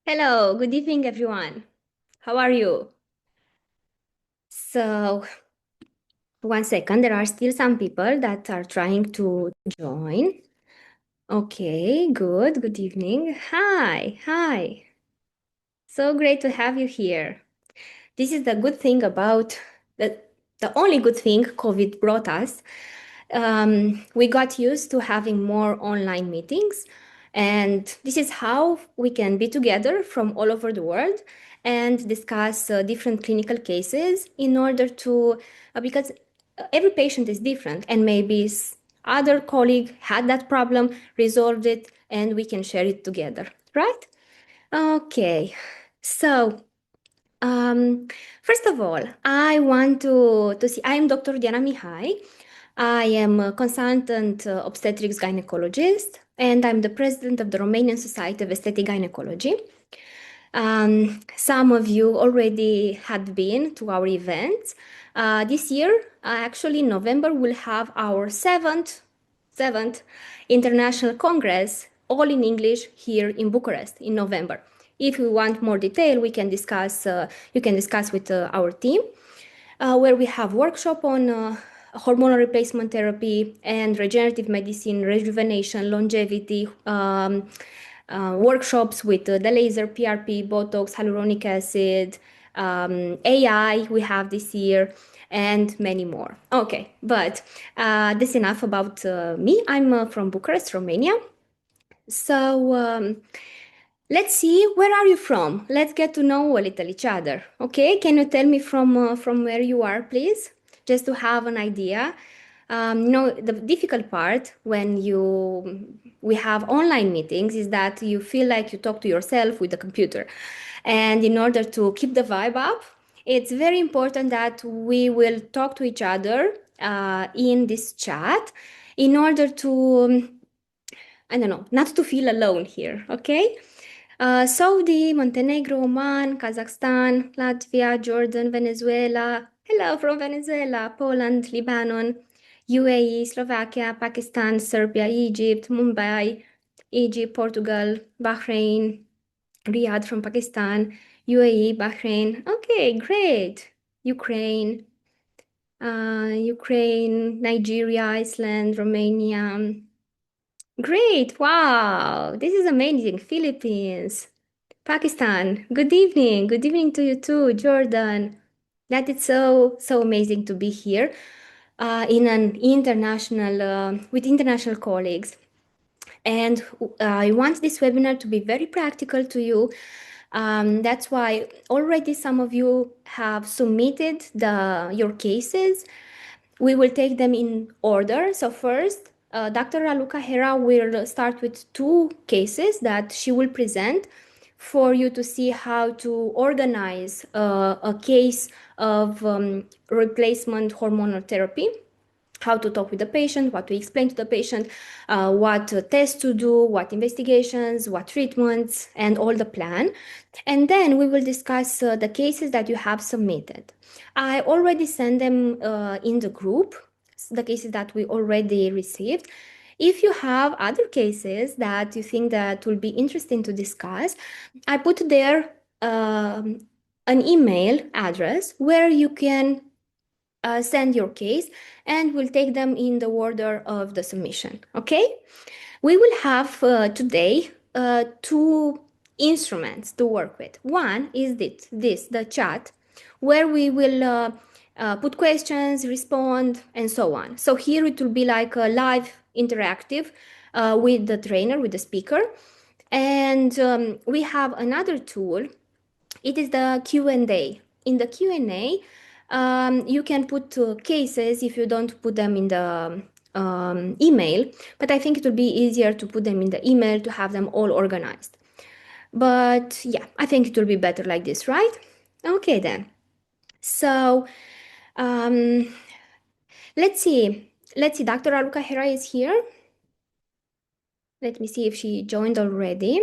Hello, good evening, everyone. How are you? So, one second, there are still some people that are trying to join. Okay, good. Good evening. Hi. So great to have you here. This is the good thing about the only good thing COVID brought us. We got used to having more online meetings, and this is how we can be together from all over the world and discuss different clinical cases in order to, because every patient is different, and maybe other colleague had that problem, resolved it, and we can share it together, right? Okay, so um, first of all, I want to see. I am Dr. Diana Mihai. I am a consultant obstetrics gynecologist, and I'm the president of the Romanian Society of Aesthetic Gynecology. Some of you already had been to our events. This year, actually, in November, we'll have our seventh International Congress, all in English, here in Bucharest in November. If you want more detail, we can discuss. You can discuss with our team, where we have workshop on hormonal replacement therapy and regenerative medicine, rejuvenation, longevity. Workshops with the laser, PRP, Botox, hyaluronic acid, AI we have this year, and many more. Okay, but that's enough about me. I'm from Bucharest, Romania. So let's see, where are you from? Let's get to know a little each other. Okay, can you tell me from where you are, please, just to have an idea? The difficult part when we have online meetings is that you feel like you talk to yourself with the computer, and in order to keep the vibe up, it's very important that we will talk to each other in this chat in order to I don't know, not to feel alone here, okay? Saudi, Montenegro, Oman, Kazakhstan, Latvia, Jordan, Venezuela. Hello from Venezuela, Poland, Lebanon, UAE, Slovakia, Pakistan, Serbia, Egypt, Mumbai, Egypt, Portugal, Bahrain, Riyadh from Pakistan, UAE, Bahrain. Okay, great. Ukraine, Nigeria, Iceland, Romania. Great. Wow. This is amazing. Philippines, Pakistan. Good evening. Good evening to you too, Jordan. That is so amazing to be here in an international with international colleagues. And I want this webinar to be very practical to you. That's why already some of you have submitted your cases. We will take them in order. So first, Dr. Raluca Hera will start with two cases that she will present for you to see how to organize a case of replacement hormonal therapy, how to talk with the patient, what to explain to the patient, what tests to do, what investigations, what treatments, and all the plan. And then we will discuss the cases that you have submitted. I already sent them in the group, the cases that we already received. If you have other cases that you think that will be interesting to discuss, I put there an email address where you can send your case, and we'll take them in the order of the submission. Okay? We will have today two instruments to work with. One is the chat, where we will put questions, respond, and so on. So here it will be like a live interactive with the trainer, with the speaker. And we have another tool. It is the Q&A. In the Q&A, you can put cases if you don't put them in the email, but I think it will be easier to put them in the email to have them all organized. But yeah, I think it will be better like this, right? Okay then. So um, let's see. Dr. Raluca Hera is here. Let me see if she joined already.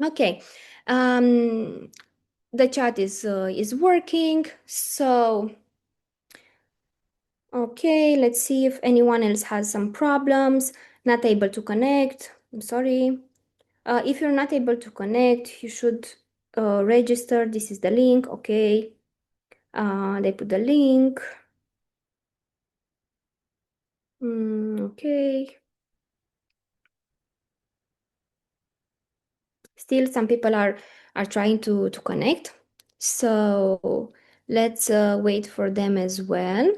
Okay. Um, the chat is working. So okay, let's see if anyone else has some problems, not able to connect. I'm sorry. If you're not able to connect, you should register. This is the link. Okay. They put the link. Okay. Still, some people are trying to connect. So let's wait for them as well.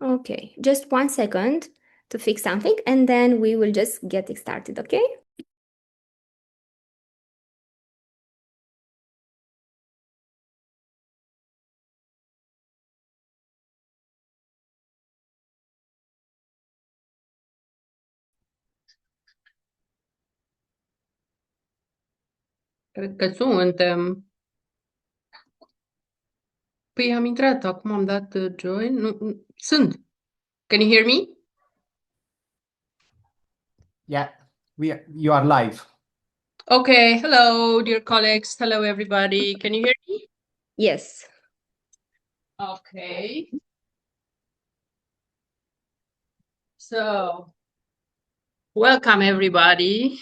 Okay, just 1 second to fix something, and then we will just get it started, okay? Cred că suntem. Păi am intrat, acum am dat join. Sunt. Can you hear me? Yeah, you are live. Okay, hello, dear colleagues. Hello, everybody. Can you hear me? Yes. Okay. So, welcome, everybody.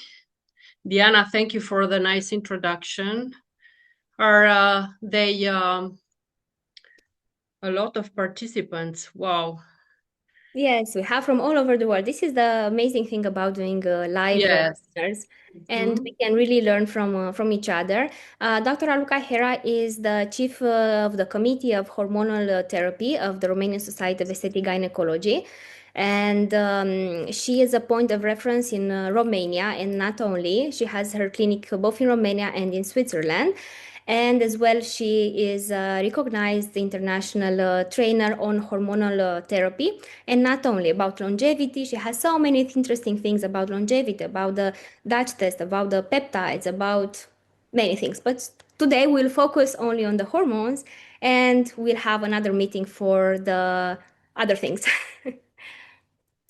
Diana, thank you for the nice introduction. They a lot of participants. Wow. Yes, we have from all over the world. This is the amazing thing about doing live Yes. webinars, and we Mhm. can really learn from each other. Dr. Raluca Hera is the chief of the Committee of Hormonal Therapy of the Romanian Society of Aesthetic Gynecology, and she is a point of reference in Romania, and not only. She has her clinic both in Romania and in Switzerland. And as well, she is a recognized international trainer on hormonal therapy. And not only about longevity, she has so many interesting things about longevity, about the Dutch test, about the peptides, about many things. But today we'll focus only on the hormones, and we'll have another meeting for the other things.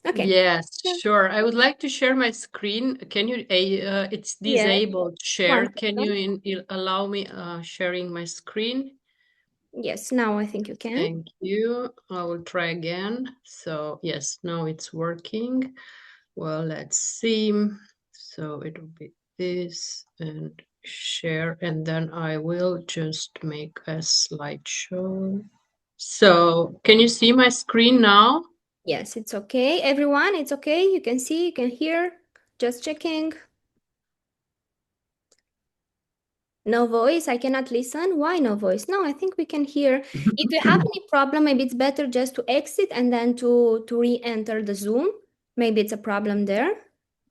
Okay. Yes, sure. I would like to share my screen. Can you, it's Yes. disabled One share. Can you second. allow me sharing my screen? Yes, now I think you can. Thank you. I will try again. So yes, now it's working. Well, let's see. So it will be this and share, and then I will just make a slideshow. So can you see my screen now? Yes, it's okay. Everyone, it's okay. You can see, you can hear. Just checking. No voice. I cannot listen. Why no voice? No, I think we can hear. If you have any problem, maybe it's better just to exit and then to re-enter the Zoom. Maybe it's a problem there.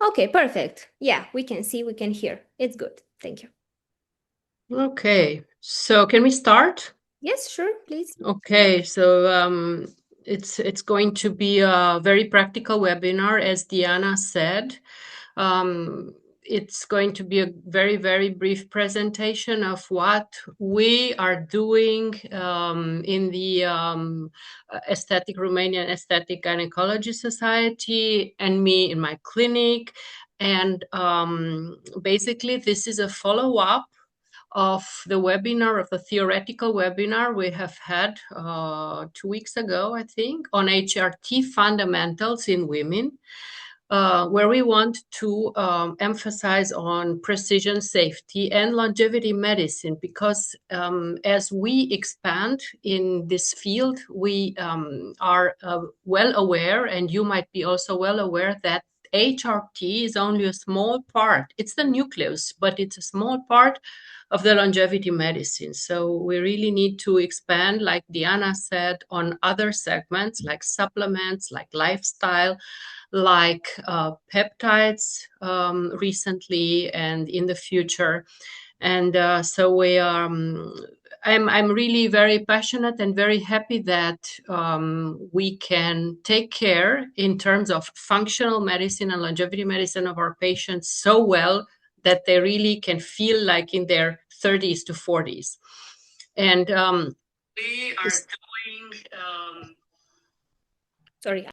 Okay, perfect. Yeah, we can see, we can hear. It's good. Thank you. Okay, so can we start? Yes, sure, please. Okay, so it's going to be a very practical webinar, as Diana said. It's going to be a very, very brief presentation of what we are doing in the Aesthetic Romanian Aesthetic Gynecology Society and me in my clinic. And basically, this is a follow-up of the webinar, of the theoretical webinar we have had 2 weeks ago, I think, on HRT fundamentals in women, where we want to emphasize on precision safety and longevity medicine, because as we expand in this field, we are well aware, and you might be also well aware, that HRT is only a small part. It's the nucleus, but it's a small part of the longevity medicine. So we really need to expand, like Diana said, on other segments like supplements, like lifestyle, like peptides recently and in the future. And so we I'm really very passionate and very happy that we can take care in terms of functional medicine and longevity medicine of our patients so well that they really can feel like in their 30s to 40s. And we are doing. Sorry.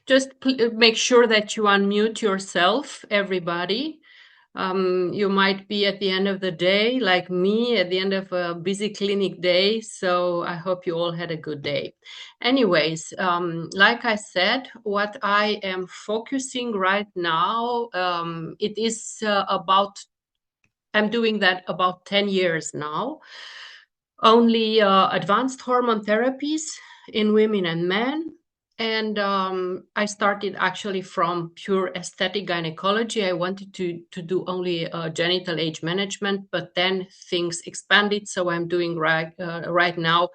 Just make sure that you unmute yourself, everybody. You might be at the end of the day, like me, at the end of a busy clinic day. So I hope you all had a good day. Anyways, like I said, what I am focusing right now, it is I'm doing that about 10 years now. Only advanced hormone therapies in women and men. And I started actually from pure aesthetic gynecology. I wanted to do only genital age management, but then things expanded. So I'm doing right now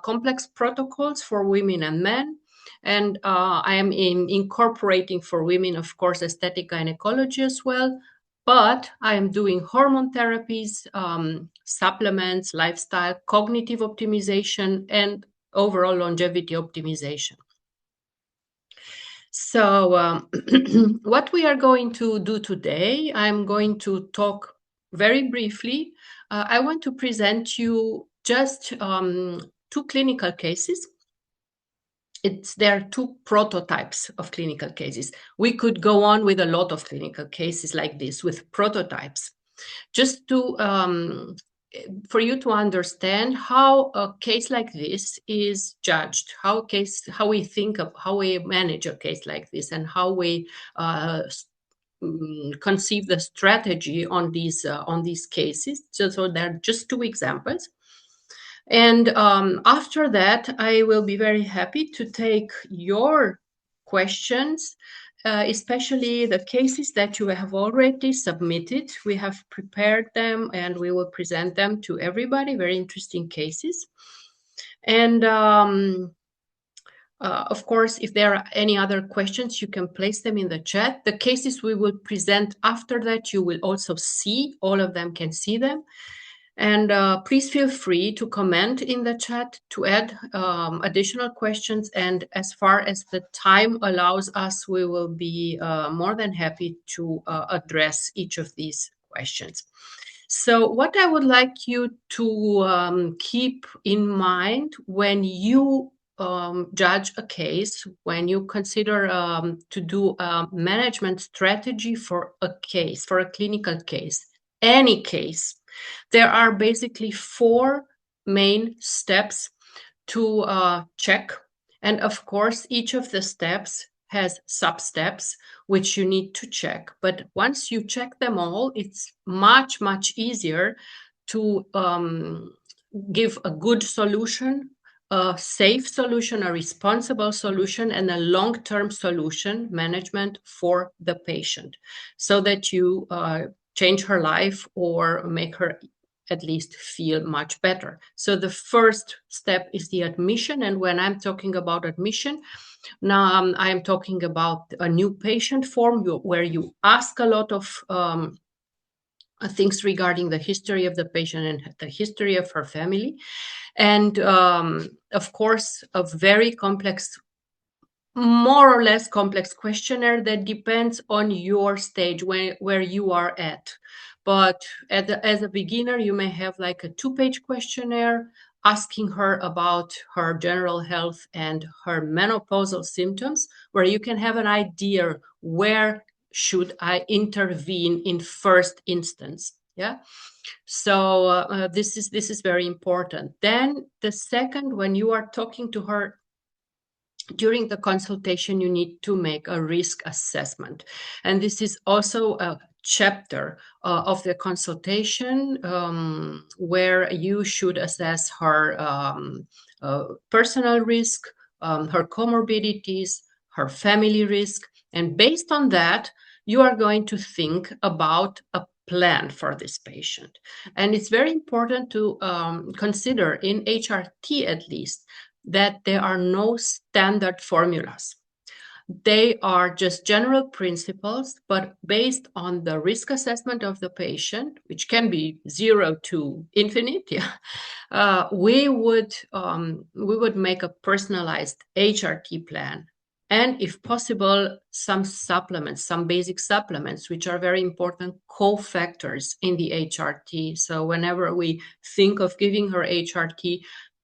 complex protocols for women and men. And I am incorporating for women, of course, aesthetic gynecology as well. But I am doing hormone therapies, supplements, lifestyle, cognitive optimization, and overall longevity optimization. So what we are going to do today, I'm going to talk very briefly. I want to present you just 2 clinical cases. There are 2 prototypes of clinical cases. We could go on with a lot of clinical cases like this with prototypes, just to for you to understand how a case like this is judged, how we think of how we manage a case like this, and how we conceive the strategy on these cases. So there are just 2 examples. And after that, I will be very happy to take your questions, especially the cases that you have already submitted. We have prepared them and we will present them to everybody, very interesting cases. And of course, if there are any other questions, you can place them in the chat. The cases we will present after that, you will also see, all of them can see them. And please feel free to comment in the chat, to add additional questions. And as far as the time allows us, we will be more than happy to address each of these questions. So what I would like you to keep in mind when you judge a case, when you consider to do a management strategy for a case, for a clinical case, any case, there are basically 4 main steps to check. And of course, each of the steps has sub-steps which you need to check. But once you check them all, it's much, much easier to give a good solution, a safe solution, a responsible solution, and a long-term solution management for the patient, so that you change her life or make her at least feel much better. So the first step is the admission. And when I'm talking about admission, now I am talking about a new patient form where you ask a lot of things regarding the history of the patient and the history of her family. And of course, a very complex, more or less complex questionnaire that depends on your stage, where you are at. But as a beginner, you may have like a 2-page questionnaire asking her about her general health and her menopausal symptoms, where you can have an idea where should I intervene in first instance. Yeah. So this is very important. Then the second, when you are talking to her during the consultation, you need to make a risk assessment. And this is also a chapter of the consultation where you should assess her personal risk, her comorbidities, her family risk. And based on that, you are going to think about a plan for this patient. And it's very important to consider, in HRT at least, that there are no standard formulas. They are just general principles, but based on the risk assessment of the patient, which can be 0 to infinite, we would make a personalized HRT plan. And if possible, some supplements, some basic supplements, which are very important cofactors in the HRT. So whenever we think of giving her HRT,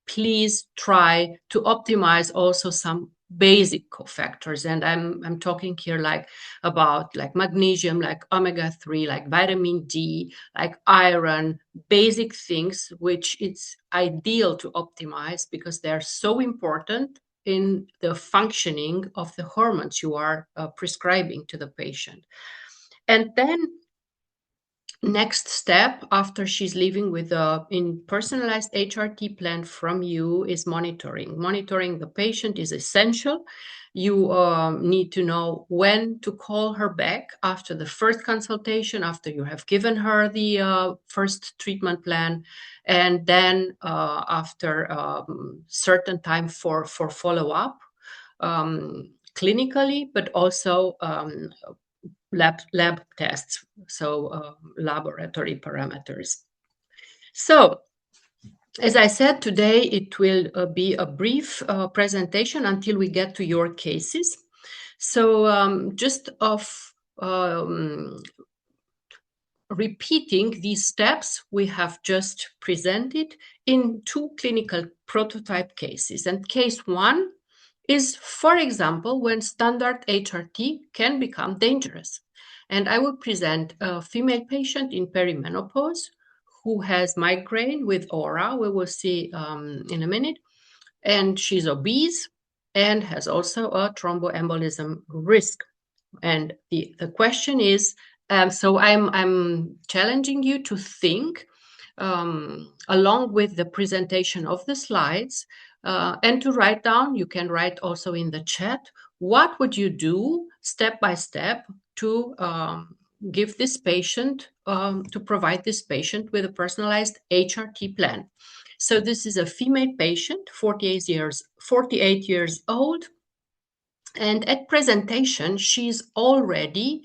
please try to optimize also some basic cofactors, and I'm talking here about magnesium, like omega-3, like vitamin D, like iron, basic things which it's ideal to optimize because they're so important in the functioning of the hormones you are prescribing to the patient. And then next step after she's leaving with a personalized HRT plan from you is monitoring. Monitoring the patient is essential. You need to know when to call her back after the first consultation, after you have given her the first treatment plan, and then after certain time for follow-up clinically, but also lab tests, so laboratory parameters. So, as I said, today it will be a brief presentation until we get to your cases. So just of repeating these steps we have just presented in 2 clinical prototype cases. And case 1 is, for example, when standard HRT can become dangerous. And I will present a female patient in perimenopause who has migraine with aura, we will see in a minute, and she's obese and has also a thromboembolism risk. And the question is, so I'm challenging you to think along with the presentation of the slides and to write down, you can write also in the chat, what would you do step by step to give this patient, to provide this patient with a personalized HRT plan. So this is a female patient, 48 years old. And at presentation, she's already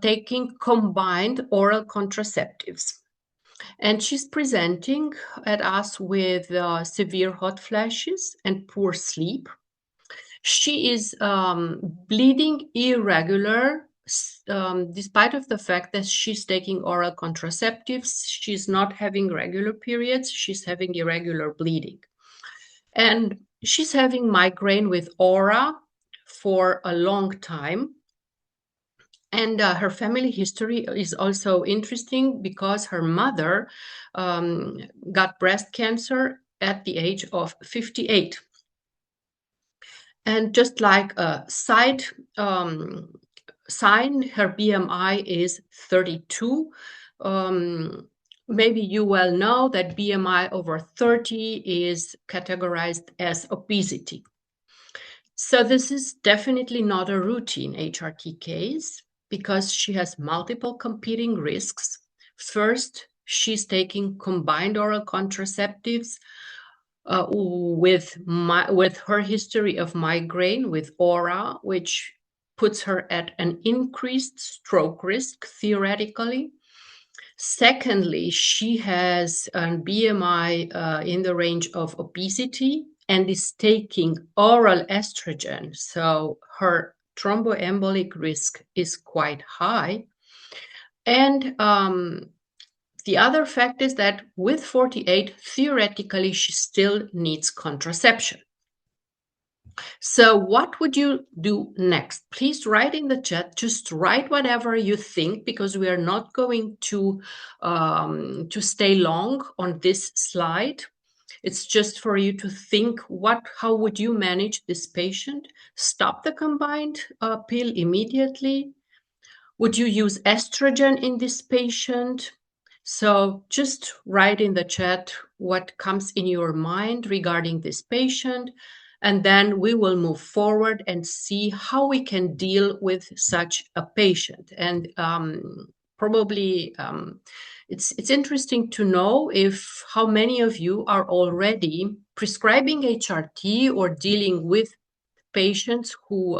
taking combined oral contraceptives. And she's presenting at us with severe hot flashes and poor sleep. She is bleeding irregular, despite of the fact that she's taking oral contraceptives. She's not having regular periods. She's having irregular bleeding. And she's having migraine with aura for a long time. And her family history is also interesting because her mother got breast cancer at the age of 58. And just like a side sign, her BMI is 32. Maybe you well know that BMI over 30 is categorized as obesity. So this is definitely not a routine HRT case because she has multiple competing risks. First, she's taking combined oral contraceptives with her history of migraine with aura, which puts her at an increased stroke risk theoretically. Secondly, she has a BMI in the range of obesity and is taking oral estrogen. So her thromboembolic risk is quite high. And the other fact is that with 48, theoretically, she still needs contraception. So what would you do next? Please write in the chat, just write whatever you think, because we are not going to stay long on this slide. It's just for you to think, how would you manage this patient? Stop the combined pill immediately? Would you use estrogen in this patient? So just write in the chat what comes in your mind regarding this patient, and then we will move forward and see how we can deal with such a patient. And probably it's interesting to know how many of you are already prescribing HRT or dealing with patients who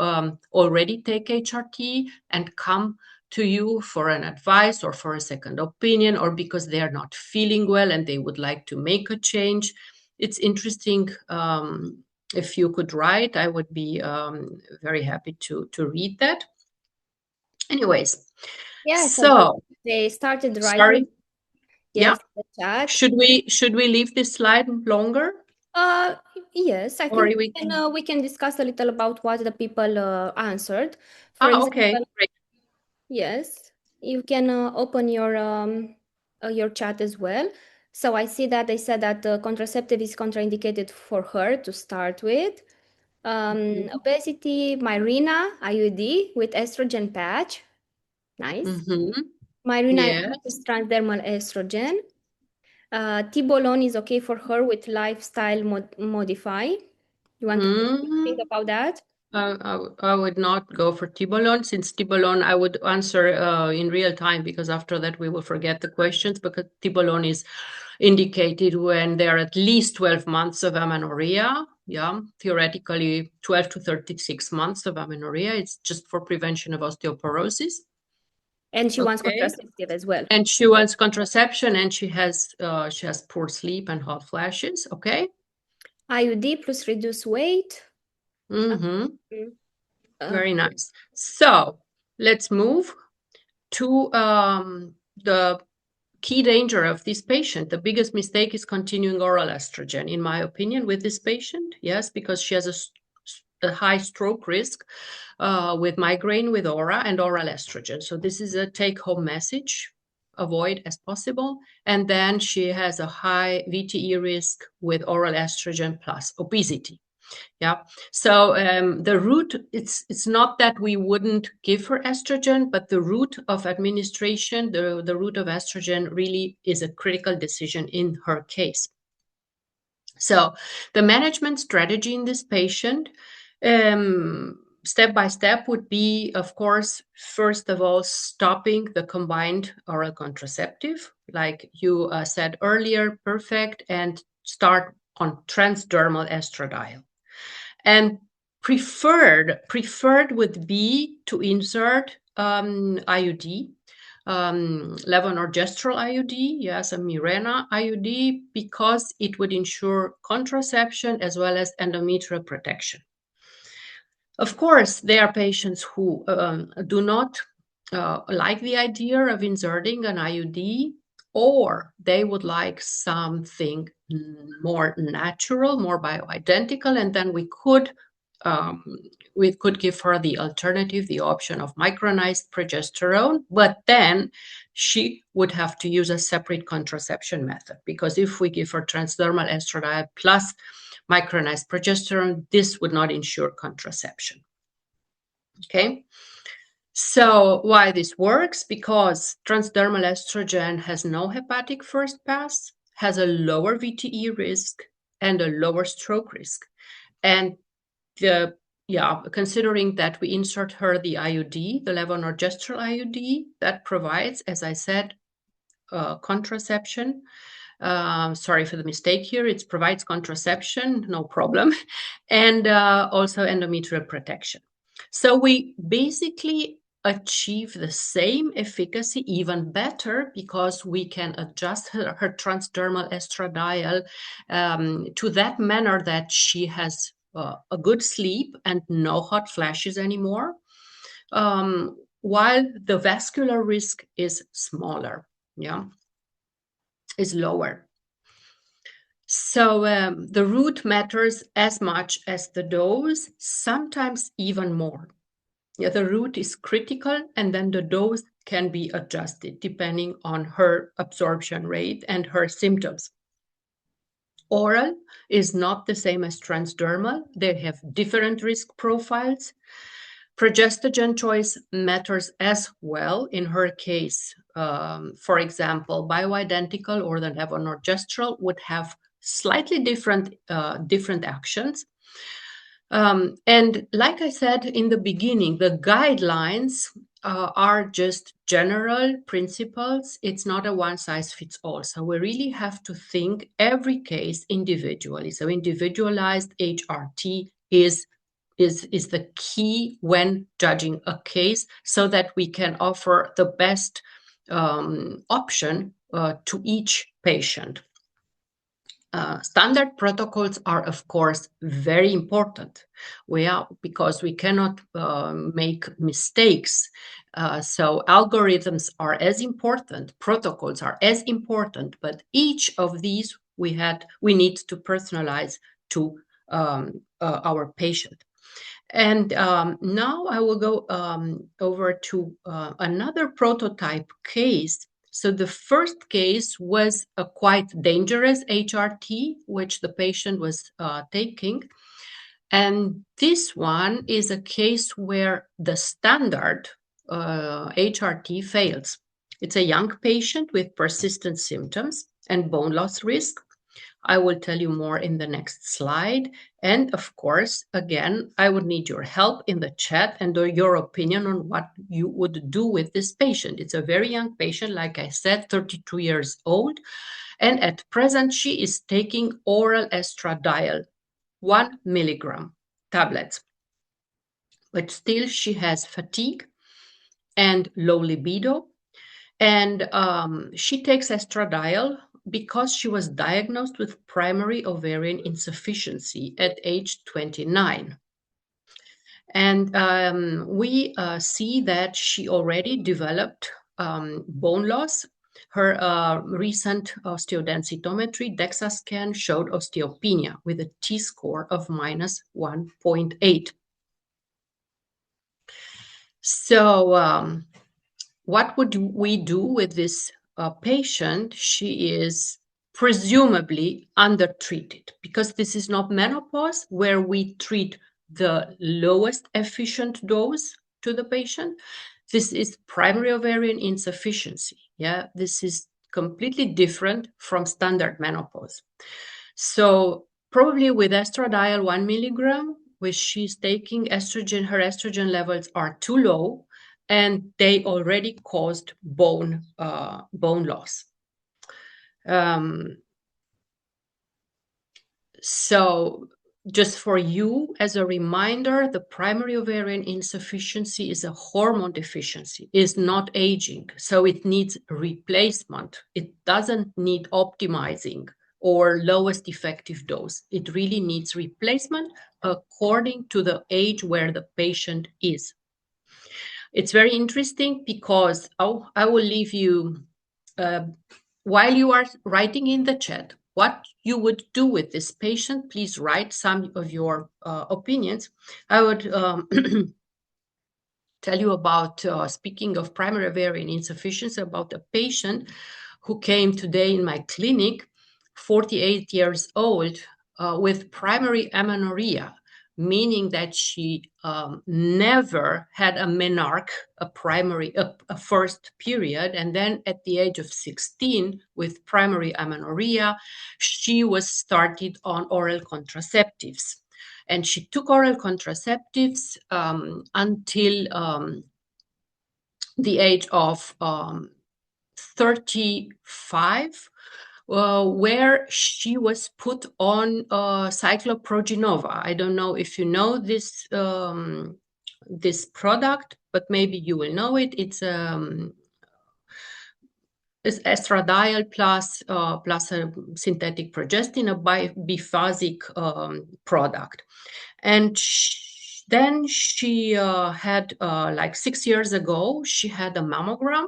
already take HRT and come to you for an advice or for a second opinion, or because they are not feeling well and they would like to make a change. It's interesting. If you could write, I would be very happy to read that. Anyways, Yes, so they started writing. Sorry. Yes, Yeah. the chat. Should we leave this slide longer? Uh, yes, I Or think we can... we can discuss a little about what the people answered. For Okay, example, great. yes, you can open your chat as well. So I see that they said that contraceptive is contraindicated for her to start with. Obesity, Mirena, IUD with estrogen patch. Nice. Mm-hmm. Mirena Yes. is transdermal estrogen. Tibolone is okay for her with lifestyle modify. You want to think Mm. about that? I would not go for Tibolone. Since Tibolone, I would answer in real time, because after that we will forget the questions, because Tibolone is indicated when there are at least 12 months of amenorrhea. Yeah, theoretically 12 to 36 months of amenorrhea. It's just for prevention of osteoporosis. And she wants Okay. contraceptive as well. And she wants contraception, and she has poor sleep and hot flashes. Okay. IUD plus reduce weight. Mm-hmm. Uh, Very nice. So let's move to the key danger of this patient. The biggest mistake is continuing oral estrogen, in my opinion, with this patient. Yes, because she has a high stroke risk with migraine, with aura, and oral estrogen. So this is a take-home message. Avoid as possible. And then she has a high VTE risk with oral estrogen plus obesity. Yeah. So the route, it's not that we wouldn't give her estrogen, but the route of administration, the route of estrogen really is a critical decision in her case. So the management strategy in this patient, step by step, would be, of course, first of all, stopping the combined oral contraceptive, like you said earlier, perfect, and start on transdermal estradiol. And preferred would be to insert IUD, levonorgestrel IUD, yes, a Mirena IUD, because it would ensure contraception as well as endometrial protection. Of course, there are patients who do not like the idea of inserting an IUD, or they would like something more natural, more bioidentical, and then we could give her the alternative, the option of micronized progesterone, but then she would have to use a separate contraception method, because if we give her transdermal estradiol plus micronized progesterone, this would not ensure contraception. Okay. So why this works? Because transdermal estrogen has no hepatic first pass, has a lower VTE risk, and a lower stroke risk. And considering that we insert her the IUD, the levonorgestrel IUD, that provides, as I said, contraception. Sorry for the mistake here. It provides contraception, no problem, and also endometrial protection. So we basically achieve the same efficacy, even better, because we can adjust her transdermal estradiol to that manner that she has a good sleep and no hot flashes anymore, while the vascular risk is smaller, is lower. So the route matters as much as the dose, sometimes even more. Yeah, the route is critical, and then the dose can be adjusted depending on her absorption rate and her symptoms. Oral is not the same as transdermal. They have different risk profiles. Progestogen choice matters as well in her case. For example, bioidentical or the levonorgestrel would have slightly different actions. And like I said in the beginning, the guidelines are just general principles. It's not a one size fits all. So we really have to think every case individually. So individualized HRT is the key when judging a case, so that we can offer the best option to each patient. Standard protocols are, of course, very important. Because we cannot make mistakes. So algorithms are as important, protocols are as important, but each of these we need to personalize to our patient. And now I will go over to another prototype case. So the first case was a quite dangerous HRT, which the patient was taking. And this one is a case where the standard HRT fails. It's a young patient with persistent symptoms and bone loss risk. I will tell you more in the next slide. And of course, again, I would need your help in the chat and your opinion on what you would do with this patient. It's a very young patient, like I said, 32 years old. And at present, she is taking oral estradiol, 1 milligram tablets. But still, she has fatigue and low libido. And she takes estradiol because she was diagnosed with primary ovarian insufficiency at age 29. And we see that she already developed bone loss. Her recent osteodensitometry DEXA scan showed osteopenia with a T-score of minus 1.8. So what would we do with this patient? She is presumably undertreated because this is not menopause where we treat the lowest efficient dose to the patient. This is primary ovarian insufficiency. Yeah, this is completely different from standard menopause. So probably with estradiol 1 milligram, which she's taking estrogen, her estrogen levels are too low, and they already caused bone loss. So just for you as a reminder, the primary ovarian insufficiency is a hormone deficiency, is not aging. So it needs replacement. It doesn't need optimizing or lowest effective dose. It really needs replacement according to the age where the patient is. It's very interesting because I will leave you, while you are writing in the chat, what you would do with this patient. Please write some of your opinions. I would tell you about, speaking of primary ovarian insufficiency, about a patient who came today in my clinic, 48 years old, with primary amenorrhea, meaning that she never had a menarche, a first period. And then at the age of 16, with primary amenorrhea, she was started on oral contraceptives. And she took oral contraceptives until the age of 35, where she was put on cycloprogenova. I don't know if you know this this product, but maybe you will know it. It's estradiol plus a synthetic progestin, a biphasic product. And then she had, like 6 years ago, she had a mammogram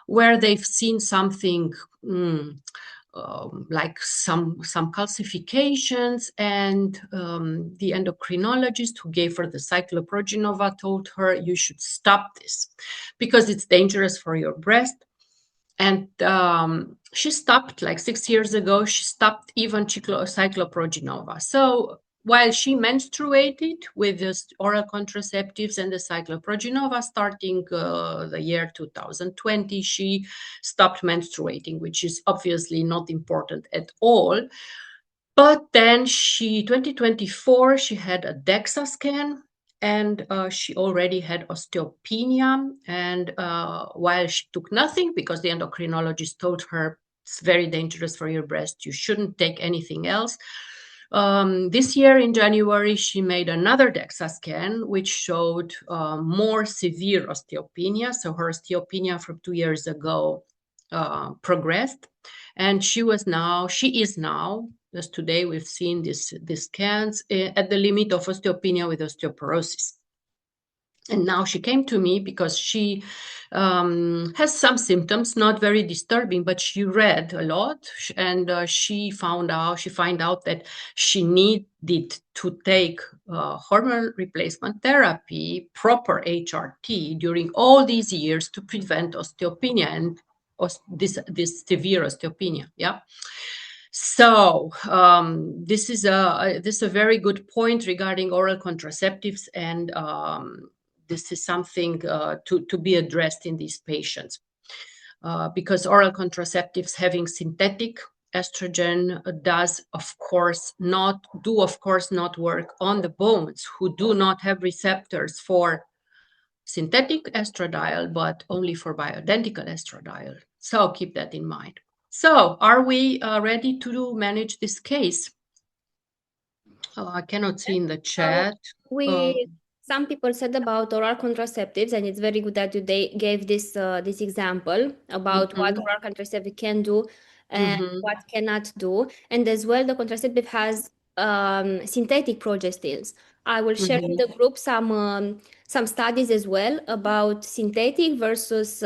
where they've seen something like some calcifications, and the endocrinologist who gave her the cycloprogenova told her, you should stop this because it's dangerous for your breast. And she stopped, like 6 years ago, she stopped even cycloprogenova. So while she menstruated with the oral contraceptives and the cycloprogenova, starting the year 2020, she stopped menstruating, which is obviously not important at all. But then 2024, she had a DEXA scan, and she already had osteopenia. And while she took nothing, because the endocrinologist told her it's very dangerous for your breast, you shouldn't take anything else. This year in January, she made another DEXA scan, which showed more severe osteopenia. So her osteopenia from 2 years ago progressed. And she is now, as today we've seen these scans, at the limit of osteopenia with osteoporosis. And now she came to me because she has some symptoms, not very disturbing, but she read a lot, and she find out that she needed to take hormone replacement therapy, proper HRT, during all these years to prevent osteopenia and this severe osteopenia. Yeah. So this is a very good point regarding oral contraceptives, and this is something to be addressed in these patients, because oral contraceptives having synthetic estrogen does of course not work on the bones who do not have receptors for synthetic estradiol, but only for bioidentical estradiol. So keep that in mind. So are we ready to manage this case? I cannot see in the So chat. some people said about oral contraceptives, and it's very good that you gave this example about what Mhm, oral contraceptive can do and mhm, what cannot do. And as well, the contraceptive has synthetic progestins. I will share in mhm, the group some studies as well about synthetic versus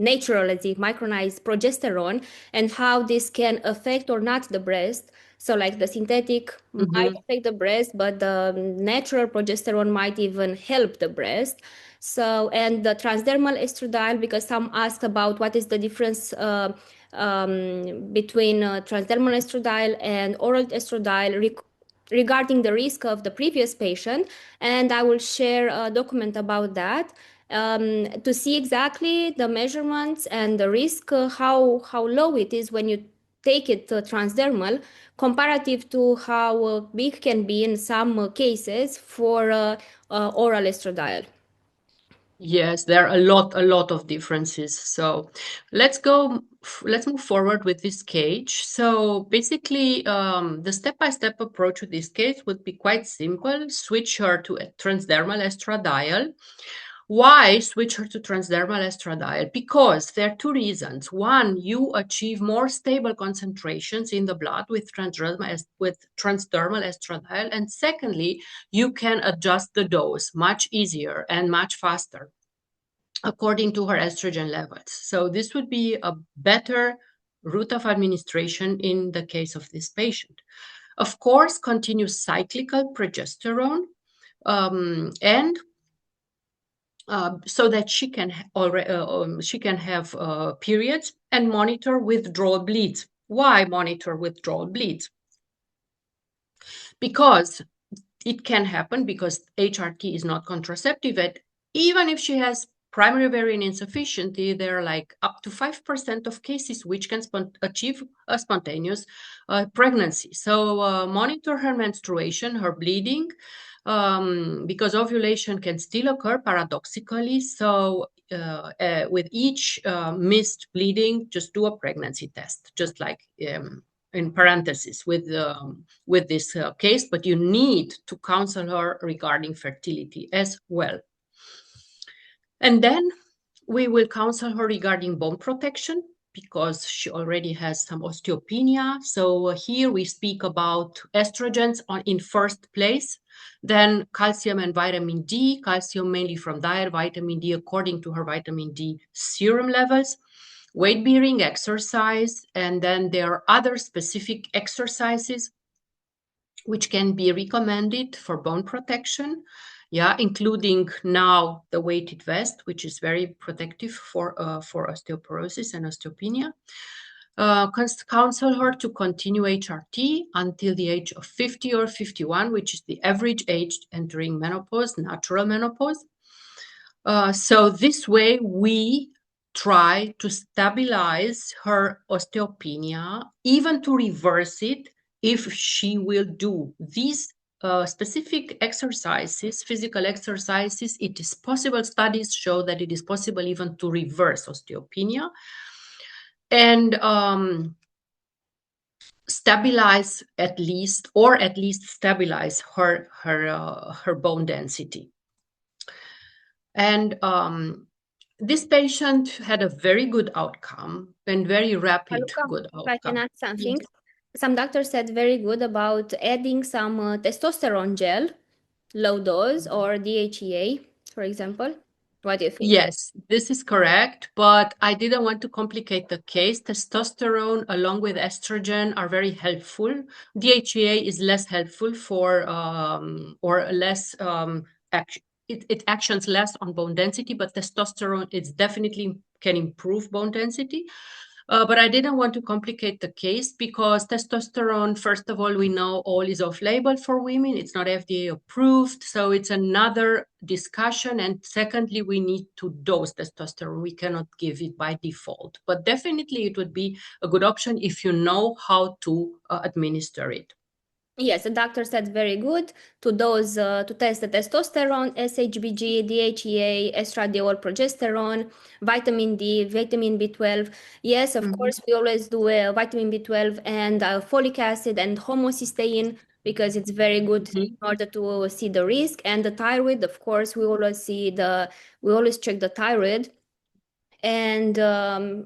natural, let's say, micronized progesterone, and how this can affect or not the breast. So like the synthetic might mhm. affect the breast, but the natural progesterone might even help the breast. So, and the transdermal estradiol, because some ask about what is the difference between transdermal estradiol and oral estradiol regarding the risk of the previous patient. And I will share a document about that to see exactly the measurements and the risk, how low it is when you take it transdermal comparative to how big can be in some cases for oral estradiol. Yes, there are a lot of differences. So let's move forward with this case. So basically, the step-by-step approach to this case would be quite simple. Switch her to a transdermal estradiol. Why switch her to transdermal estradiol? Because there are two reasons. One, you achieve more stable concentrations in the blood with transdermal estradiol. And secondly, you can adjust the dose much easier and much faster according to her estrogen levels. So this would be a better route of administration in the case of this patient. Of course, continuous cyclical progesterone, and so that she can have periods and monitor withdrawal bleeds. Why monitor withdrawal bleeds? Because it can happen because HRT is not contraceptive. And even if she has primary ovarian insufficiency, there are like up to 5% of cases which can achieve a spontaneous pregnancy. So monitor her menstruation, her bleeding, because ovulation can still occur paradoxically. So with each missed bleeding, just do a pregnancy test, just like in parentheses with this case, but you need to counsel her regarding fertility as well. And then we will counsel her regarding bone protection because she already has some osteopenia. So here we speak about estrogens in first place, then calcium and vitamin D, calcium mainly from diet, vitamin D according to her vitamin D serum levels, weight bearing exercise, and then there are other specific exercises which can be recommended for bone protection, including now the weighted vest, which is very protective for osteoporosis and osteopenia. Counsel her to continue HRT until the age of 50 or 51, which is the average age entering menopause, natural menopause. So this way we try to stabilize her osteopenia, even to reverse it if she will do these specific exercises, physical exercises. It is possible, studies show that it is possible even to reverse osteopenia and stabilize at least stabilize her bone density. And this patient had a very good outcome and very rapid Raluca, good if I can outcome. add something. Yes. Some doctors said very good about adding some testosterone gel low dose or DHEA, for example? What do you think? Yes, this is correct, but I didn't want to complicate the case. Testosterone along with estrogen are very helpful. DHEA is less helpful for or less it actions less on bone density, but testosterone it's definitely can improve bone density. But I didn't want to complicate the case because testosterone, first of all, we know all is off label for women. It's not FDA approved. So it's another discussion. And secondly, we need to dose testosterone. We cannot give it by default. But definitely it would be a good option if you know how to administer it. Yes, the doctor said very good to dose to test the testosterone, SHBG, DHEA, estradiol, progesterone, vitamin D, vitamin B12. Yes, of Mhm. course, we always do vitamin B12 and folic acid and homocysteine because it's very good in Mhm. order to see the risk. And the thyroid, of course, we always check the thyroid and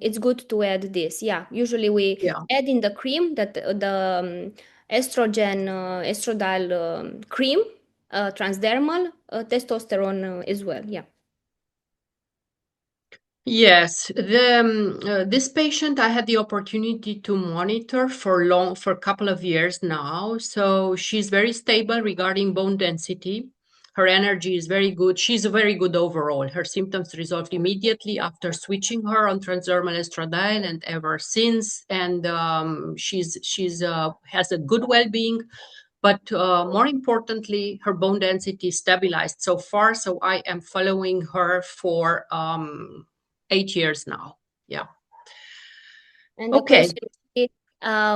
it's good to add this. Yeah, usually we Yeah. add in the cream that estrogen estradiol cream, transdermal testosterone as well. Yeah. Yes, this patient I had the opportunity to monitor for a couple of years now. So she's very stable regarding bone density. Her energy is very good. She's very good overall. Her symptoms resolved immediately after switching her on transdermal estradiol and ever since. And she's has a good well-being. But more importantly, her bone density stabilized so far. So I am following her for 8 years now. Yeah. And the Okay. question is,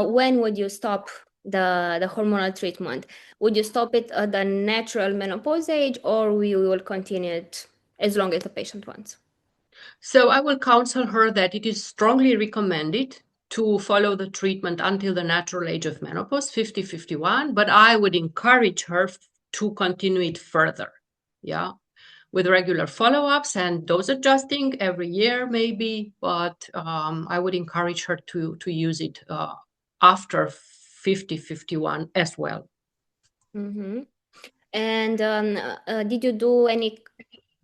when would you stop the hormonal treatment? Would you stop it at the natural menopause age, or we will continue it as long as the patient wants? So I will counsel her that it is strongly recommended to follow the treatment until the natural age of menopause, 50, 51, but I would encourage her to continue it further. Yeah. With regular follow-ups and dose adjusting every year maybe, but I would encourage her to use it after 50, 51 as well. Mm-hmm. And did you do any,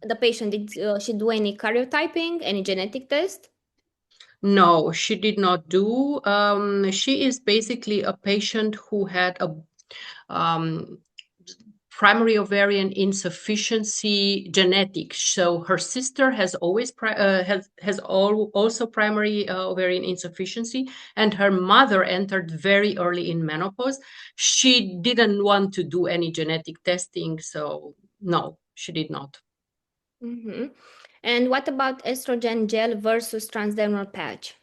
the patient, did she do any karyotyping, any genetic test? No, she did not do. She is basically a patient who had a um, primary ovarian insufficiency genetic. So her sister has always also primary ovarian insufficiency, and her mother entered very early in menopause. She didn't want to do any genetic testing, so no, she did not. Mm-hmm. And what about estrogen gel versus transdermal patch?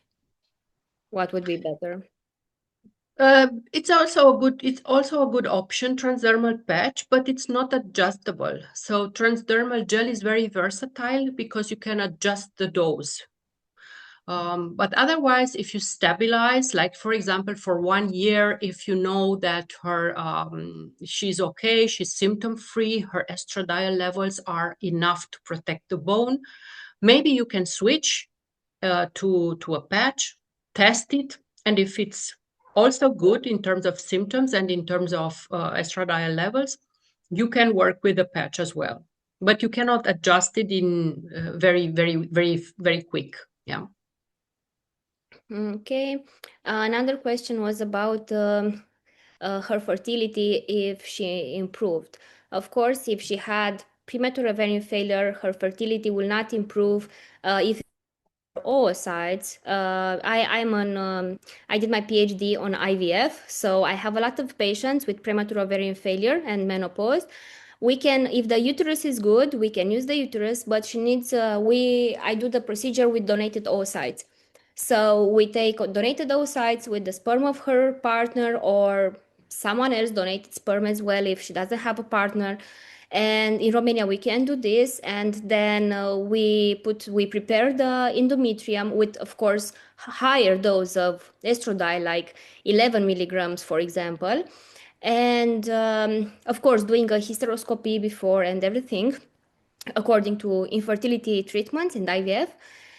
What would be better? It's also a good option, transdermal patch, but it's not adjustable. So transdermal gel is very versatile because you can adjust the dose. But otherwise, if you stabilize, like for example, for 1 year, if you know that she's okay, she's symptom free, her estradiol levels are enough to protect the bone, maybe you can switch to a patch, test it, and if it's also good in terms of symptoms and in terms of estradiol levels, you can work with a patch as well. But you cannot adjust it in very quick. Yeah. Okay. Another question was about her fertility, if she improved. Of course, if she had premature ovarian failure, her fertility will not improve if oocytes. I did my PhD on IVF, so I have a lot of patients with premature ovarian failure and menopause. We can, if the uterus is good, we can use the uterus, but she needs, I do the procedure with donated oocytes. So we take donated oocytes with the sperm of her partner or someone else donated sperm as well if she doesn't have a partner. And in Romania we can do this, and then we prepare the endometrium with, of course, higher dose of estradiol, like 11 milligrams, for example, and of course doing a hysteroscopy before and everything according to infertility treatments and IVF.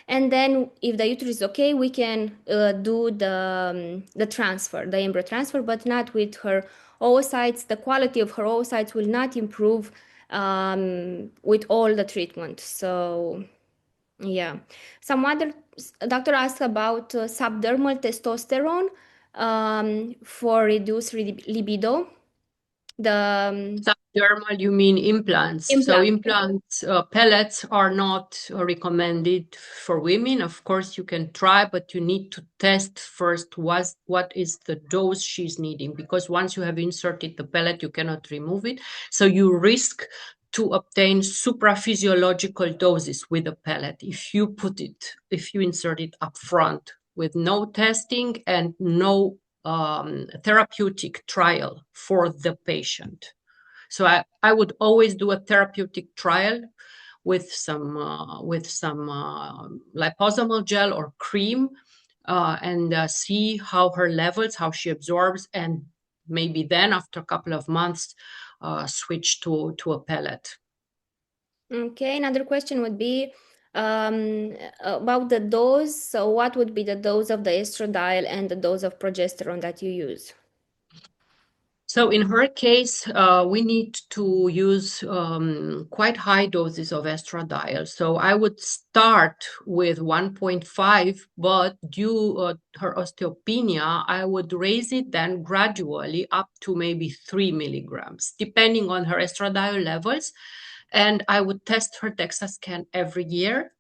And then, if the uterus is okay, we can do the transfer, the embryo transfer, but not with her oocytes, the quality of her oocytes will not improve with all the treatment. So yeah. Some other doctor asked about subdermal testosterone for reduced libido. The Subdermal, you mean implants? So implant. implants, pellets are not recommended for women. Of course, you can try, but you need to test first what is the dose she's needing, because once you have inserted the pellet, you cannot remove it. So you risk to obtain supraphysiological doses with a pellet if you insert it up front with no testing and no therapeutic trial for the patient. So I would always do a therapeutic trial with some liposomal gel or cream and see how her levels, how she absorbs, and maybe then after a couple of months switch to a pellet. Okay, another question would be about the dose. So what would be the dose of the estradiol and the dose of progesterone that you use? So in her case, we need to use quite high doses of estradiol. So I would start with 1.5, but due her osteopenia, I would raise it then gradually up to maybe 3 milligrams, depending on her estradiol levels. And I would test her DEXA scan every year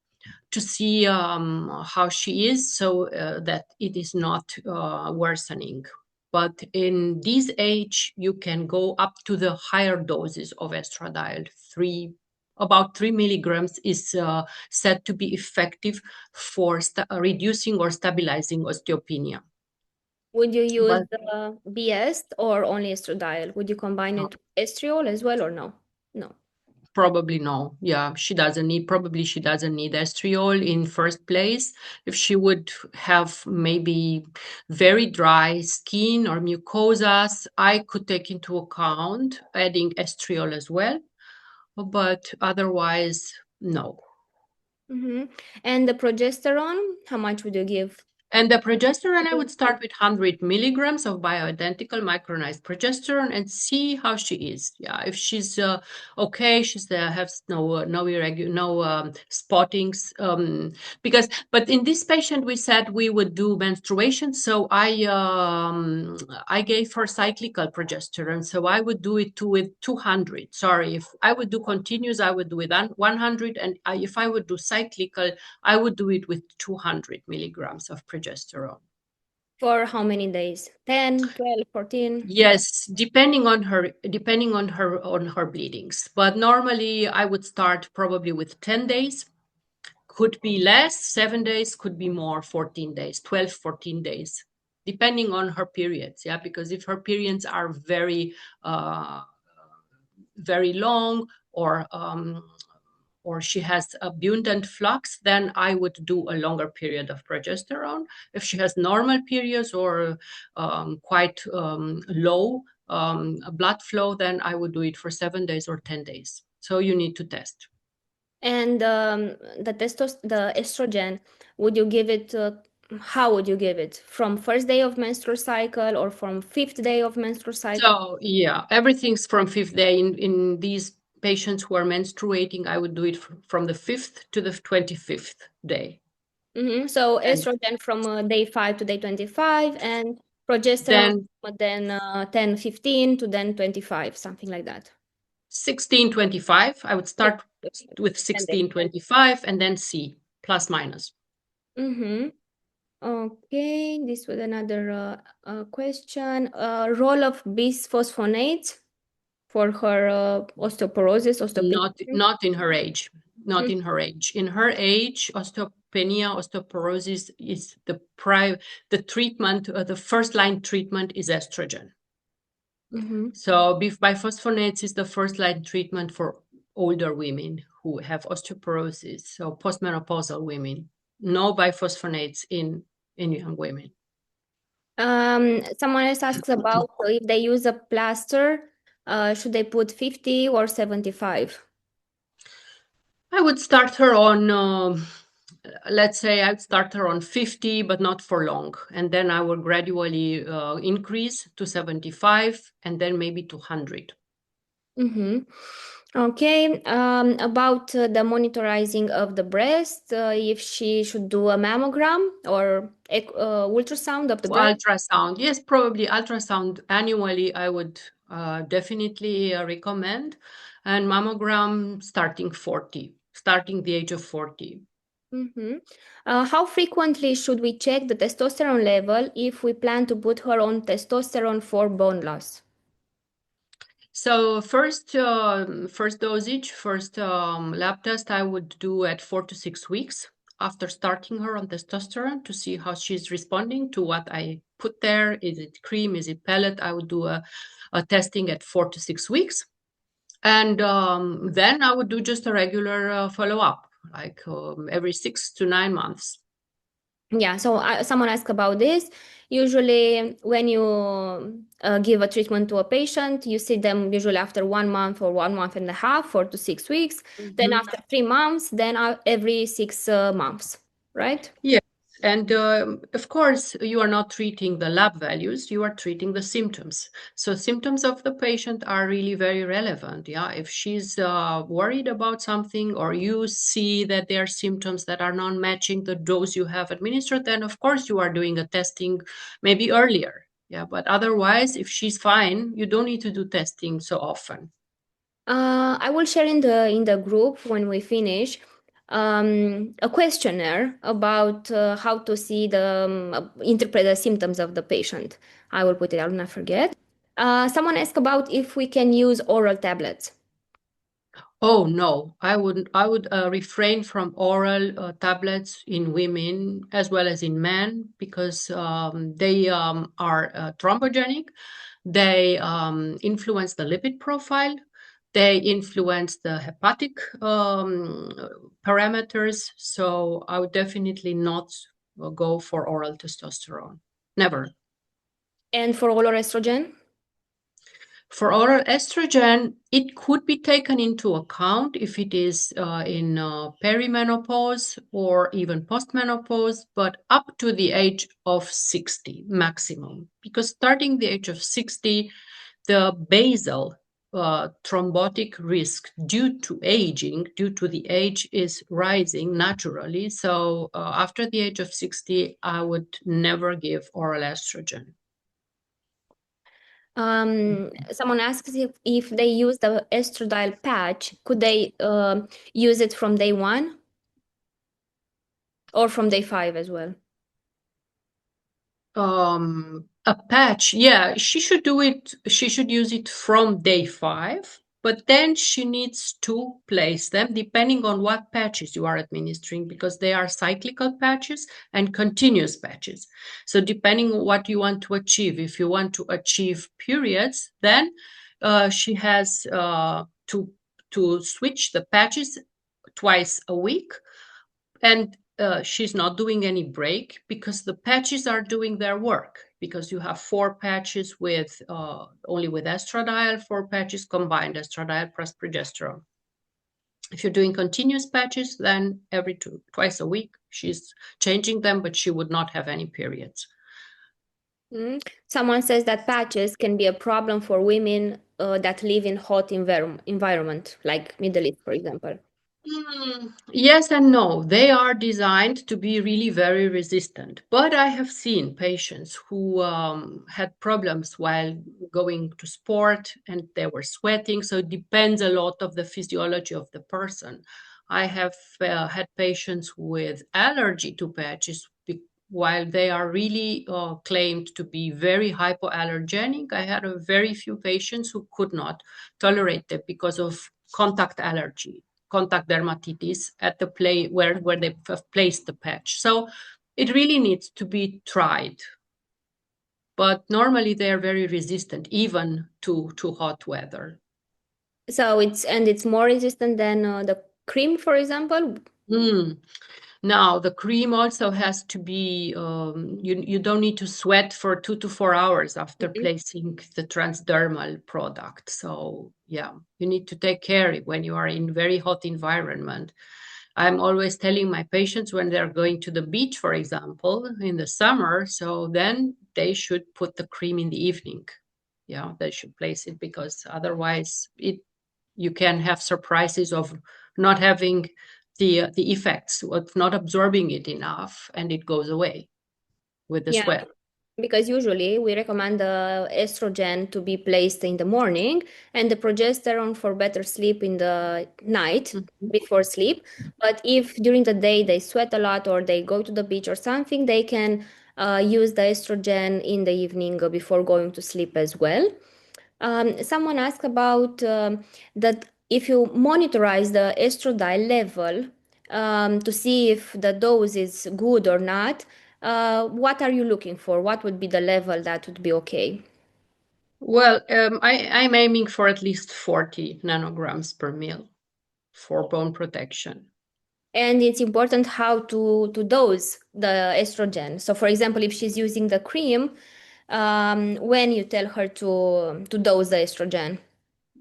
to see how she is, so that it is not worsening. But in this age, you can go up to the higher doses of estradiol. About 3 milligrams is said to be effective for reducing or stabilizing osteopenia. Would you use But the BS or only estradiol? Would you combine it with estriol as well or no? No. probably no. Yeah, she doesn't need estriol in first place. If she would have maybe very dry skin or mucosas, I could take into account adding estriol as well. But otherwise, no. And the progesterone, how much would you give? And the progesterone, I would start with 100 milligrams of bioidentical micronized progesterone and see how she is. Yeah, if she's okay, she's has no spottings. But in this patient, we said we would do menstruation, so I gave her cyclical progesterone. So I would do it with 200. Sorry, if I would do continuous, I would do with 100, and if I would do cyclical, I would do it with 200 milligrams of progesterone. For how many days? 10, 12, 14? Yes, depending on her bleedings. But normally I would start probably with 10 days. Could be less, 7 days, could be more, 14 days, 12, 14 days, depending on her periods. Yeah, because if her periods are very long, or she has abundant flux, then I would do a longer period of progesterone. If she has normal periods or quite low blood flow, then I would do it for 7 days or 10 days. So you need to test. And the estrogen, would you give it, how would you give it? From first day of menstrual cycle or from fifth day of menstrual cycle? So yeah, everything's from fifth day. In these patients who are menstruating, I would do it from the 5th to the 25th day. So And estrogen from day 5 to day 25 and progesterone then 10, 15 to then 25, something like that. 1625. I would start with 1625 and then see plus minus. Okay, this was another question. Role of bisphosphonates for her osteoporosis, osteopenia. Not in her age. Not in her age. In her age, osteopenia, osteoporosis is the treatment. The first line treatment is estrogen. So bisphosphonates is the first line treatment for older women who have osteoporosis. So postmenopausal women. No biphosphonates in young women. Someone else asks about if they use a plaster, should they put 50 or 75? I would start her on let's say I'd start her on 50, but not for long. And then I will gradually increase to 75 and then maybe to 100. Mm-hmm. Okay. About the monitoring of the breast, if she should do a mammogram or ultrasound of the breast. Ultrasound, yes, probably ultrasound annually, I would definitely recommend. And mammogram starting the age of 40. Mm-hmm. How frequently should we check the testosterone level if we plan to put her on testosterone for bone loss? So first dosage, first lab test I would do at 4 to 6 weeks after starting her on testosterone to see how she's responding to what I put there. Is it cream? Is it pellet? I would do a testing at 4 to 6 weeks. And then I would do just a regular follow-up, like every 6 to 9 months. Yeah, so someone asked about this. Usually, when you give a treatment to a patient, you see them usually after 1 month or 1 month and a half, 4 to 6 weeks. Then Mhm. after 3 months, then every 6 months, right? Yes, and of course, you are not treating the lab values, you are treating the symptoms. So symptoms of the patient are really very relevant. Yeah, if she's worried about something or you see that there are symptoms that are not matching the dose you have administered, then of course you are doing a testing maybe earlier. Yeah, but otherwise, if she's fine, you don't need to do testing so often. I will share in the group when we finish a questionnaire about how to see interpret the symptoms of the patient. I will put it. I will not forget. Someone asked about if we can use oral tablets. Oh no, I would refrain from oral tablets in women as well as in men because they are thrombogenic. They influence the lipid profile. They influence the hepatic parameters. So I would definitely not go for oral testosterone. Never. And for oral estrogen? For oral estrogen, it could be taken into account if it is in perimenopause or even postmenopause, but up to the age of 60 maximum. Because starting the age of 60, the basal thrombotic risk due to aging, due to the age, is rising naturally. So after the age of 60, I would never give oral estrogen. Someone asks if they use the estradiol patch, could they use it from day one or from day five as well? A patch, yeah, she should do it. She should use it from day 5, but then she needs to place them depending on what patches you are administering, because they are cyclical patches and continuous patches. So depending on what you want to achieve, if you want to achieve periods, then she has to switch the patches twice a week, and she's not doing any break because the patches are doing their work, because you have 4 patches with only with estradiol, 4 patches combined estradiol plus progesterone. If you're doing continuous patches, then twice a week she's changing them, but she would not have any periods. Someone says that patches can be a problem for women that live in hot environment, like Middle East, for example. Yes and no. They are designed to be really very resistant. But I have seen patients who had problems while going to sport and they were sweating. So it depends a lot of the physiology of the person. I have had patients with allergy to patches while they are really claimed to be very hypoallergenic. I had a very few patients who could not tolerate it because of contact dermatitis at the where they have placed the patch. So it really needs to be tried. But normally they are very resistant, even to hot weather. So it's more resistant than the cream, for example. Mm. Now, the cream also has to be, you don't need to sweat for 2 to 4 hours after Mhm. placing the transdermal product. So, yeah, you need to take care when you are in very hot environment. I'm always telling my patients when they're going to the beach, for example, in the summer, so then they should put the cream in the evening. Yeah, they should place it, because otherwise you can have surprises of not having the effects of not absorbing it enough, and it goes away with the Yeah, sweat. because usually we recommend the estrogen to be placed in the morning and the progesterone for better sleep in the night Mhm. before sleep. But if during the day they sweat a lot or they go to the beach or something, they can use the estrogen in the evening before going to sleep as well. Someone asked about that if you monitorize the estradiol level to see if the dose is good or not, what are you looking for? What would be the level that would be okay? Well, I'm aiming for at least 40 nanograms per mil for bone protection. And it's important how to dose the estrogen. So, for example, if she's using the cream, when you tell her to dose the estrogen.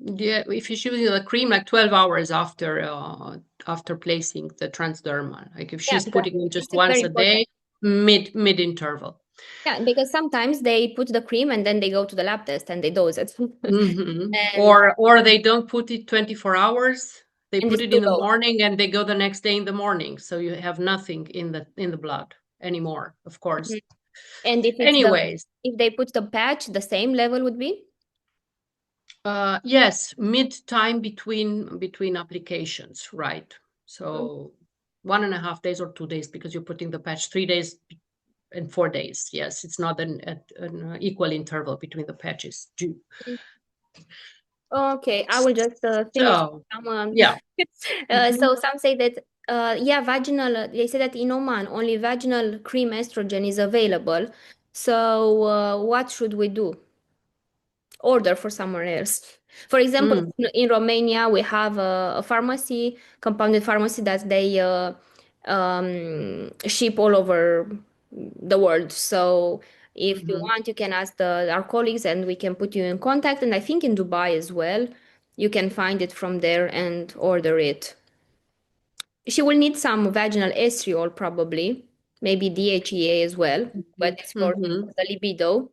Yeah, if you're using the cream, like 12 hours after placing the transdermal, like if Yeah, she's because putting it this just is very once a important. day, mid interval. Yeah, because sometimes they put the cream and then they go to the lab test and they dose it. And Or they don't put it 24 hours. They and put it's it too in the low. morning and they go the next day in the morning. So you have nothing in the blood anymore, of course. Mhm. And Anyways, if they put the patch, the same level would be? yes, mid time between applications, right? Mm. So 1.5 days or 2 days, because you're putting the patch 3 days and 4 days. Yes, it's not an equal interval between the patches. Okay, I will just finish So some. yeah. So Mhm. some say that yeah, vaginal. They say that in Oman only vaginal cream estrogen is available. So what should we do? Order for somewhere else. For example, Mm. in Romania, we have a pharmacy, compounded pharmacy that they ship all over the world. So if you Mhm. want, you can ask our colleagues and we can put you in contact. And I think in Dubai as well, you can find it from there and order it. She will need some vaginal estriol probably, maybe DHEA as well, but Mhm. it's for Mhm. the libido.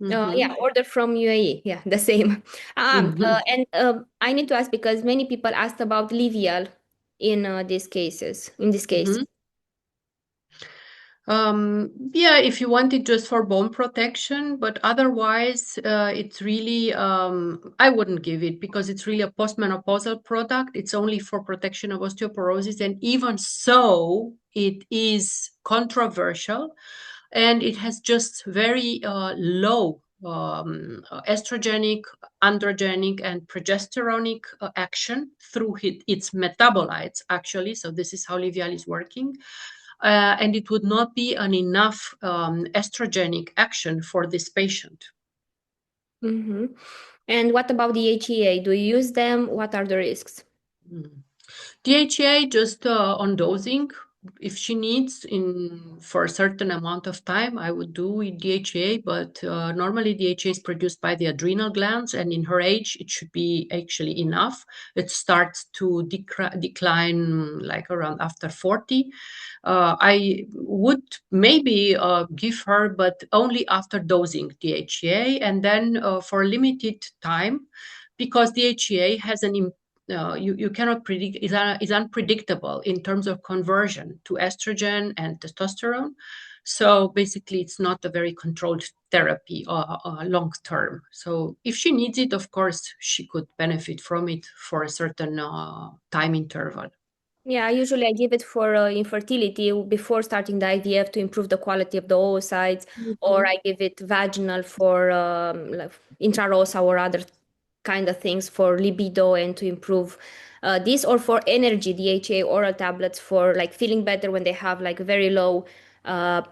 Yeah, Mhm. order from UAE. Yeah, the same. Mhm. And I need to ask because many people asked about Livial in these cases. In this case, Mhm. Yeah, if you want it just for bone protection, but otherwise, it's really, I wouldn't give it, because it's really a postmenopausal product. It's only for protection of osteoporosis. And even so, it is controversial, and it has just very low estrogenic, androgenic, and progesteronic action through its metabolites, actually. So this is how Livial is working. And it would not be an enough estrogenic action for this patient. hmm. And what about the HEA? Do you use them? What are the risks? Mm. DHA just on dosing. If she needs in for a certain amount of time, I would do with DHA, but normally DHA is produced by the adrenal glands, and in her age, it should be actually enough. It starts to decline like around after 40. I would maybe give her, but only after dosing DHA, and then for a limited time, because DHA has you cannot predict, is unpredictable in terms of conversion to estrogen and testosterone. So basically, it's not a very controlled therapy long term. So if she needs it, of course, she could benefit from it for a certain time interval. Yeah, usually I give it for infertility before starting the IVF to improve the quality of the oocytes, or Mhm. I give it vaginal for like intrarosa or other kind of things for libido and to improve this, or for energy, DHA oral tablets for like feeling better when they have like a very low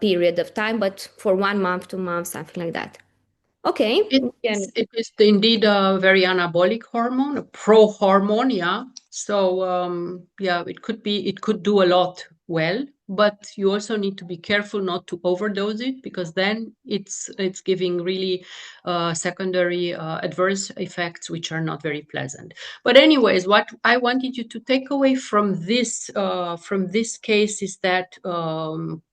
period of time, but for 1 month, 2 months, something like that. Okay. Yeah. It is indeed a very anabolic hormone, a pro hormone, yeah. So yeah, it could do a lot well. but you also need to be careful not to overdose it, because then it's giving really secondary adverse effects which are not very pleasant. But anyways, what I wanted you to take away from this case is that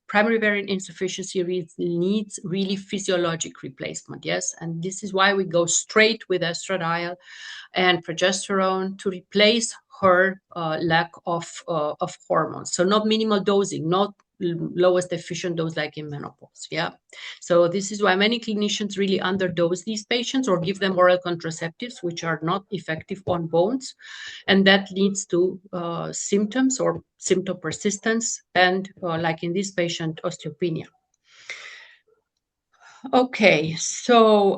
primary variant insufficiency needs really physiologic replacement. Yes, and this is why we go straight with estradiol and progesterone to replace her lack of hormones. So not minimal dosing, not lowest efficient dose like in menopause. Yeah. So this is why many clinicians really underdose these patients or give them oral contraceptives, which are not effective on bones. And that leads to symptoms or symptom persistence and, like in this patient, osteopenia. Okay, so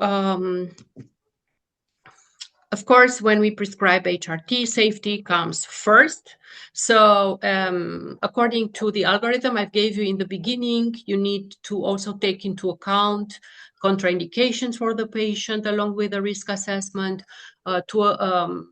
of course, when we prescribe HRT, safety comes first. So according to the algorithm I gave you in the beginning, you need to also take into account contraindications for the patient along with a risk assessment, to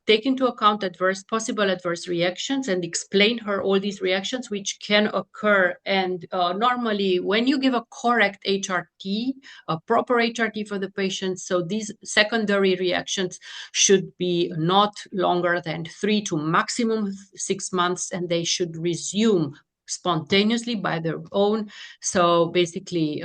take into account possible adverse reactions and explain her all these reactions which can occur. And normally when you give a correct HRT, a proper HRT for the patient, so these secondary reactions should be not longer than 3 to maximum 6 months, and they should resume spontaneously by their own. So basically,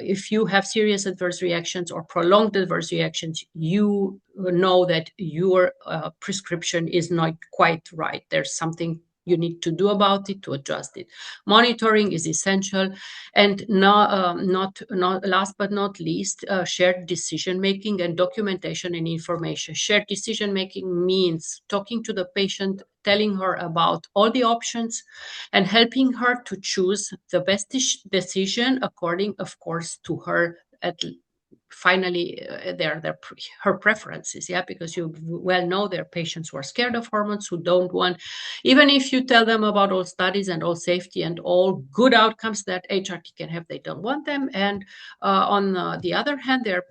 if you have serious adverse reactions or prolonged adverse reactions, you know that your prescription is not quite right. There's something you need to do about it to adjust it. Monitoring is essential, and not last but not least, shared decision making and documentation and information. Shared decision making means talking to the patient, telling her about all the options, and helping her to choose the best decision according, of course, to her finally her preferences. Yeah, because you well know there are patients who are scared of hormones, who don't want, even if you tell them about all studies and all safety and all good outcomes that HRT can have, they don't want them. And on the other hand, there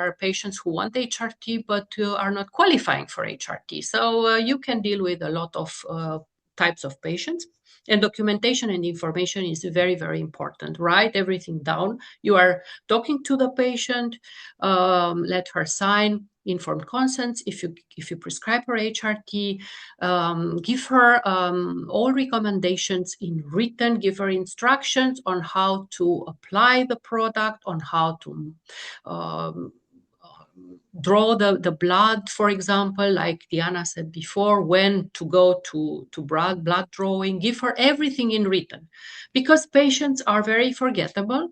are patients who want HRT but are not qualifying for HRT. So you can deal with a lot of types of patients. And documentation and information is very, very important. Write everything down. You are talking to the patient, let her sign informed consents if you prescribe her HRT, give her all recommendations in written, give her instructions on how to apply the product, on how to draw the blood, for example, like Diana said before, when to go to blood drawing. Give her everything in written, because patients are very forgettable.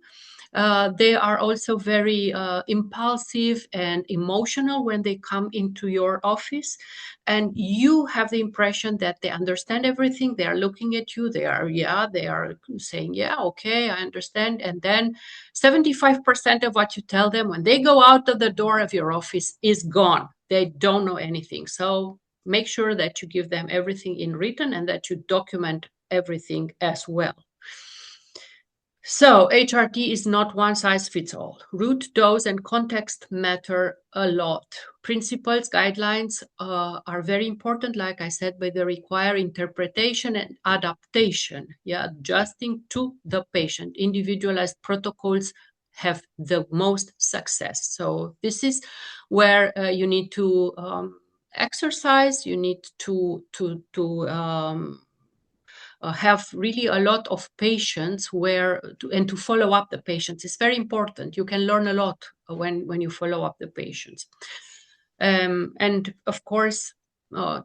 They are also very impulsive and emotional when they come into your office, and you have the impression that they understand everything. They are looking at you. They are saying, yeah, okay, I understand. And then 75% of what you tell them when they go out of the door of your office is gone. They don't know anything. So make sure that you give them everything in written and that you document everything as well. So HRT is not one size fits all. Route, dose, and context matter a lot. Principles, guidelines are very important, like I said, but they require interpretation and adaptation, adjusting to the patient. Individualized protocols have the most success. So this is where you need to exercise, you need to have really a lot of patience and to follow up the patients is very important. You can learn a lot when you follow up the patients. And of course,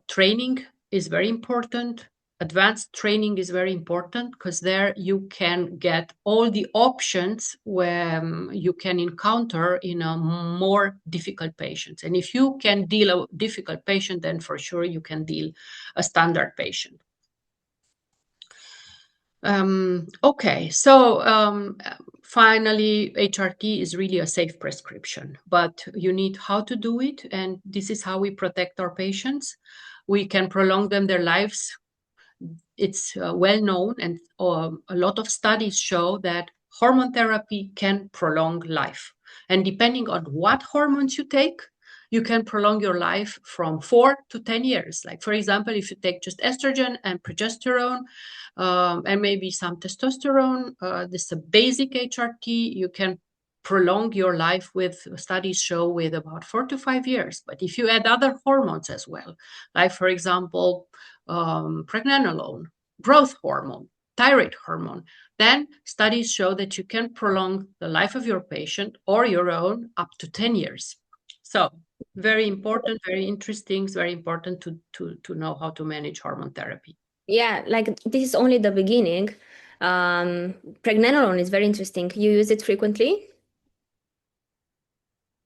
training is very important. Advanced training is very important, because there you can get all the options where you can encounter in a more difficult patients. And if you can deal a difficult patient, then for sure you can deal a standard patient. Okay, so finally, HRT is really a safe prescription, but you need how to do it, and this is how we protect our patients. We can prolong their lives. It's well known, and a lot of studies show that hormone therapy can prolong life. And depending on what hormones you take, you can prolong your life from 4 to 10 years. Like, for example, if you take just estrogen and progesterone, and maybe some testosterone, this is a basic HRT, you can prolong your life with, studies show, with about 4 to 5 years. But if you add other hormones as well, like, for example, pregnenolone, growth hormone, thyroid hormone, then studies show that you can prolong the life of your patient or your own up to 10 years. So very important, very interesting. It's very important to know how to manage hormone therapy. Yeah, like this is only the beginning. Pregnenolone is very interesting. You use it frequently?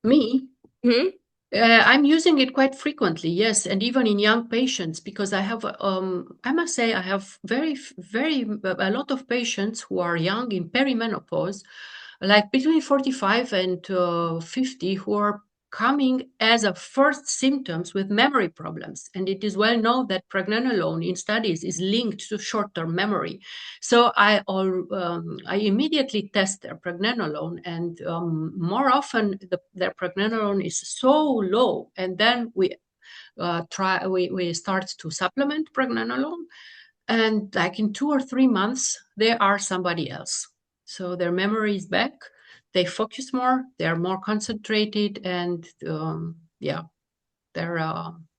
Me? Hmm. I'm using it quite frequently, yes, and even in young patients, because I have, I must say, I have a lot of patients who are young in perimenopause, like between 45 and 50, who are coming as a first symptoms with memory problems. And it is well known that pregnenolone in studies is linked to short-term memory. So I immediately test their pregnenolone, and more often their pregnenolone is so low, and then we start to supplement pregnenolone, and like in 2 or 3 months they are somebody else. So their memory is back, they focus more, they are more concentrated, and yeah, they're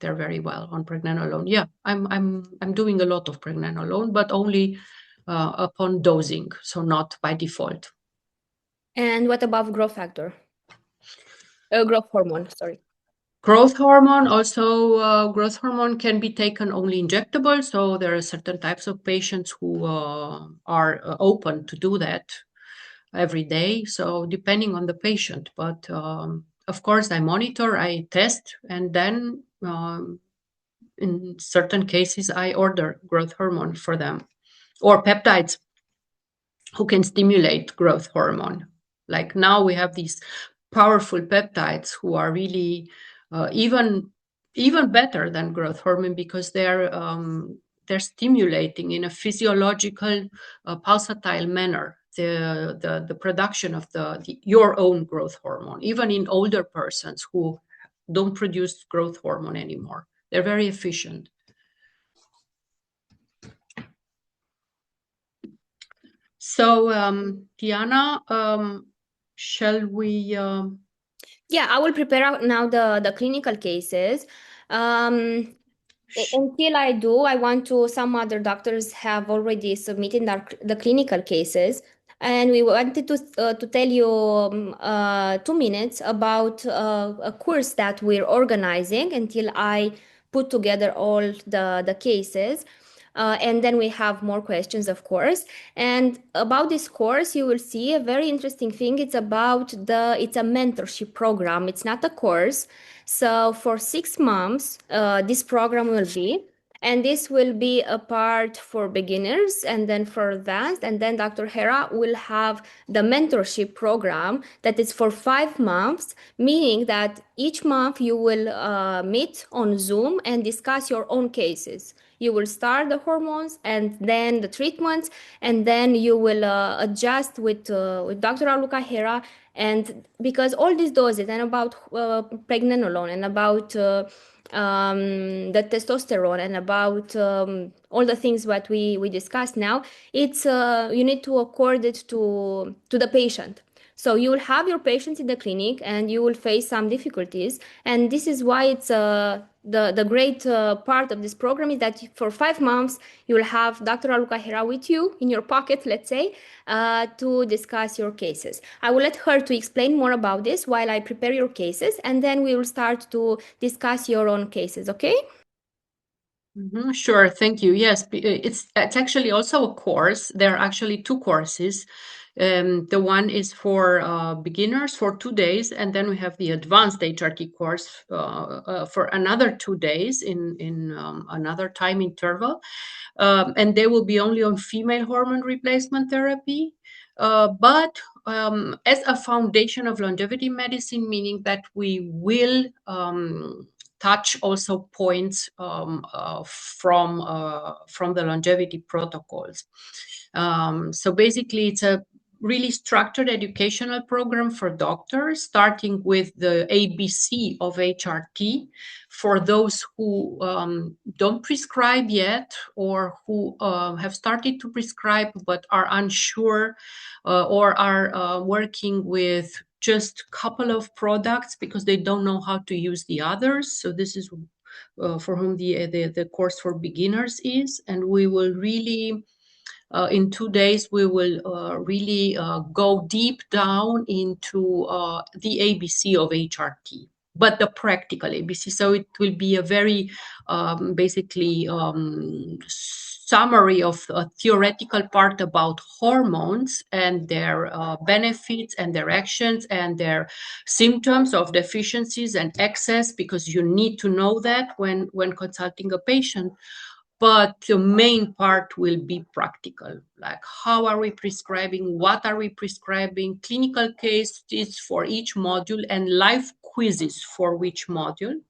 very well on pregnenolone. Yeah, I'm doing a lot of pregnenolone, but only upon dosing, so not by default. And what about growth factor? Growth hormone, sorry. Growth hormone, also growth hormone can be taken only injectable. So there are certain types of patients who are open to do that every day. So depending on the patient, but of course I monitor, I test, and then in certain cases I order growth hormone for them, or peptides who can stimulate growth hormone. Like now we have these powerful peptides who are really even better than growth hormone, because they're stimulating in a physiological pulsatile manner the production of your own growth hormone, even in older persons who don't produce growth hormone anymore. They're very efficient. So, Diana, shall we? Yeah, I will prepare now the clinical cases. Um, Until I do, I want to, some other doctors have already submitted the clinical cases, and we wanted to tell you 2 minutes about a course that we're organizing until I put together all the cases. And then we have more questions, of course. And about this course, you will see a very interesting thing. It's it's a mentorship program. It's not a course. So for 6 months, this program will be, and this will be a part for beginners and then for advanced. And then Dr. Hera will have the mentorship program that is for 5 months, meaning that each month you will meet on Zoom and discuss your own cases. You will start the hormones and then the treatments, and then you will adjust with Dr. Raluca Hera. And because all these doses and about pregnenolone and about the testosterone and about all the things that we discussed now, it's you need to accord it to the patient. So you will have your patients in the clinic and you will face some difficulties. And this is why it's the great part of this program is that for 5 months you will have Dr. Raluca Hera with you in your pocket, let's say, to discuss your cases. I will let her to explain more about this while I prepare your cases, and then we will start to discuss your own cases, okay? Sure, thank you. Yes, it's actually also a course. There are actually 2 courses. The one is for beginners for 2 days, and then we have the advanced HRT course for another 2 days in another time interval. And they will be only on female hormone replacement therapy. But as a foundation of longevity medicine, meaning that we will touch also points from the longevity protocols. So basically, it's a really structured educational program for doctors, starting with the ABC of HRT for those who don't prescribe yet, or who have started to prescribe but are unsure, or are working with just a couple of products because they don't know how to use the others. So this is for whom the course for beginners is. And we will really in 2 days, we will really go deep down into the ABC of HRT, but the practical ABC. So it will be a very basically summary of a theoretical part about hormones and their benefits and their actions and their symptoms of deficiencies and excess, because you need to know that when consulting a patient. But the main part will be practical, like how are we prescribing, what are we prescribing, clinical cases for each module, and live quizzes for which module.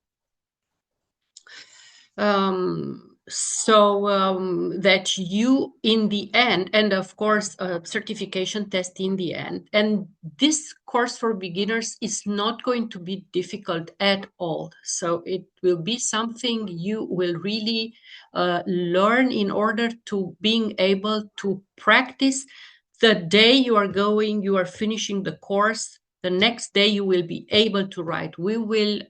That you in the end, and of course a certification test in the end, and this course for beginners is not going to be difficult at all. So it will be something you will really learn in order to being able to practice. The day you are finishing the course, the next day you will be able to write. We will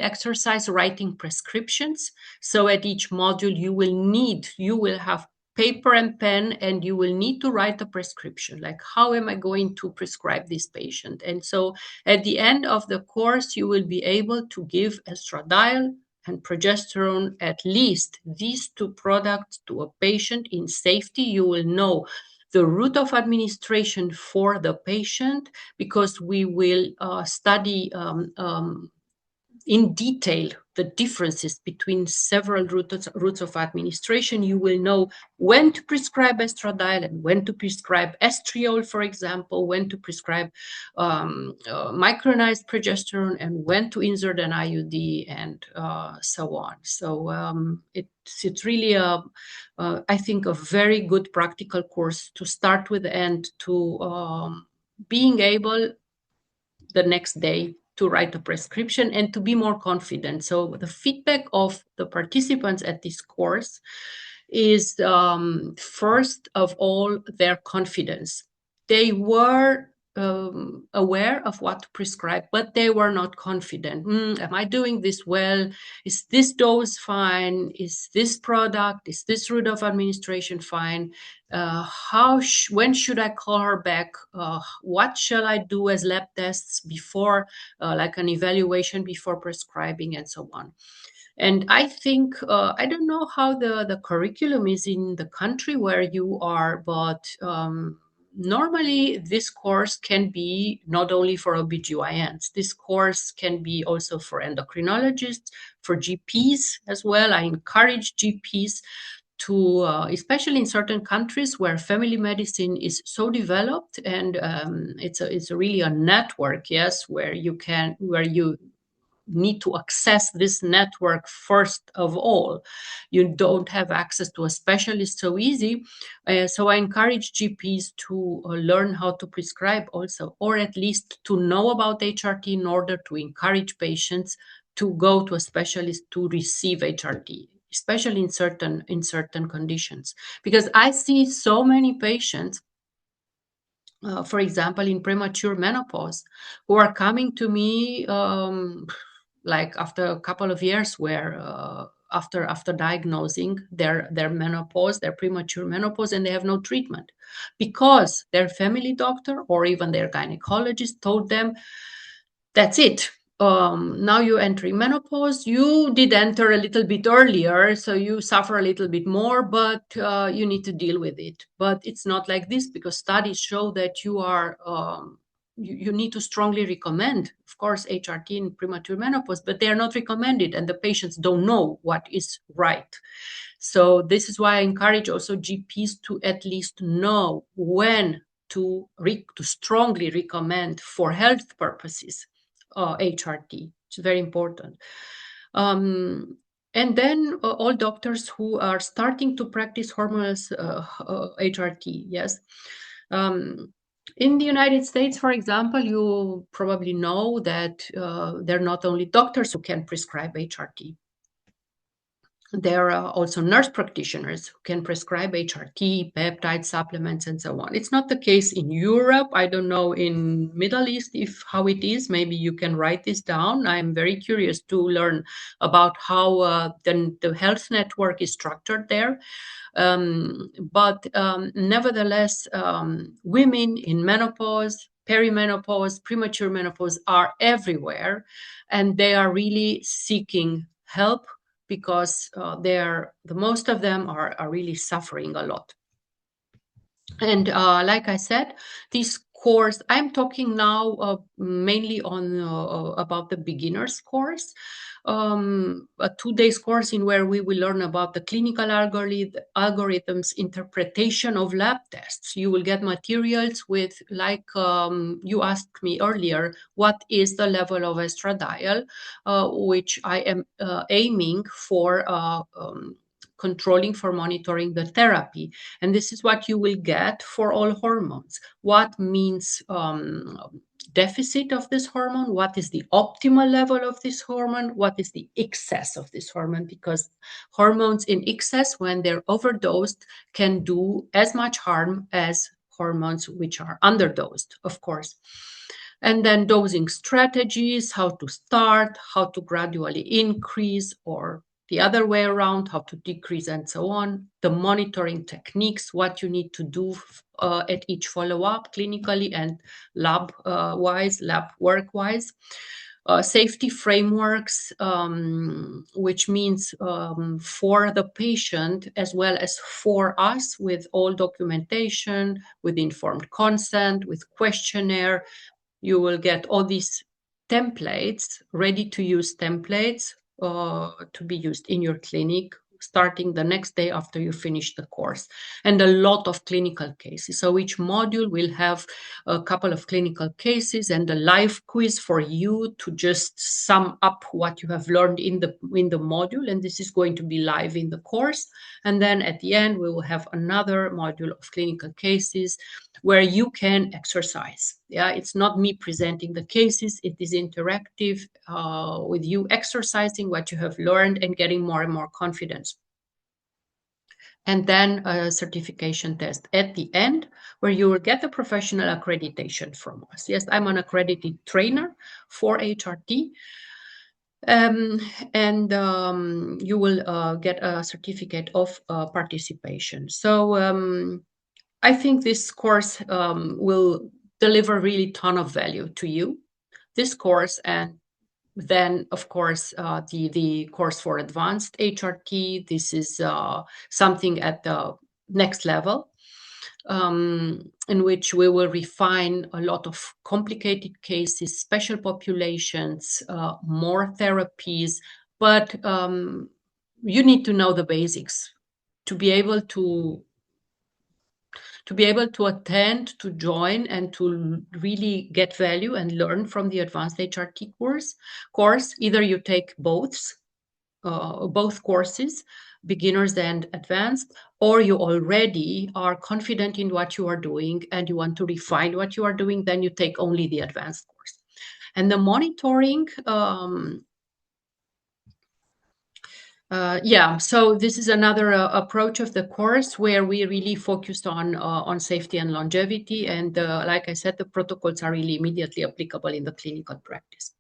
exercise writing prescriptions. So at each module, you will have paper and pen, and you will need to write a prescription, like how am I going to prescribe this patient? And so at the end of the course, you will be able to give estradiol and progesterone, at least these two products, to a patient in safety. You will know the route of administration for the patient, because we will study in detail the differences between several routes of administration. You will know when to prescribe estradiol and when to prescribe estriol, for example, when to prescribe micronized progesterone and when to insert an IUD, and so on. So it's really I think a very good practical course to start with, and to being able the next day to write a prescription and to be more confident. So the feedback of the participants at this course is first of all their confidence. They were aware of what to prescribe, but they were not confident. Am I doing this well? Is this dose fine? Is this product, is this route of administration fine? When should I call her back? What shall I do as lab tests before, like an evaluation before prescribing, and so on. And I think, I don't know how the curriculum is in the country where you are, but normally this course can be not only for OBGYNs, this course can be also for endocrinologists, for GPs as well. I encourage GPs to, especially in certain countries where family medicine is so developed, and it's really a network, yes, where you need to access this network first of all. You don't have access to a specialist so easy. So I encourage GPs to learn how to prescribe also, or at least to know about HRT in order to encourage patients to go to a specialist to receive HRT, especially in certain conditions. Because I see so many patients, for example, in premature menopause, who are coming to me like after a couple of years, where after diagnosing their menopause, their premature menopause, and they have no treatment because their family doctor or even their gynecologist told them, that's it. Now you're entering menopause. You did enter a little bit earlier, so you suffer a little bit more, but you need to deal with it. But it's not like this, because studies show that you need to strongly recommend, of course, HRT in premature menopause, but they are not recommended, and the patients don't know what is right. So this is why I encourage also GPs to at least know when to strongly recommend for health purposes HRT. It's very important. And then all doctors who are starting to practice hormonal HRT, yes, In the United States, for example, you probably know that there are not only doctors who can prescribe HRT. There are also nurse practitioners who can prescribe HRT, peptide supplements, and so on. It's not the case in Europe. I don't know in Middle East how it is. Maybe you can write this down. I'm very curious to learn about how the health network is structured there. But nevertheless, women in menopause, perimenopause, premature menopause are everywhere, and they are really seeking help because the most of them are really suffering a lot. And like I said, this course, I'm talking now mainly on about the beginner's course, a 2 days course in where we will learn about the clinical algorithms, interpretation of lab tests. You will get materials with, like you asked me earlier, what is the level of estradiol, which I am aiming for controlling, for monitoring the therapy. And this is what you will get for all hormones. What means deficit of this hormone? What is the optimal level of this hormone? What is the excess of this hormone? Because hormones in excess, when they're overdosed, can do as much harm as hormones which are underdosed, of course. And then dosing strategies, how to start, how to gradually increase, or the other way around, how to decrease, and so on. The monitoring techniques, what you need to do at each follow-up, clinically and lab-wise, lab work-wise. Safety frameworks, which means for the patient as well as for us, with all documentation, with informed consent, with questionnaire. You will get all these templates, ready-to-use templates to be used in your clinic, starting the next day after you finish the course, and a lot of clinical cases. So each module will have a couple of clinical cases and a live quiz for you to just sum up what you have learned in the module, and this is going to be live in the course. And then at the end, we will have another module of clinical cases where you can exercise. Yeah, it's not me presenting the cases. It is interactive with you exercising what you have learned and getting more and more confidence. And then a certification test at the end, where you will get the professional accreditation from us. Yes, I'm an accredited trainer for HRT. And you will get a certificate of participation. So I think this course will deliver really ton of value to you, this course, and then of course the course for advanced HRT. This is something at the next level, in which we will refine a lot of complicated cases, special populations, more therapies, but you need to know the basics to be able to attend, to join, and to really get value and learn from the advanced HRT course. Either you take both courses, beginners and advanced, or you already are confident in what you are doing and you want to refine what you are doing, then you take only the advanced course. And the monitoring, so this is another approach of the course where we really focused on safety and longevity. And like I said, the protocols are really immediately applicable in the clinical practice.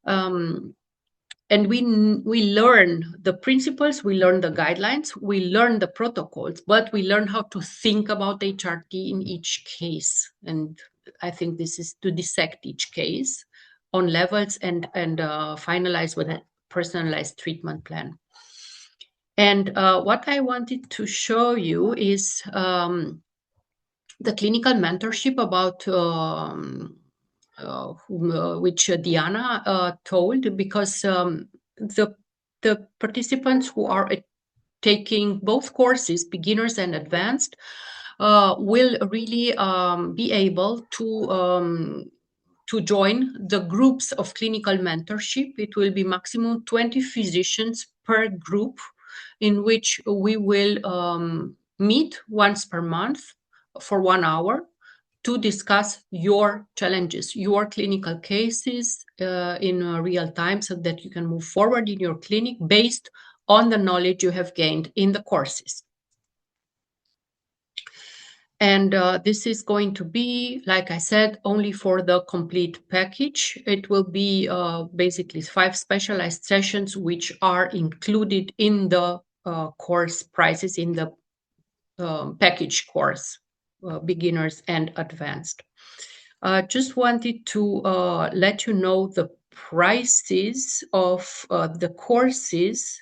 And we learn the principles, we learn the guidelines, we learn the protocols, but we learn how to think about HRT in each case. And I think this is to dissect each case on levels and finalize with a personalized treatment plan. And what I wanted to show you is the clinical mentorship about which Diana told, because the participants who are taking both courses, beginners and advanced, will really be able to join the groups of clinical mentorship. It will be maximum 20 physicians per group, in which we will meet once per month for 1 hour to discuss your challenges, your clinical cases in real time, so that you can move forward in your clinic based on the knowledge you have gained in the courses. And this is going to be, like I said, only for the complete package. It will be basically 5 specialized sessions, which are included in the course prices in the package course, beginners and advanced. Just wanted to let you know the prices of the courses,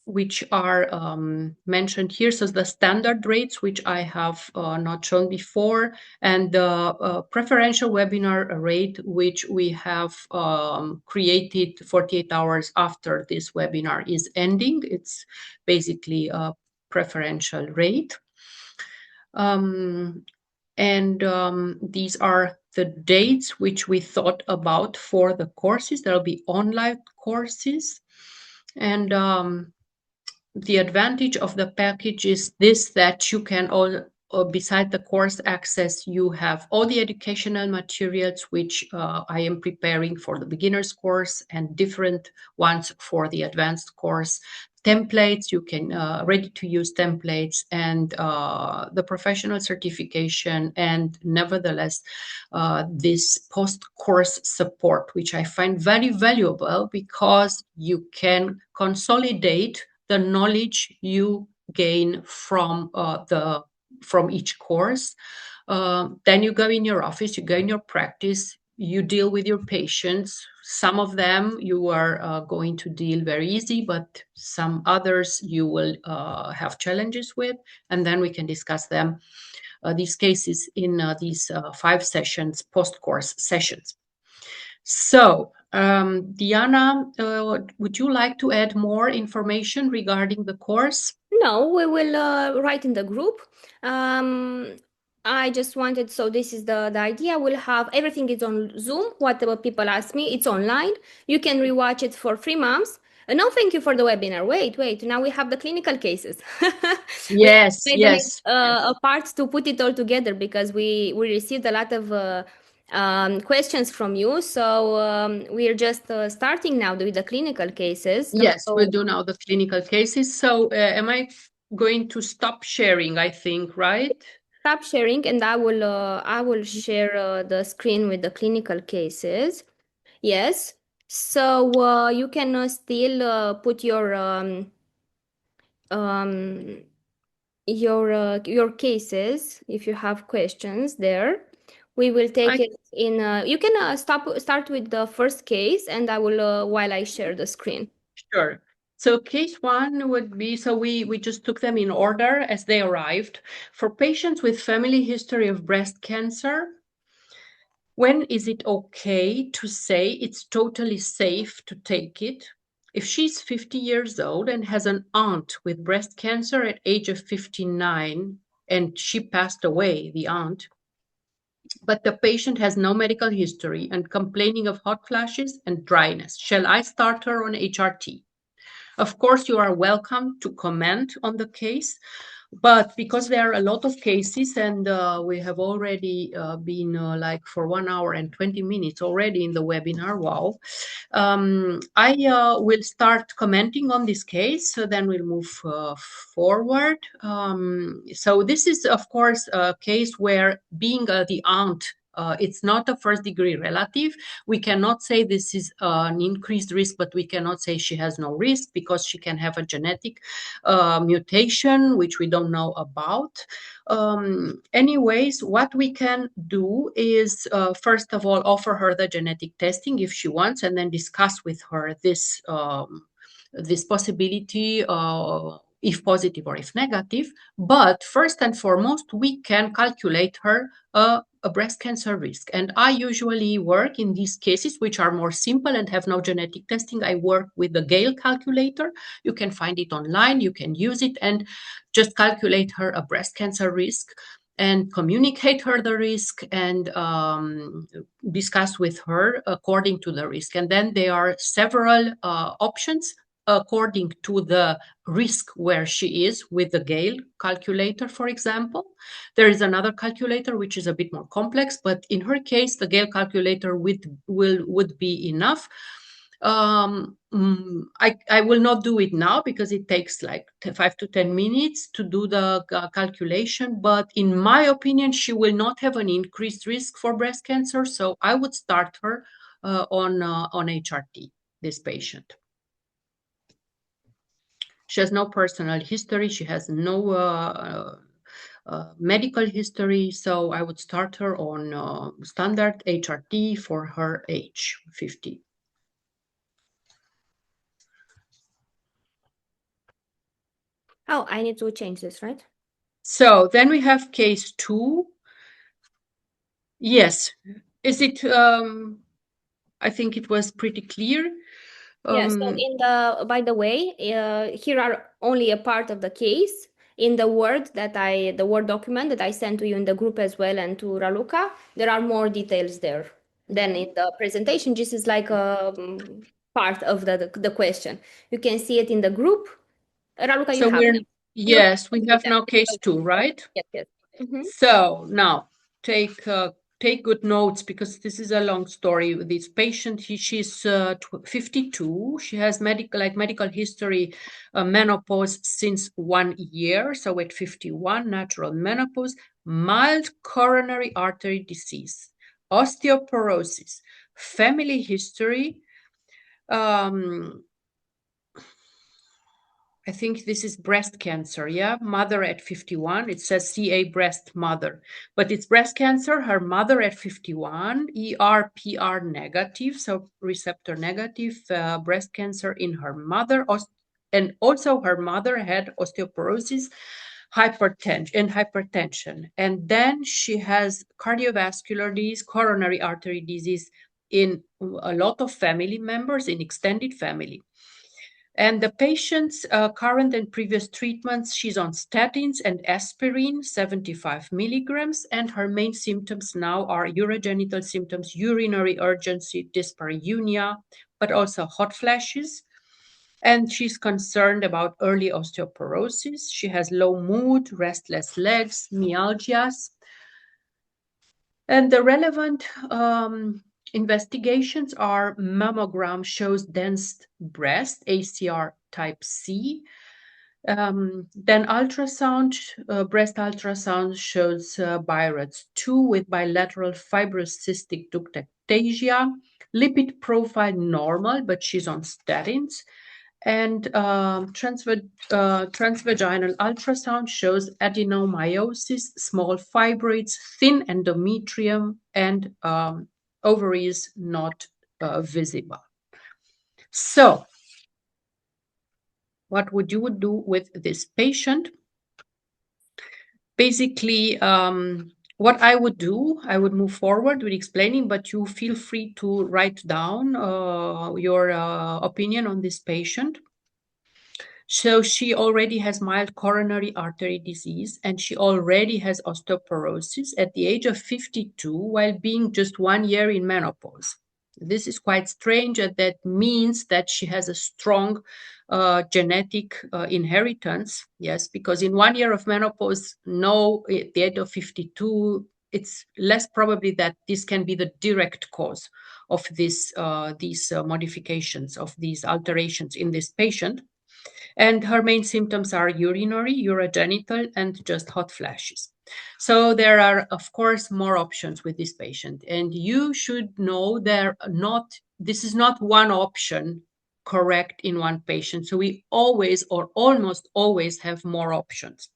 which are mentioned here. So the standard rates, which I have not shown before, and the preferential webinar rate, which we have created 48 hours after this webinar is ending. It's basically a preferential rate. These are the dates which we thought about for the courses. There will be online courses. And the advantage of the package is this, that you can all, beside the course access, you have all the educational materials which I am preparing for the beginner's course and different ones for the advanced course. Templates, you can ready to use templates, and the professional certification, and nevertheless this post-course support, which I find very valuable because you can consolidate the knowledge you gain from each course. Then you go in your office, you go in your practice, you deal with your patients. Some of them you are going to deal very easy, but some others you will have challenges with, and then we can discuss them, these cases, in these 5 sessions, post-course sessions. So, Diana, would you like to add more information regarding the course? No, we will write in the group. I just wanted, so this is the idea. We'll have everything is on Zoom. Whatever people ask me, it's online. You can rewatch it for 3 months. No, thank you for the webinar. Wait. Now we have the clinical cases. We Yes, made the next yes. parts to put it all together because we received a lot of questions from you. So we are just starting now with the clinical cases. Yes, So we'll do now the clinical cases. So, am I going to stop sharing, I think, right? stop sharing, and I will share the screen with the clinical cases. Yes. So you can still put um, your cases if you have questions there. We will take I it in. You can start with the first case, and I will while I share the screen. Sure. So case 1 would be, so we just took them in order as they arrived. For patients with family history of breast cancer, when is it okay to say it's totally safe to take it? If she's 50 years old and has an aunt with breast cancer at age of 59, and she passed away, the aunt, but the patient has no medical history and complaining of hot flashes and dryness, shall I start her on HRT? Of course, you are welcome to comment on the case, but because there are a lot of cases, and we have already been like for 1 hour and 20 minutes already in the webinar, wow, I will start commenting on this case, so then we'll move forward. So this is, of course, a case where being the aunt, it's not a first-degree relative. We cannot say this is an increased risk, but we cannot say she has no risk because she can have a genetic mutation, which we don't know about. Anyways, what we can do is, first of all, offer her the genetic testing if she wants, and then discuss with her this possibility, if positive or if negative. But first and foremost, we can calculate her a breast cancer risk. And I usually work in these cases, which are more simple and have no genetic testing. I work with the Gale calculator. You can find it online. You can use it and just calculate her a breast cancer risk and communicate her the risk and discuss with her according to the risk. And then there are several options according to the risk where she is with the Gale calculator, for example. There is another calculator which is a bit more complex, but in her case, the Gale calculator would be enough. I will not do it now because it takes like 5 to 10 minutes to do the calculation. But in my opinion, she will not have an increased risk for breast cancer. So I would start her on HRT, this patient. She has no personal history. She has no medical history. So I would start her on standard HRT for her age, 50. Oh, I need to change this, right? So then we have case 2. Yes. Is it, I think it was pretty clear. Yeah, so by the way, here are only a part of the case in the the Word document that I sent to you in the group as well and to Raluca. There are more details there than in the presentation. This is like a part of the question. You can see it in the group. Raluca, you So have them. yes, we have now case 2, right? Yes, yes. Mhm. So now take good notes because this is a long story. This patient, she's 52. She has medical history, menopause since 1 year. So at 51, natural menopause, mild coronary artery disease, osteoporosis, family history. I think this is breast cancer, yeah? Mother at 51. It says CA breast mother, but it's breast cancer. Her mother at 51, ER/PR negative, so receptor negative breast cancer in her mother. And also her mother had osteoporosis, hypertension. And then she has cardiovascular disease, coronary artery disease in a lot of family members, in extended family. And the patient's current and previous treatments, she's on statins and aspirin, 75 milligrams, and her main symptoms now are urogenital symptoms, urinary urgency, dyspareunia, but also hot flashes. And she's concerned about early osteoporosis. She has low mood, restless legs, myalgias. And the relevant investigations are mammogram shows dense breast, ACR type C. Then ultrasound, breast ultrasound shows BI-RADS 2 with bilateral fibrous cystic ductectasia. Lipid profile normal, but she's on statins. And transvaginal ultrasound shows adenomyosis, small fibroids, thin endometrium, and ovaries not visible. So, what would you do with this patient? Basically, what I would do, I would move forward with explaining, but you feel free to write down your opinion on this patient. So she already has mild coronary artery disease and she already has osteoporosis at the age of 52 while being just 1 year in menopause. This is quite strange, and that means that she has a strong genetic inheritance. Yes, because in 1 year of menopause, at the age of 52, it's less probably that this can be the direct cause of these modifications, of these alterations in this patient. And her main symptoms are urinary, urogenital, and just hot flashes. So there are, of course, more options with this patient. And you should know this is not one option correct in one patient. So we always or almost always have more options.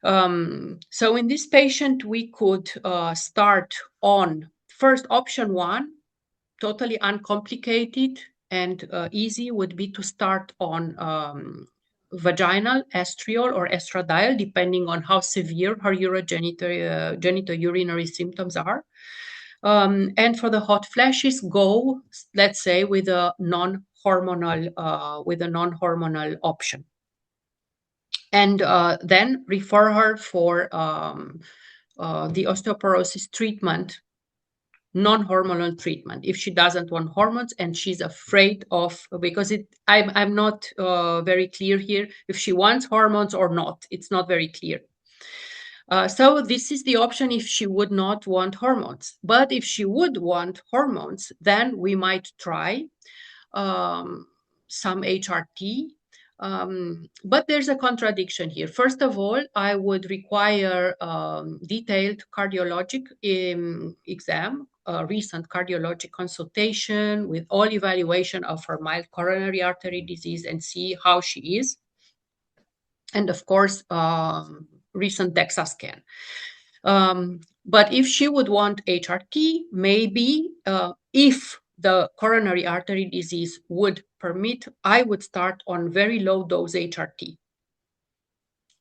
So in this patient, we could start on first option 1, totally uncomplicated and easy would be to start on vaginal, estriol, or estradiol, depending on how severe her genitourinary symptoms are. And for the hot flashes, go, let's say, with a non-hormonal option. And then refer her for the osteoporosis treatment non-hormonal treatment if she doesn't want hormones and she's afraid of, because I'm not very clear here if she wants hormones or not. It's not very clear. So this is the option if she would not want hormones. But if she would want hormones, then we might try some HRT. But there's a contradiction here. First of all, I would require detailed cardiologic exam, a recent cardiologic consultation with all evaluation of her mild coronary artery disease and see how she is. And of course, recent DEXA scan. But if she would want HRT, maybe if the coronary artery disease would permit, I would start on very low dose HRT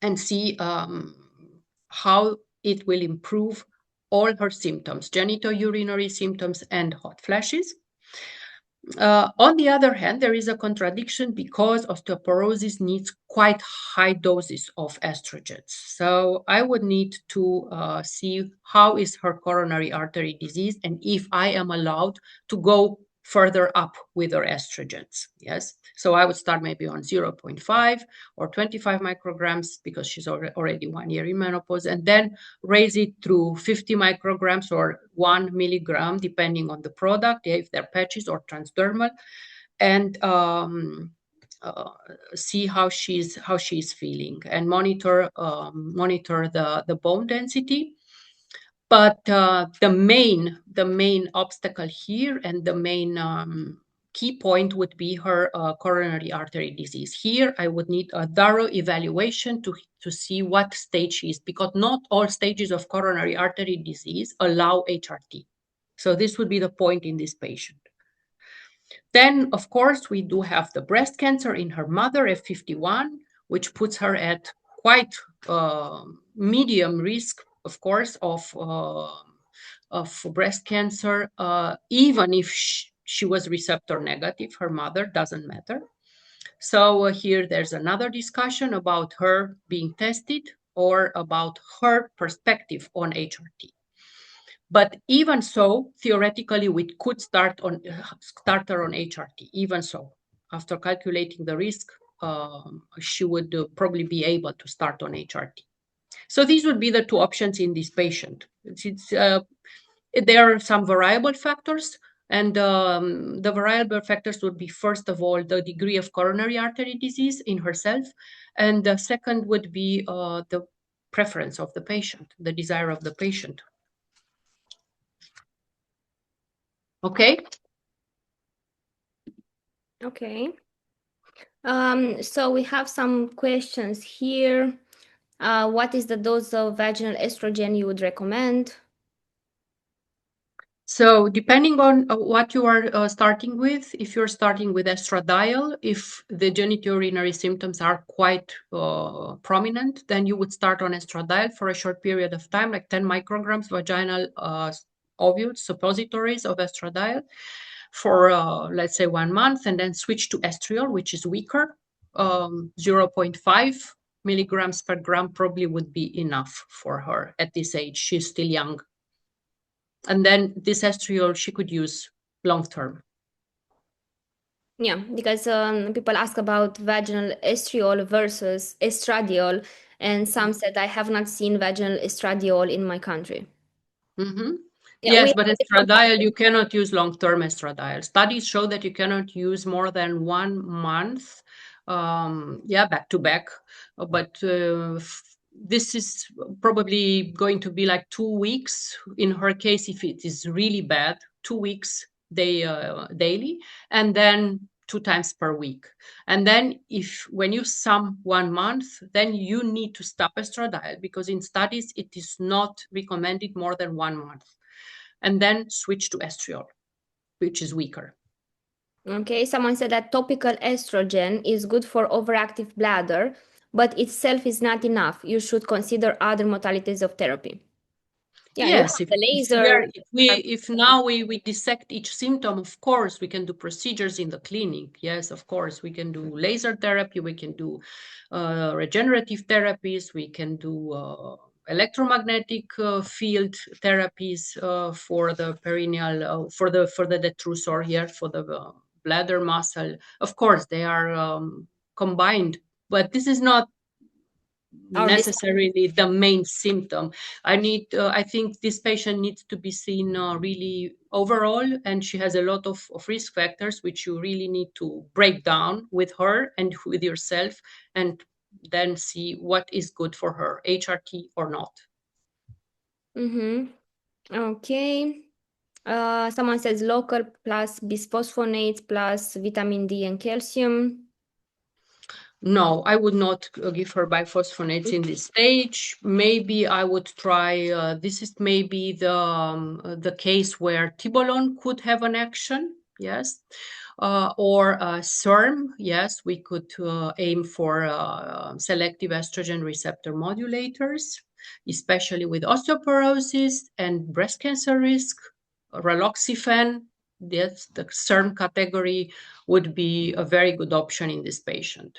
and see how it will improve all her symptoms, genitourinary symptoms and hot flashes. On the other hand, there is a contradiction because osteoporosis needs quite high doses of estrogens. So I would need to see how is her coronary artery disease and if I am allowed to go further up with her estrogens. Yes. So I would start maybe on 0.5 or 25 micrograms because she's already 1 year in menopause, and then raise it through 50 micrograms or 1 milligram, depending on the product, if they're patches or transdermal, and see how she's feeling and monitor the bone density. But the main obstacle here and the main key point would be her coronary artery disease. Here, I would need a thorough evaluation to see what stage she is, because not all stages of coronary artery disease allow HRT. So this would be the point in this patient. Then, of course, we do have the breast cancer in her mother at 51, which puts her at quite medium risk, of course, of breast cancer, even if she was receptor negative. Her mother doesn't matter. So here there's another discussion about her being tested or about her perspective on HRT. But even so, theoretically, we could start her on HRT. Even so, after calculating the risk, she would probably be able to start on HRT. So these would be the two options in this patient. There are some variable factors, and the variable factors would be, first of all, the degree of coronary artery disease in herself, and the second would be the preference of the patient, the desire of the patient. Okay. Okay. So we have some questions here. What is the dose of vaginal estrogen you would recommend? So depending on what you are starting with, if you're starting with estradiol, if the genitourinary symptoms are quite prominent, then you would start on estradiol for a short period of time, like 10 micrograms vaginal ovules, suppositories of estradiol for, let's say, 1 month, and then switch to estriol, which is weaker. 0.5 milligrams per gram probably would be enough for her at this age. She's still young. And then this estriol she could use long term. Yeah, because people ask about vaginal estriol versus estradiol, and some said I have not seen vaginal estradiol in my country. Mm-hmm. Yeah, Yes, but estradiol, you cannot use long-term estradiol. Studies show that you cannot use more than 1 month, back to back. But this is probably going to be like 2 weeks. In her case, if it is really bad, 2 weeks daily, and then 2 times per week. And then when you sum 1 month, then you need to stop estradiol, because in studies it is not recommended more than 1 month. And then switch to estriol, which is weaker. Okay, someone said that topical estrogen is good for overactive bladder, but itself is not enough. You should consider other modalities of therapy. Yeah, Yes, you have the laser. if now we dissect each symptom, of course, we can do procedures in the clinic. Yes, of course, we can do laser therapy, we can do regenerative therapies, we can do electromagnetic field therapies for the perineal, for the detrusor here, for the bladder muscle. Of course, they are combined, but this is not Our necessarily the main symptom. I think this patient needs to be seen really overall, and she has a lot of risk factors which you really need to break down with her and with yourself, and then see what is good for her, HRT or not. Mm-hmm. Okay. Someone says local plus bisphosphonates plus vitamin D and calcium. No, I would not give her biphosphonates in this stage. Maybe I would try, this is maybe the case where tibolone could have an action, yes. Or SERM, yes, we could aim for selective estrogen receptor modulators, especially with osteoporosis and breast cancer risk. Raloxifene, yes, the SERM category would be a very good option in this patient.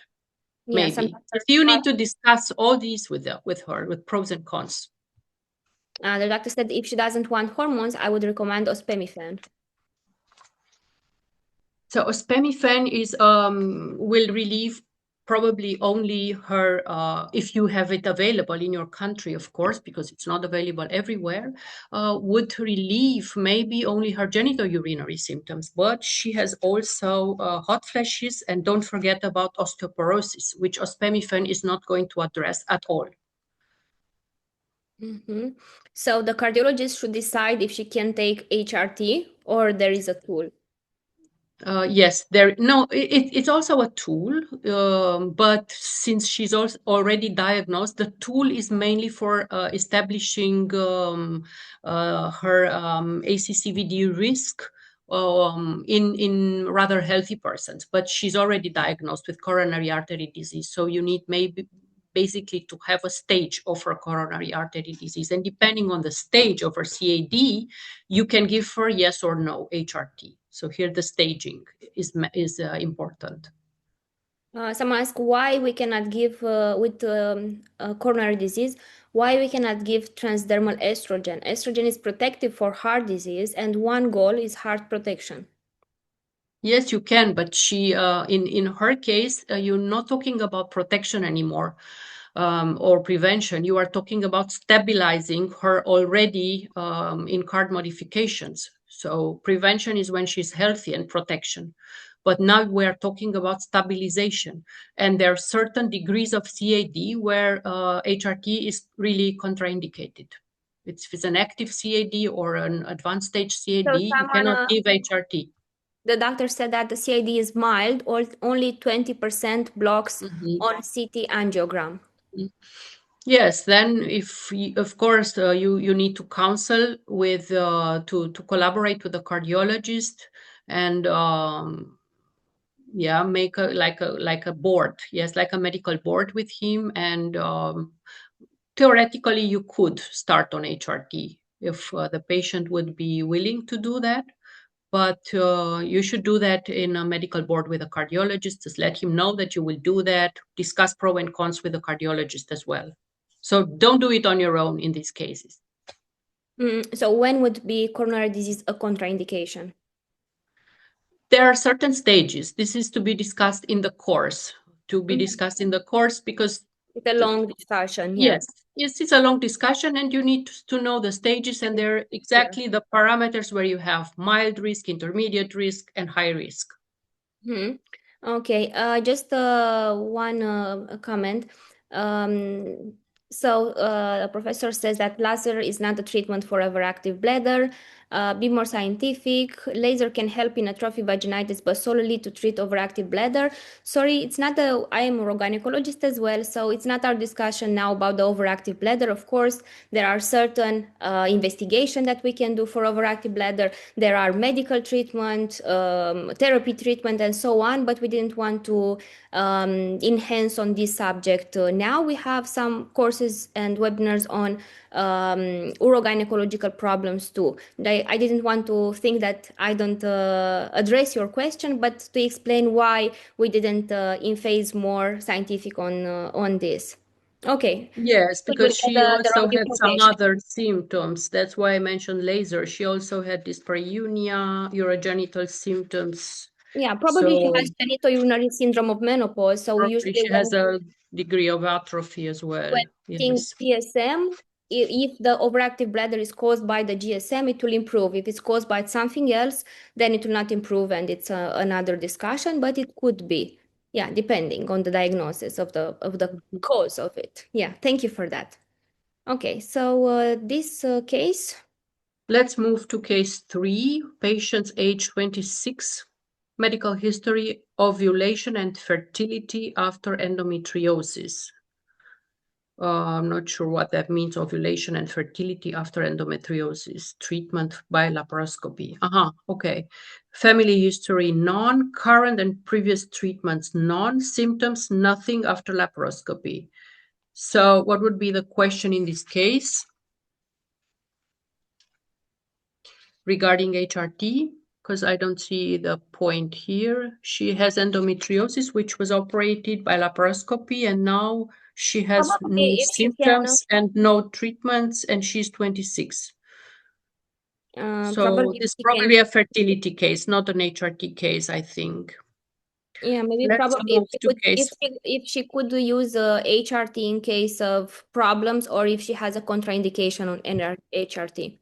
Yeah, some Maybe. You need to discuss all these with her, with pros and cons. the doctor said if she doesn't want hormones, I would recommend ospemifene. So ospemifene is will relieve probably only her, if you have it available in your country, of course, because it's not available everywhere, would relieve maybe only her genitourinary symptoms. But she has also hot flashes, and don't forget about osteoporosis, which ospemifene is not going to address at all. Mm-hmm. So the cardiologist should decide if she can take HRT or there is a tool. Yes, it's also a tool, but since she's also already diagnosed, the tool is mainly for establishing her ACCVD risk in rather healthy persons. But she's already diagnosed with coronary artery disease, so you need maybe basically to have a stage of her coronary artery disease, and depending on the stage of her CAD, you can give her yes or no HRT. So here the staging is important. Someone asked why we cannot give with coronary disease, why we cannot give transdermal estrogen. Estrogen is protective for heart disease, and one goal is heart protection. Yes, you can, but she in her case, you're not talking about protection anymore. Or prevention, you are talking about stabilizing her already in card modifications. So prevention is when she's healthy, and protection. But now we are talking about stabilization. And there are certain degrees of CAD where HRT is really contraindicated. If it's an active CAD or an advanced stage CAD, So you cannot give HRT. the doctor said that the CAD is mild, or only 20% blocks on CT angiogram. Yes, then of course you need to counsel with to collaborate with a cardiologist, and yeah, make a board, yes, like a medical board with him, and theoretically you could start on HRT if the patient would be willing to do that. But you should do that in a medical board with a cardiologist. Just let him know that you will do that. Discuss pro and cons with the cardiologist as well. So don't do it on your own in these cases. So when would be coronary disease a contraindication? There are certain stages. This is to be discussed in the course, because It's a long discussion, yeah. yes, it's a long discussion, and you need to know the stages, and they're exactly the parameters where you have mild risk, intermediate risk, and high risk. Okay, just one comment. The professor says that laser is not a treatment for overactive bladder. Be more scientific. Laser can help in atrophic vaginitis, but solely to treat overactive bladder. Sorry, it's not I am a gynecologist as well, so it's not our discussion now about the overactive bladder. Of course, there are certain investigation that we can do for overactive bladder. There are medical treatment, therapy treatment, and so on, but we didn't want to enhance on this subject. Now we have some courses and webinars on urogynecological problems too. I didn't want to think that I don't address your question, but to explain why we didn't in phase more scientific on this. Okay. Yes, Could be because she the also wrong had some information. other symptoms. That's why I mentioned laser. She also had dyspareunia, urogenital symptoms. Yeah, probably she So has genitourinary syndrome of menopause. So probably usually she has a degree of atrophy as well. when using Yes. GSM, if the overactive bladder is caused by the GSM, it will improve. If it's caused by something else, then it will not improve, and it's another discussion. But it could be, yeah, depending on the diagnosis of the cause of it. Yeah, thank you for that. Okay, so this case. Let's move to case 3, patients age 26, medical history, ovulation and fertility after endometriosis. I'm not sure what that means, ovulation and fertility after endometriosis, treatment by laparoscopy. Okay. Family history, none, current and previous treatments, none, symptoms, nothing after laparoscopy. So what would be the question in this case regarding HRT? Because I don't see the point here. She has endometriosis, which was operated by laparoscopy, and now she has no Probably if she can, symptoms and no treatments, and she's 26. So probably if this is she can, probably a fertility case, not an HRT case, I think. yeah, maybe Let's probably if move she to could, case. if she could use HRT in case of problems, or if she has a contraindication on HRT.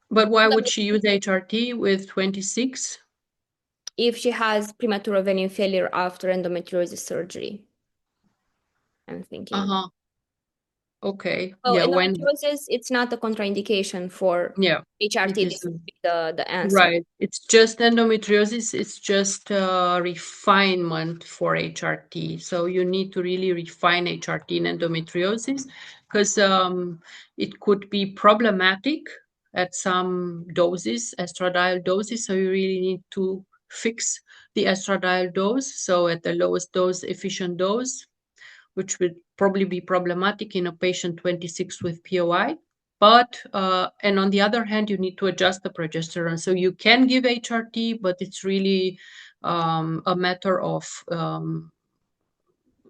But why would she use HRT with 26? If she has premature ovarian failure after endometriosis surgery, I'm thinking. Uh-huh. Okay. Oh, Yeah, when endometriosis, it's not a contraindication for yeah, it HRT. is. This would be the answer. Right. It's just endometriosis. It's just refinement for HRT. So you need to really refine HRT in endometriosis because it could be problematic at some doses, estradiol doses. So you really need to fix the estradiol dose. So at the lowest dose, efficient dose, which would probably be problematic in a patient 26 with POI. But, and on the other hand, you need to adjust the progesterone. So you can give HRT, but it's really a matter of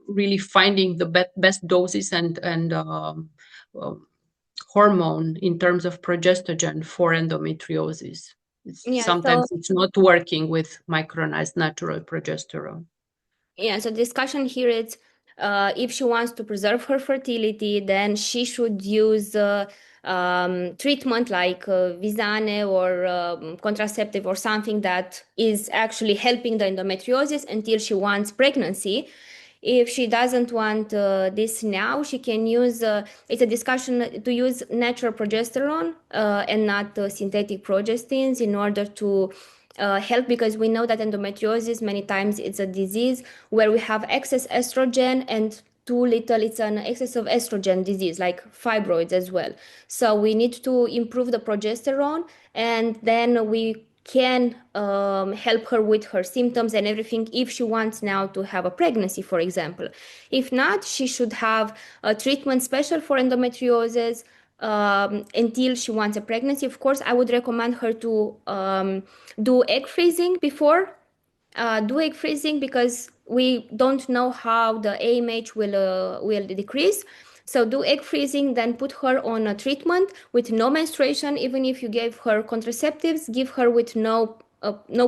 really finding the best doses and hormone in terms of progestogen for endometriosis. Yeah, so Sometimes it's not working with micronized natural progesterone. yeah, so discussion here is if she wants to preserve her fertility, then she should use treatment like Visane or contraceptive or something that is actually helping the endometriosis until she wants pregnancy. If she doesn't want this now, she can use, it's a discussion to use natural progesterone and not synthetic progestins in order to help, because we know that endometriosis many times it's a disease where we have excess estrogen and too little, it's an excess of estrogen disease like fibroids as well. So we need to improve the progesterone, and then we can help her with her symptoms and everything if she wants now to have a pregnancy, for example. If not, she should have a treatment special for endometriosis until she wants a pregnancy. Of course, I would recommend her to do egg freezing before. Do egg freezing because we don't know how the AMH will decrease. So do egg freezing, then put her on a treatment with no menstruation. Even if you gave her contraceptives, give her with no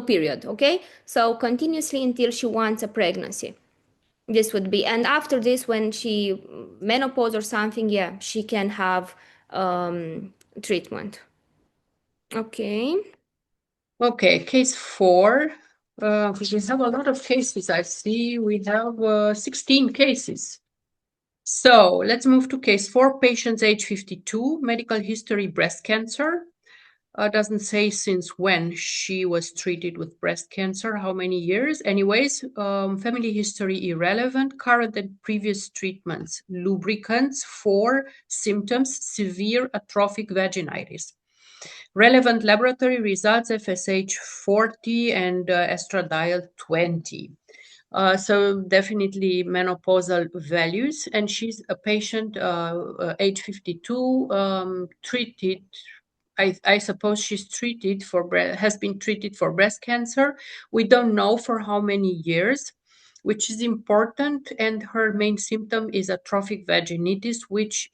period. Okay, so continuously until she wants a pregnancy. This would be, and after this, when she menopause or something, yeah, she can have treatment. Okay. Okay, case 4. We have a lot of cases. I see we have 16 cases. So let's move to case 4. Patients age 52, medical history, breast cancer. Doesn't say since when she was treated with breast cancer, how many years. Anyways, family history irrelevant, current and previous treatments, lubricants, 4 symptoms, severe atrophic vaginitis. Relevant laboratory results, FSH 40 and estradiol 20. So definitely menopausal values, and she's a patient age 52, treated. I suppose she's treated for has been treated for breast cancer. We don't know for how many years. which is important, and her main symptom is atrophic vaginitis, which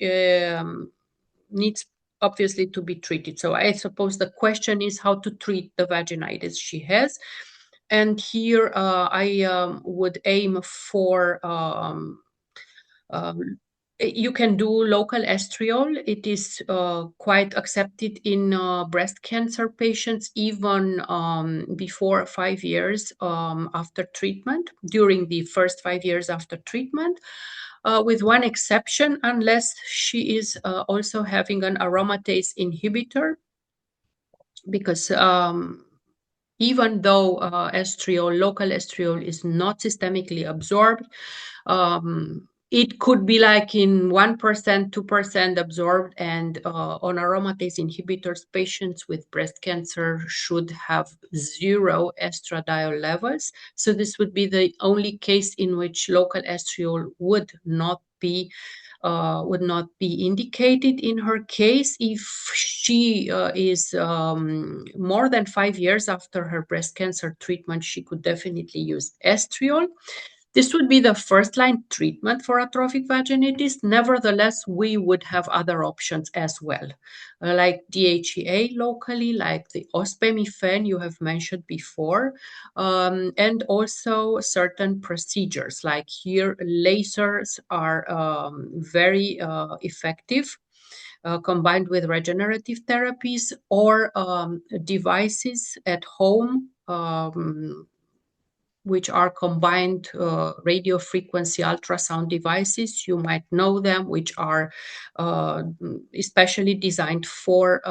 needs obviously to be treated. So I suppose the question is how to treat the vaginitis she has. And here I would aim for you can do local estriol. It is quite accepted in breast cancer patients, even before 5 years after treatment, during the first 5 years after treatment, with one exception, unless she is also having an aromatase inhibitor, because even though estriol, local estriol is not systemically absorbed, it could be like in 1%, 2% absorbed, and on aromatase inhibitors, patients with breast cancer should have zero estradiol levels. So this would be the only case in which local estriol would not be indicated in her case. If she is more than 5 years after her breast cancer treatment, she could definitely use estriol. This would be the first-line treatment for atrophic vaginitis. Nevertheless, we would have other options as well, like DHEA locally, like the ospemifene you have mentioned before, and also certain procedures, like here lasers are very effective. Combined with regenerative therapies, or devices at home, which are combined radio frequency ultrasound devices. You might know them, which are especially designed for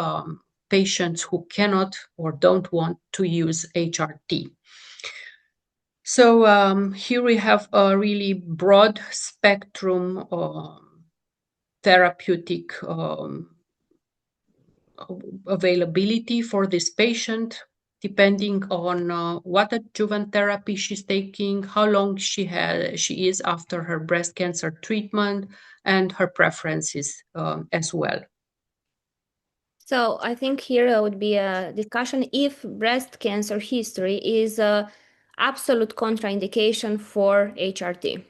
patients who cannot or don't want to use HRT. So here we have a really broad spectrum therapeutic availability for this patient, depending on what adjuvant therapy she's taking, how long she is after her breast cancer treatment, and her preferences as well. So I think here would be a discussion if breast cancer history is a absolute contraindication for HRT.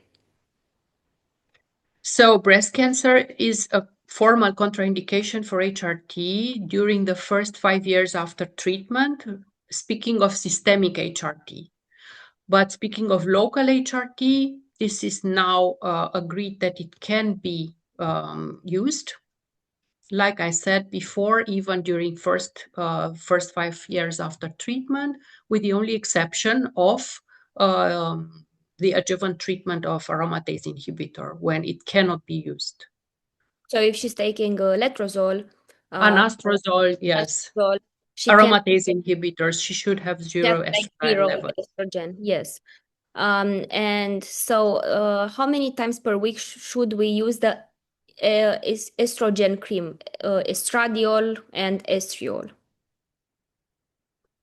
So breast cancer is a formal contraindication for HRT during the first 5 years after treatment, speaking of systemic HRT. But speaking of local HRT, this is now agreed that it can be used. Like I said before, even during first 5 years after treatment, with the only exception of the adjuvant treatment of aromatase inhibitor when it cannot be used. So if she's taking letrozole, Anastrozole, yes. letrozole, she can Aromatase inhibitors, she should have zero just like estradiol zero levels. estrogen. Yes. And so how many times per week should we use the estrogen cream, estradiol and estriol?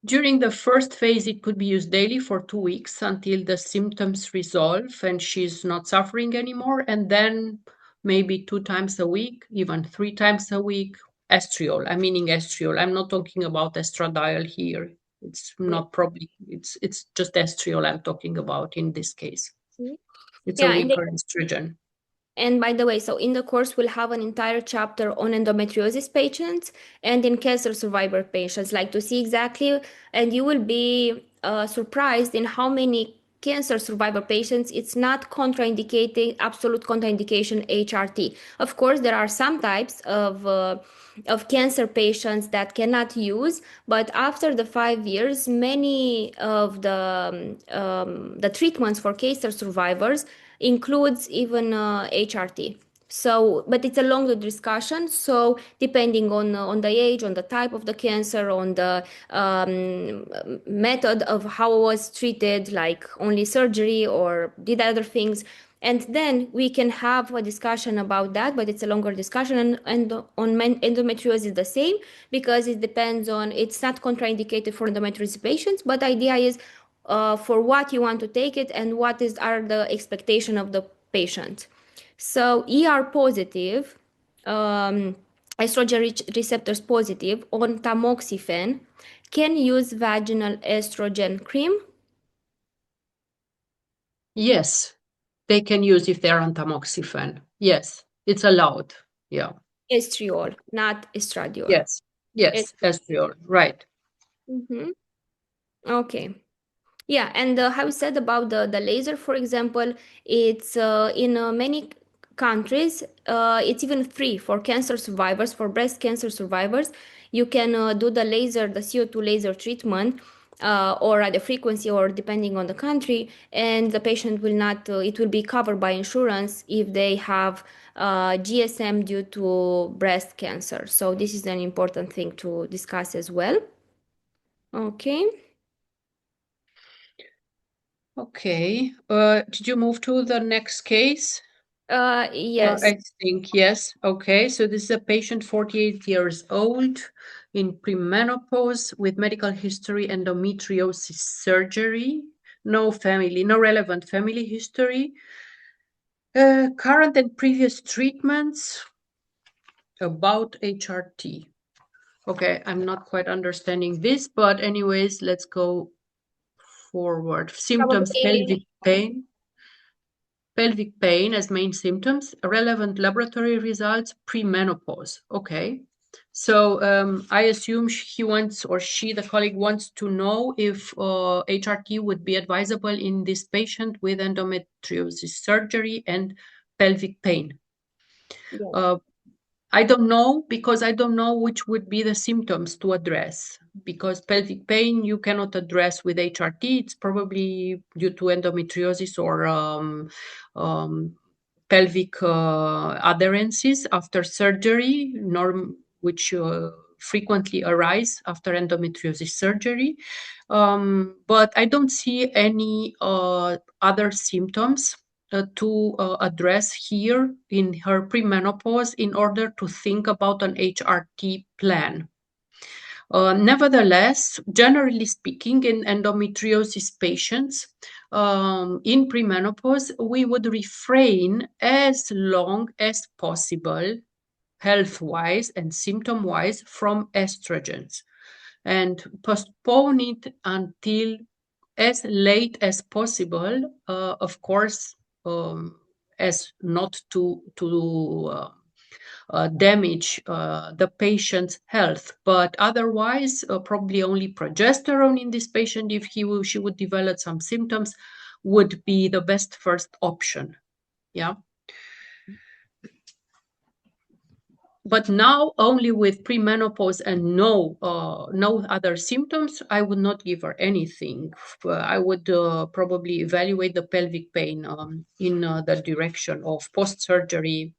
During the first phase, it could be used daily for 2 weeks until the symptoms resolve and she's not suffering anymore. And then maybe 2 times a week, even 3 times a week, estriol. I'm meaning estriol. I'm not talking about estradiol here. It's not probably, it's just estriol I'm talking about in this case. It's a Yeah, weaker estrogen. and by the way, so in the course, we'll have an entire chapter on endometriosis patients and in cancer survivor patients, like to see exactly, and you will be surprised in how many cancer survivor patients it's not contraindicating, absolute contraindication HRT. Of course, there are some types of cancer patients that cannot use, but after the 5 years, many of the treatments for cancer survivors includes even HRT. So, but it's a longer discussion. So, depending on the age, on the type of the cancer, on the method of how it was treated, like only surgery or did other things, and then we can have a discussion about that. But it's a longer discussion, and on endometriosis the same, because it depends on, it's not contraindicated for endometriosis patients, but the idea is for what you want to take it and what are the expectation of the patient. So ER positive, estrogen receptors positive on tamoxifen can use vaginal estrogen cream. Yes, they can use if they're on tamoxifen. Yes, it's allowed. Yeah. Estriol, not estradiol. Yes. Yes, estriol. Right. Mm-hmm. Okay. Yeah, and how you said about the laser, for example, it's in many countries, it's even free for cancer survivors, for breast cancer survivors. You can do the laser, the CO2 laser treatment, or at the frequency, or depending on the country, and the patient will not, it will be covered by insurance if they have GSM due to breast cancer. So this is an important thing to discuss as well. Okay. Okay. Did you move to the next case? Yes. I think yes. Okay. So this is a patient 48 years old in premenopause with medical history, endometriosis surgery, no relevant family history. Current and previous treatments about HRT. Okay, I'm not quite understanding this, but anyways, let's go forward. Symptoms, Probably. pelvic pain as main symptoms, relevant laboratory results, premenopause. Okay. So I assume he wants, or she, the colleague, wants to know if HRT would be advisable in this patient with endometriosis surgery and pelvic pain. Yes. Uh, I don't know, because I don't know which would be the symptoms to address. Because pelvic pain you cannot address with HRT. It's probably due to endometriosis or pelvic adherences after surgery, which frequently arise after endometriosis surgery. But I don't see any other symptoms to address here in her premenopause in order to think about an HRT plan. Nevertheless, generally speaking, in endometriosis patients in premenopause, we would refrain as long as possible, health-wise and symptom-wise, from estrogens and postpone it until as late as possible, of course, as not to damage the patient's health. But otherwise, probably only progesterone in this patient, if she would develop some symptoms, would be the best first option. Yeah. But now, only with premenopause and no other symptoms, I would not give her anything. I would probably evaluate the pelvic pain in the direction of post-surgery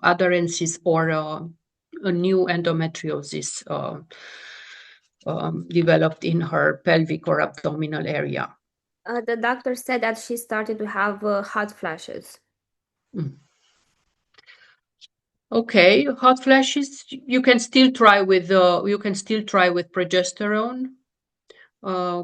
adherences or a new endometriosis developed in her pelvic or abdominal area. The doctor said that she started to have hot flashes. Mm. Okay, hot flashes. You can still try with progesterone.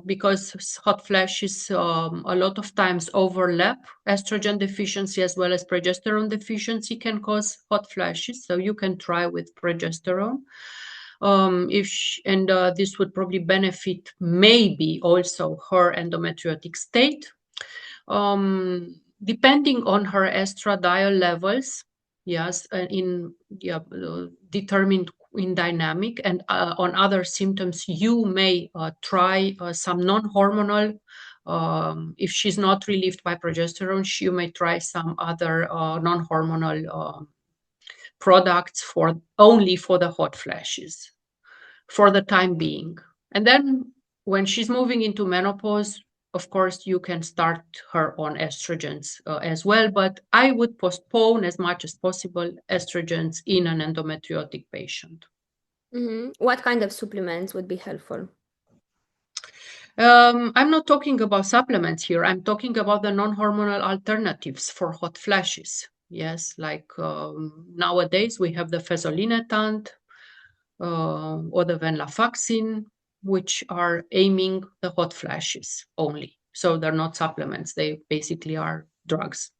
Because hot flashes a lot of times overlap. Estrogen deficiency as well as progesterone deficiency can cause hot flashes, so you can try with progesterone. This would probably benefit maybe also her endometriotic state. Depending on her estradiol levels, yes, determined in dynamic, and on other symptoms, you may try some non-hormonal. If she's not relieved by progesterone, you may try some other non-hormonal products only for the hot flashes for the time being. And then when she's moving into menopause, of course, you can start her on estrogens as well, but I would postpone as much as possible estrogens in an endometriotic patient. What kind of supplements would be helpful? I'm not talking about supplements here. I'm talking about the non-hormonal alternatives for hot flashes. Yes, like nowadays we have the fezolinetant or the venlafaxine, which are aiming the hot flashes only. So they're not supplements. They basically are drugs.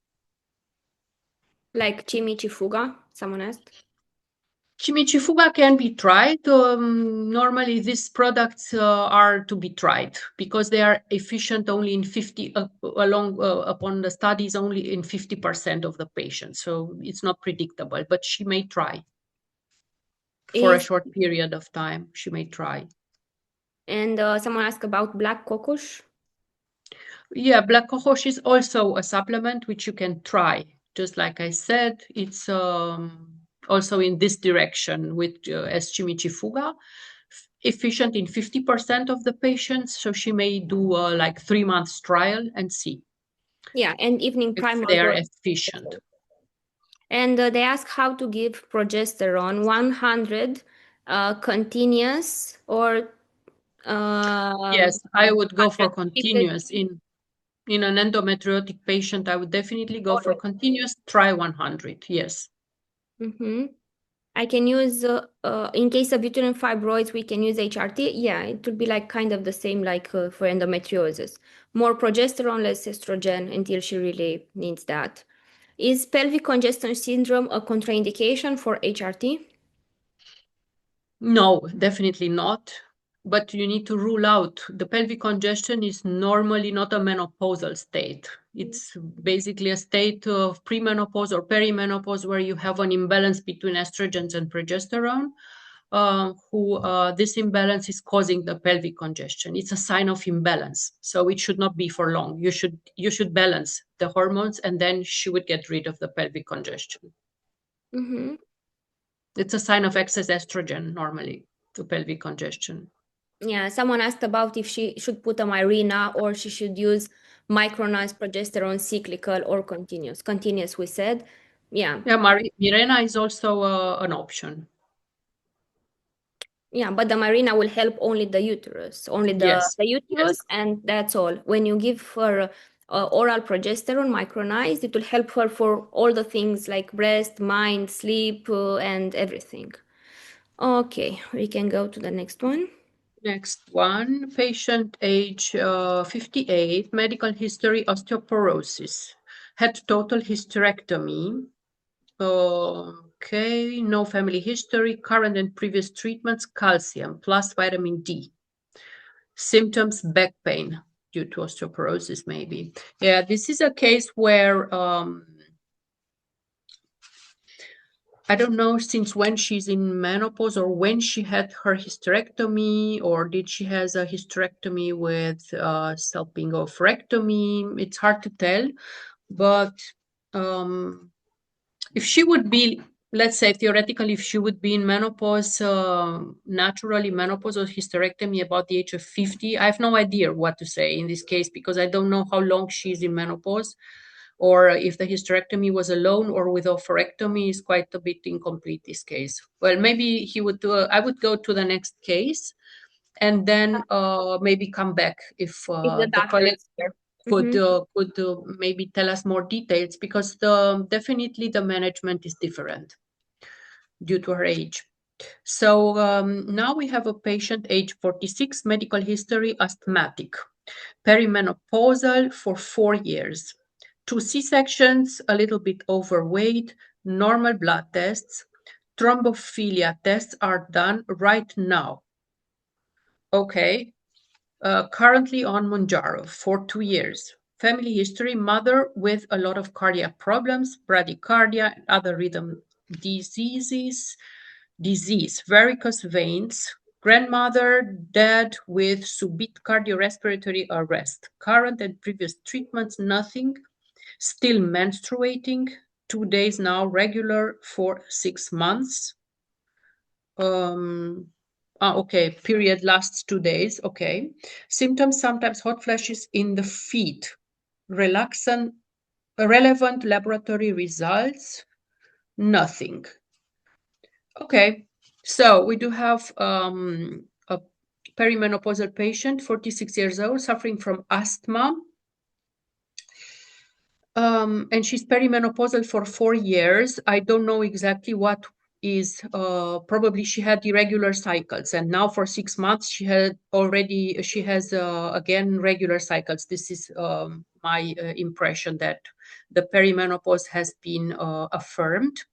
Like chimichifuga, someone asked. Chimichifuga can be tried. Normally, these products are to be tried because they are efficient only in 50 upon the studies only in 50% of the patients. So it's not predictable, but she may try for a Is short period of time. She may try. and someone asked about black cocoa. Yeah, black cohosh is also a supplement which you can try. Just like I said, it's also in this direction with as chimichifuga, efficient in 50% of the patients. So she may do like 3 months trial and see Yeah, and evening if primer they are works efficient. also. And they ask how to give progesterone 100 continuous or Yes, I would go for 100 repeated. continuous in an endometriotic patient. I would definitely go for Always. continuous. Try 100. Yes. Mm-hmm. I can use, in case of uterine fibroids, we can use HRT. Yeah, it would be like kind of the same like for endometriosis. More progesterone, less estrogen until she really needs that. Is pelvic congestion syndrome a contraindication for HRT? No, definitely not. But you need to rule out the pelvic congestion is normally not a menopausal state. It's basically a state of premenopause or perimenopause where you have an imbalance between estrogens and progesterone. This imbalance is causing the pelvic congestion. It's a sign of imbalance, so it should not be for long. You should balance the hormones, and then she would get rid of the pelvic congestion. Mm-hmm. It's a sign of excess estrogen normally, the pelvic congestion. Yeah, someone asked about if she should put a Mirena or she should use micronized progesterone cyclical or continuous. Continuous, we said. Yeah, Yeah, Mirena is also an option. yeah, but the Mirena will help only the uterus, only Yes, the yes, uterus, and that's all. When you give her oral progesterone micronized, it will help her for all the things like breast, mind, sleep, and everything. Okay, we can go to the next one. Next one, patient age 58, medical history osteoporosis, had total hysterectomy. Okay, no family history, current and previous treatments, calcium plus vitamin D. Symptoms, back pain due to osteoporosis, maybe. Yeah, this is a case where I don't know since when she's in menopause or when she had her hysterectomy, or did she has a hysterectomy with salpingo-oophorectomy. It's hard to tell, but if she would be, let's say theoretically, if she would be in menopause, naturally menopause or hysterectomy about the age of 50, I have no idea what to say in this case because I don't know how long she's in menopause, or if the hysterectomy was alone or with oophorectomy is quite a bit incomplete this case. Well, maybe he would do I would go to the next case and then maybe come back if If the the doctor colleague is here. could Mhm. maybe tell us more details because definitely the management is different due to her age. So now we have a patient age 46, medical history, asthmatic, perimenopausal for 4 years, 2 C-sections, a little bit overweight, normal blood tests, thrombophilia tests are done right now. Okay, currently on Mounjaro for 2 years. Family history, mother with a lot of cardiac problems, bradycardia, and other rhythm disease, varicose veins, grandmother, dad with subit cardiorespiratory arrest. Current and previous treatments, nothing. Still menstruating, 2 days now, regular for 6 months. Okay, period lasts 2 days. Okay. Symptoms, sometimes hot flashes in the feet. Relaxant, relevant laboratory results, nothing. Okay, so we do have a perimenopausal patient, 46 years old, suffering from asthma. And she's perimenopausal for 4 years. I don't know exactly what is, probably she had irregular cycles, and now for 6 months she has again regular cycles. This is my impression that the perimenopause has been affirmed.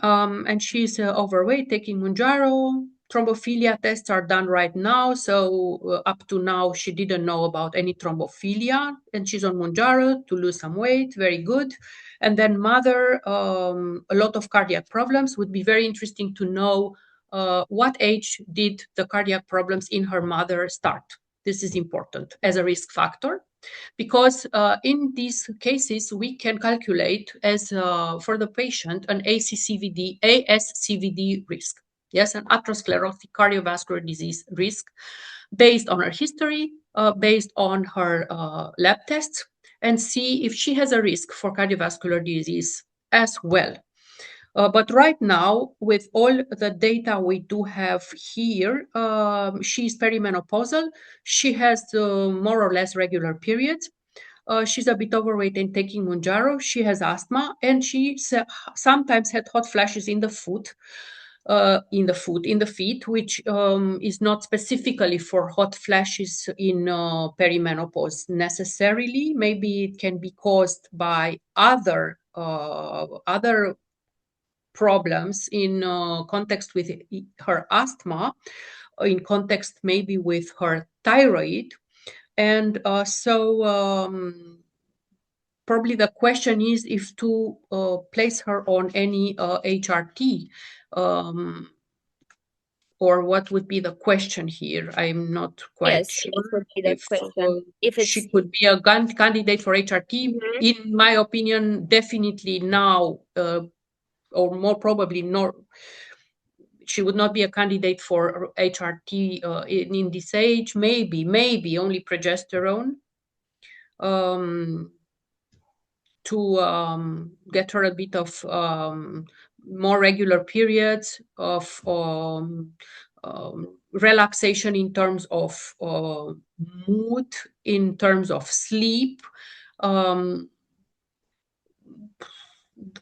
And she's overweight, taking Mounjaro. Thrombophilia tests are done right now. So up to now, she didn't know about any thrombophilia, and she's on Mounjaro to lose some weight. Very good. And then mother, a lot of cardiac problems. Would be very interesting to know what age did the cardiac problems in her mother start. This is important as a risk factor, because in these cases, we can calculate as for the patient an ASCVD risk. Yes, an atherosclerotic cardiovascular disease risk based on her history, based on her lab tests, and see if she has a risk for cardiovascular disease as well. But right now, with all the data we do have here, she's perimenopausal. She has more or less regular periods. She's a bit overweight and taking Mounjaro. She has asthma, and she sometimes had hot flashes in the foot, in the feet, which is not specifically for hot flashes in perimenopause necessarily. Maybe it can be caused by other problems in context with her asthma, in context maybe with her thyroid. And probably the question is if to place her on any HRT, or what would be the question here? I'm not quite Yes, sure that would be the if question. If it's she could be a candidate for HRT. Mhm. In my opinion, definitely now, or more probably not. She would not be a candidate for HRT in this age. Maybe only progesterone. To get her a bit of more regular periods of relaxation in terms of mood, in terms of sleep.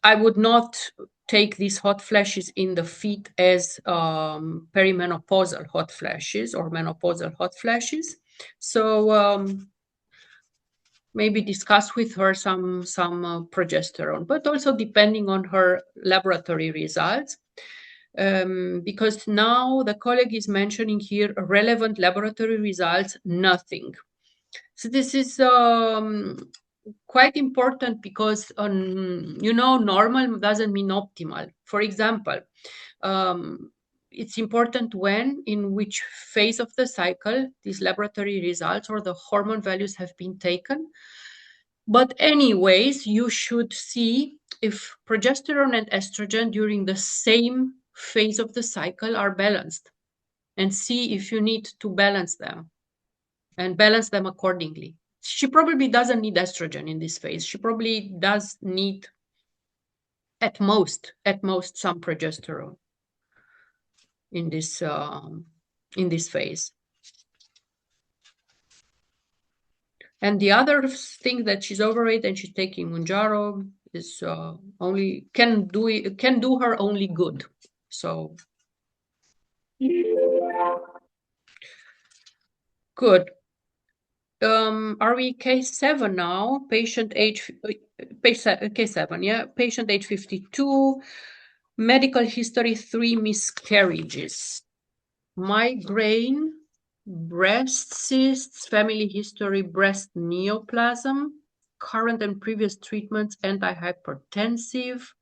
I would not take these hot flashes in the feet as perimenopausal hot flashes or menopausal hot flashes. So maybe discuss with her some progesterone, but also depending on her laboratory results. Because now the colleague is mentioning here relevant laboratory results, nothing. So this is quite important because, normal doesn't mean optimal. For example, it's important in which phase of the cycle these laboratory results or the hormone values have been taken. But anyways, you should see if progesterone and estrogen during the same phase of the cycle are balanced, and see if you need to balance them and balance them accordingly. She probably doesn't need estrogen in this phase. She probably does need at most some progesterone in this phase. And the other thing that she's overweight and she's taking Mounjaro is only can do her only good. So good. Are we case 7 now? Patient age case 7, yeah. Patient age 52, medical history 3 miscarriages, migraine, breast cysts, family history breast neoplasm, current and previous treatments antihypertensive,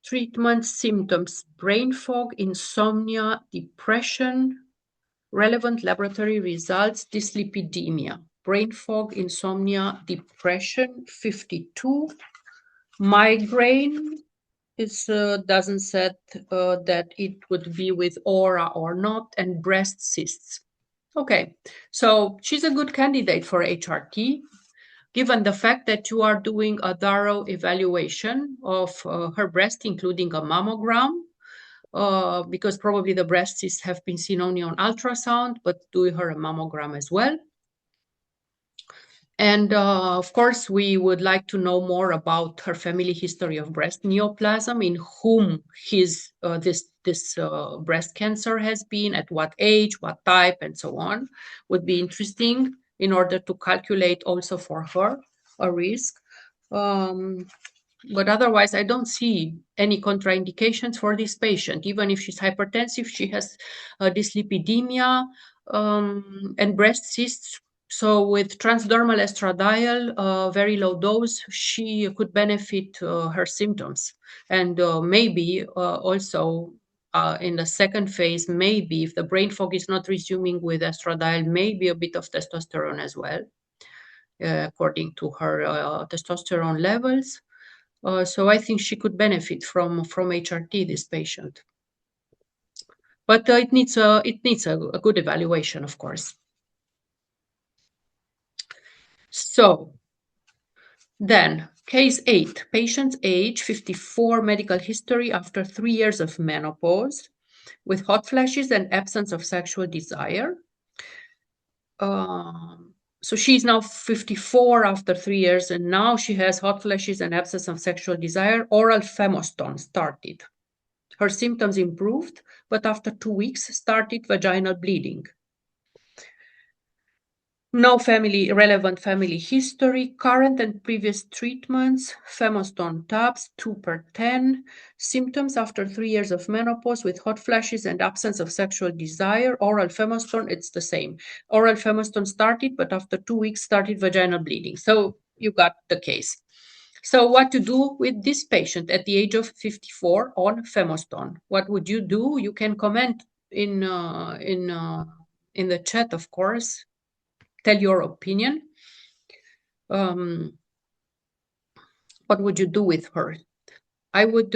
treatment symptoms brain fog, insomnia, depression, relevant laboratory results dyslipidemia, brain fog, insomnia, depression 52, migraine is doesn't set that it would be with aura or not, and breast cysts. Okay, so she's a good candidate for HRT, given the fact that you are doing a thorough evaluation of her breast, including a mammogram, because probably the breast cysts have been seen only on ultrasound, but do her a mammogram as well. And of course, we would like to know more about her family history of breast neoplasm, in whom this breast cancer has been, at what age, what type, and so on. Would be interesting in order to calculate also for her a risk. But otherwise, I don't see any contraindications for this patient. Even if she's hypertensive, she has dyslipidemia and breast cysts. So with transdermal estradiol, very low dose, she could benefit her symptoms. And maybe also in the second phase, maybe if the brain fog is not resuming with estradiol, maybe a bit of testosterone as well, according to her testosterone levels. So I think she could benefit from HRT, this patient. But it needs a good evaluation, of course. So then, case 8, patient's age 54, medical history after 3 years of menopause with hot flashes and absence of sexual desire. So she's now 54 after 3 years, and now she has hot flashes and absence of sexual desire. Oral Femoston started. Her symptoms improved, but after 2 weeks started vaginal bleeding. No relevant family history, current and previous treatments, Femoston tabs 2/10, symptoms after 3 years of menopause with hot flashes and absence of sexual desire. Oral Femoston, it's the same. Oral Femoston started, but after 2 weeks started vaginal bleeding. So you got the case. So what to do with this patient at the age of 54 on Femoston? What would you do? You can comment in the chat, of course. Tell your opinion. What would you do with her? I would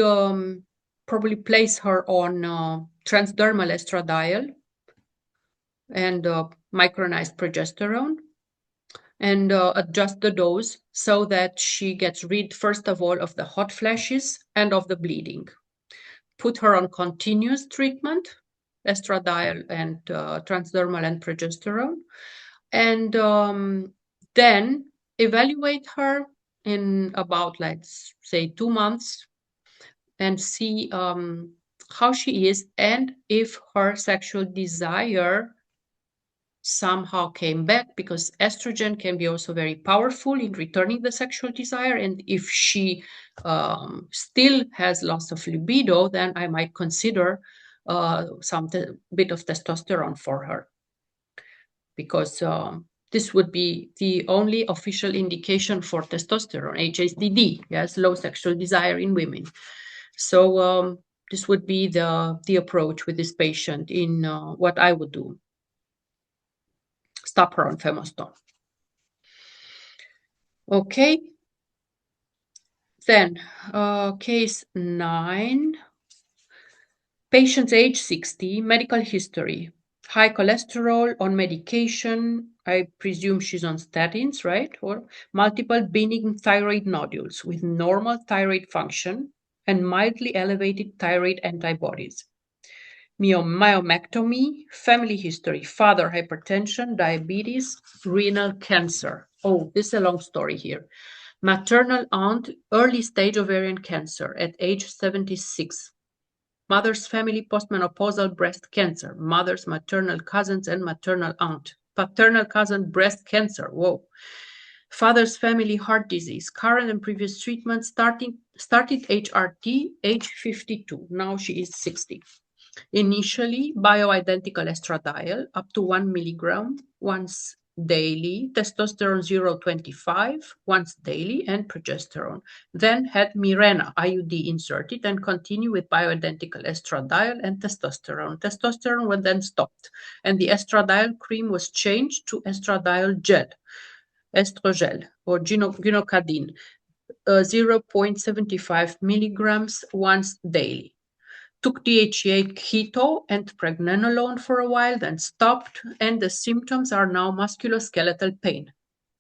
probably place her on transdermal estradiol and micronized progesterone, and adjust the dose so that she gets rid, first of all, of the hot flashes and of the bleeding. Put her on continuous treatment, estradiol and transdermal and progesterone, and then evaluate her in about, let's say, 2 months and see how she is and if her sexual desire somehow came back, because estrogen can be also very powerful in returning the sexual desire. And if she still has loss of libido, then I might consider some bit of testosterone for her, because this would be the only official indication for testosterone, HSDD, yes, low sexual desire in women. So this would be the approach with this patient in what I would do. Stop her on Femoston. Okay. Then case 9, patient's age 60, medical history, high cholesterol, on medication. I presume she's on statins, right? Or multiple benign thyroid nodules with normal thyroid function and mildly elevated thyroid antibodies. Myomectomy, family history, father hypertension, diabetes, renal cancer. Oh, this is a long story here. Maternal aunt, early stage ovarian cancer at age 76. Mother's family, postmenopausal breast cancer. Mother's maternal cousins and maternal aunt. Paternal cousin, breast cancer. Whoa. Father's family, heart disease. Current and previous treatment, started HRT, age 52. Now she is 60. Initially, bioidentical estradiol up to 1 milligram once daily, testosterone 0.25 once daily, and progesterone. Then had Mirena IUD inserted and continue with bioidentical estradiol and testosterone. Testosterone was then stopped, and the estradiol cream was changed to estradiol gel, estrogel, or gynocadine, 0.75 milligrams once daily. Took DHEA keto and pregnenolone for a while, then stopped, and the symptoms are now musculoskeletal pain,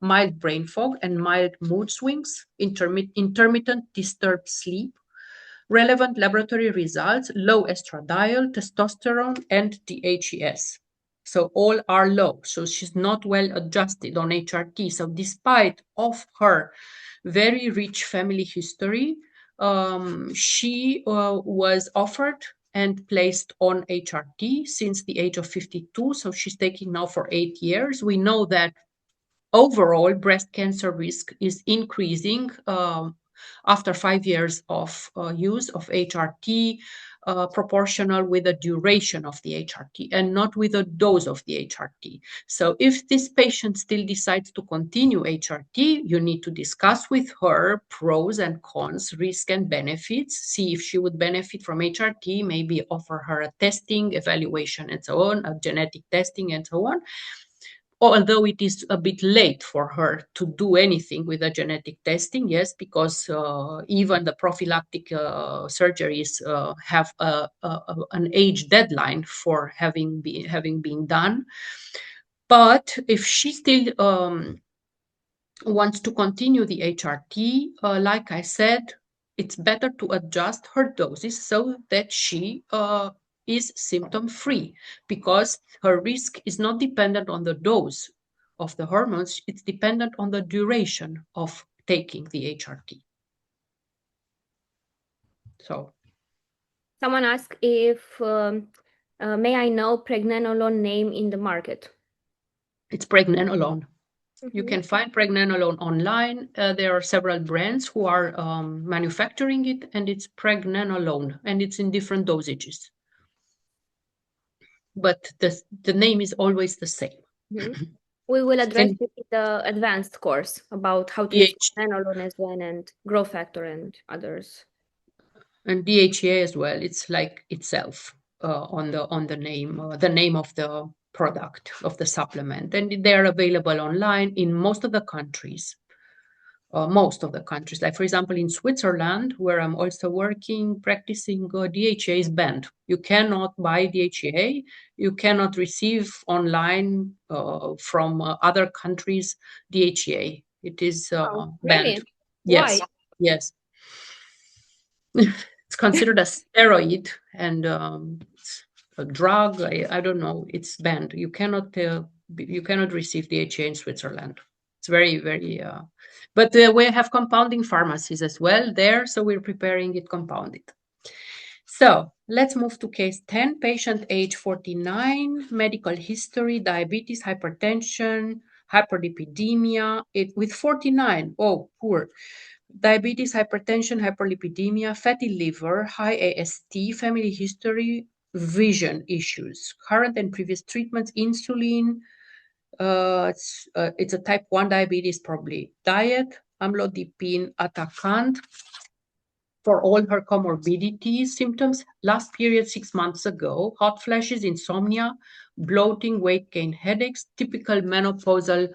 mild brain fog and mild mood swings, intermittent disturbed sleep. Relevant laboratory results, low estradiol, testosterone, and DHES. So all are low. So she's not well adjusted on HRT. So despite of her very rich family history, she was offered and placed on HRT since the age of 52. So she's taking now for 8 years. We know that overall breast cancer risk is increasing after 5 years of use of HRT, proportional with the duration of the HRT and not with the dose of the HRT. So if this patient still decides to continue HRT, you need to discuss with her pros and cons, risk and benefits, see if she would benefit from HRT, maybe offer her a testing, evaluation, and so on, a genetic testing and so on. Although it is a bit late for her to do anything with the genetic testing, yes, because even the prophylactic surgeries have an age deadline for having been done. But if she still wants to continue the HRT, like I said, it's better to adjust her doses so that she is symptom-free, because her risk is not dependent on the dose of the hormones, it's dependent on the duration of taking the HRT. So, Someone asked if may I know pregnenolone name in the market? it's pregnenolone. You Mhm. can find pregnenolone online. There are several brands who are manufacturing it, and it's pregnenolone, and it's in different dosages. But the name is always the same. Mhm. We will address And it in the advanced course about how to use pregnenolone as well and growth factor and others. and DHEA as well. It's like itself on the name of the product of the supplement, and they are available online in most of the countries. Like for example, in Switzerland, where I'm also working, practicing, DHEA is banned. You cannot buy DHEA. You cannot receive online from other countries DHEA. It is Oh, banned. really? Yes, Why? yes. It's considered a steroid and it's a drug. I don't know. It's banned. You cannot receive DHA in Switzerland. It's very, very. But we have compounding pharmacies as well there, so we're preparing it compounded. So let's move to case 10. Patient age 49, medical history, diabetes, hypertension, hyperlipidemia. With 49. Oh, poor. Diabetes, hypertension, hyperlipidemia, fatty liver, high AST, family history, vision issues, current and previous treatments, insulin. It's a type 1 diabetes, probably diet, amlodipine, atacant for all her comorbidity symptoms. Last period 6 months ago, hot flashes, insomnia, bloating, weight gain, headaches, typical menopausal